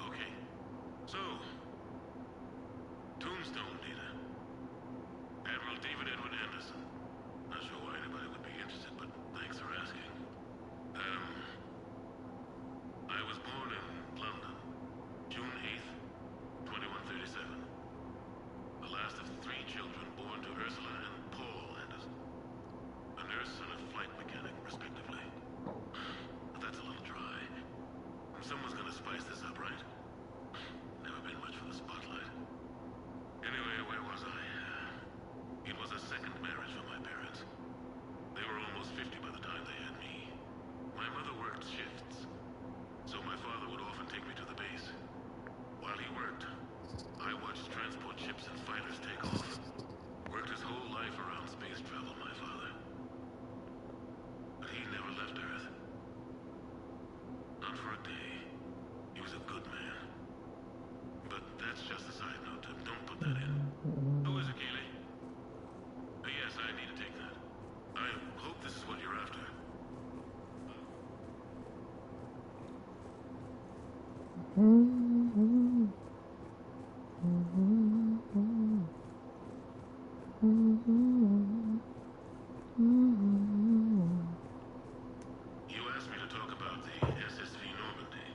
Okay. So, Tombstone data. Admiral David Edward Anderson. Not sure why anybody would be interested, but thanks for asking. I was born in London, June 8th, 2137. The last of 3 children born to Ursula and Paul Anderson. A nurse and a flight mechanic, respectively. But that's a little dry. Someone's gonna spice this up, right? Never been much for the spotlight. Anyway, where was I? It was a second marriage for my parents. They were almost 50 by the time they had me. My mother worked shifts, so my father would often take me to the base. While he worked, I watched transport ships and fighters take off. Worked his whole life around space travel, my father. But he never left Earth. Not for a day. He was a good man. But that's just a side note. Don't put that in. Who is it, Keeley? Yes, I need to take that. I hope this is what you're after. You asked me to talk about the SSV Normandy.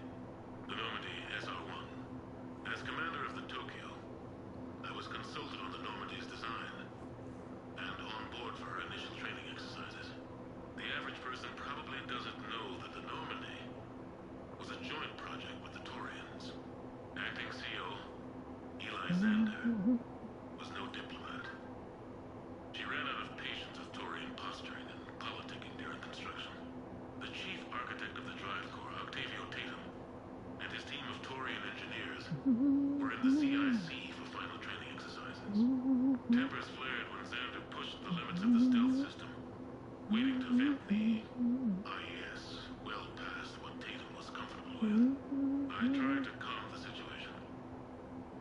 chief architect of the Drive Corps, Octavio Tatum, and his team of Taurian engineers were in the CIC for final training exercises. Tempers flared when Xander pushed the limits of the stealth system, waiting to vent the IS well past what Tatum was comfortable with. I tried to calm the situation,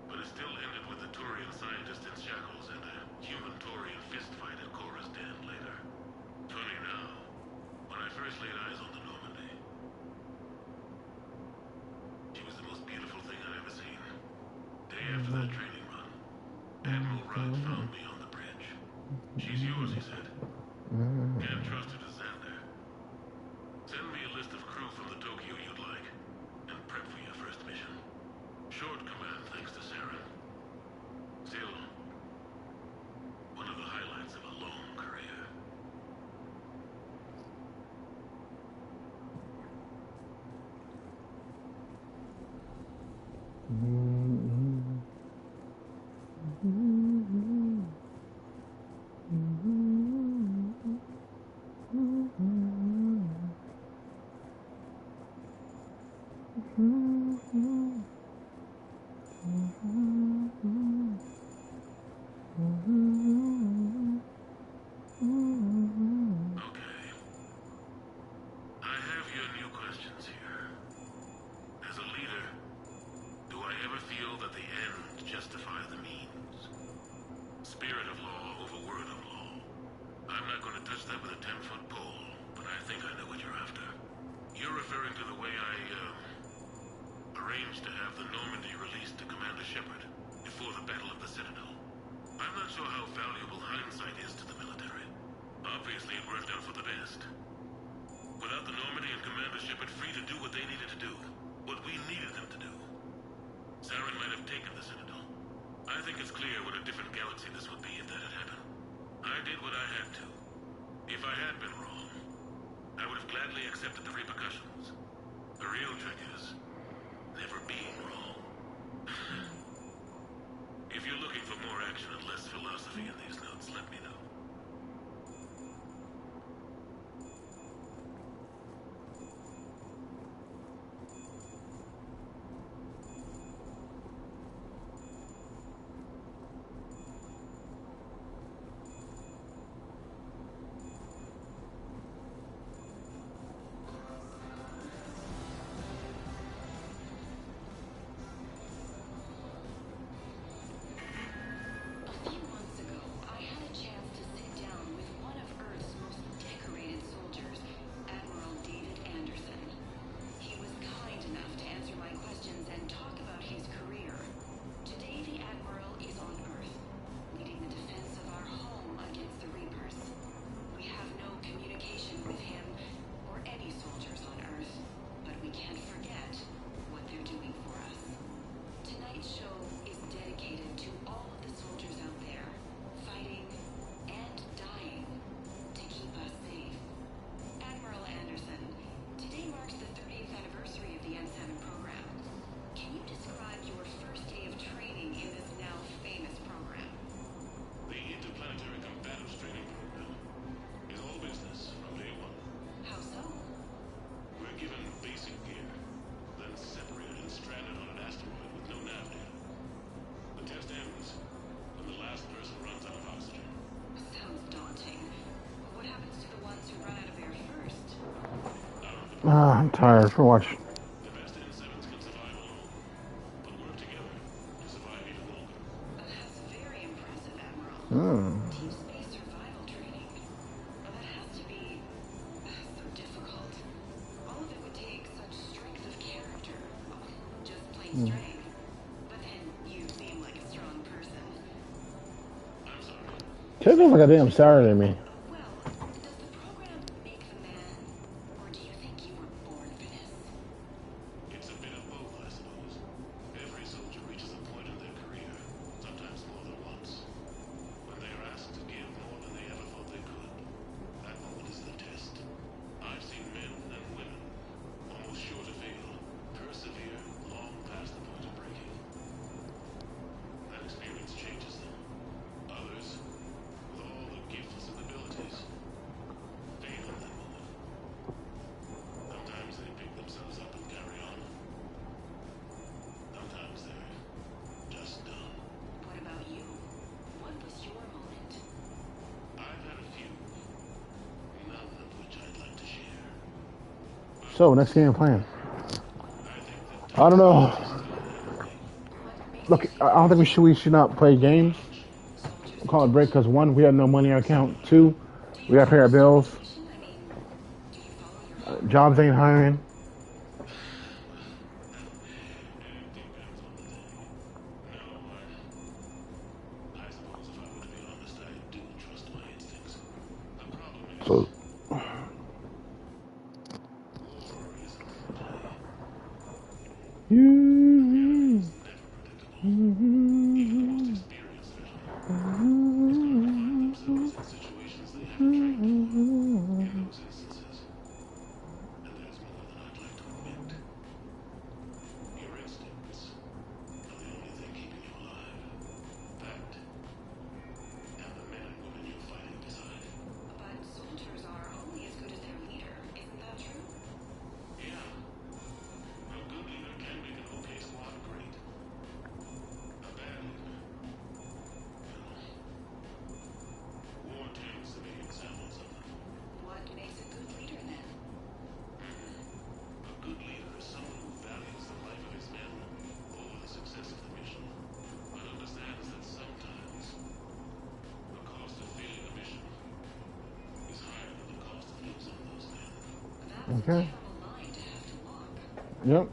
but it still ended with the Taurian scientist in shackles and a human Taurian fistfight at Cora's den later. Funny now, when I first laid eyes on the Normandy, she was the most beautiful thing I'd ever seen. Day after that training run, Admiral Rudd found me on the bridge. She's yours, he said. Can't trust her to Xander. Send me a list of crew from the Tokyo you'd like, and prep for your first mission. Short command thanks to Sarah. Still, one of the highlights of a long career. I'm tired for watching. It looks like a damn Saturday to me. So, next game plan. I don't know. Look, I don't think we should not play games. We'll call it a break because one, we have no money in our account. Two, we got to pay our bills. Jobs ain't hiring. So. Okay. Yep.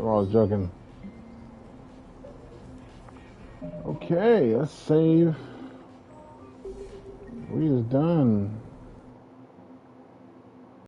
I was joking. Okay, let's save. We is done.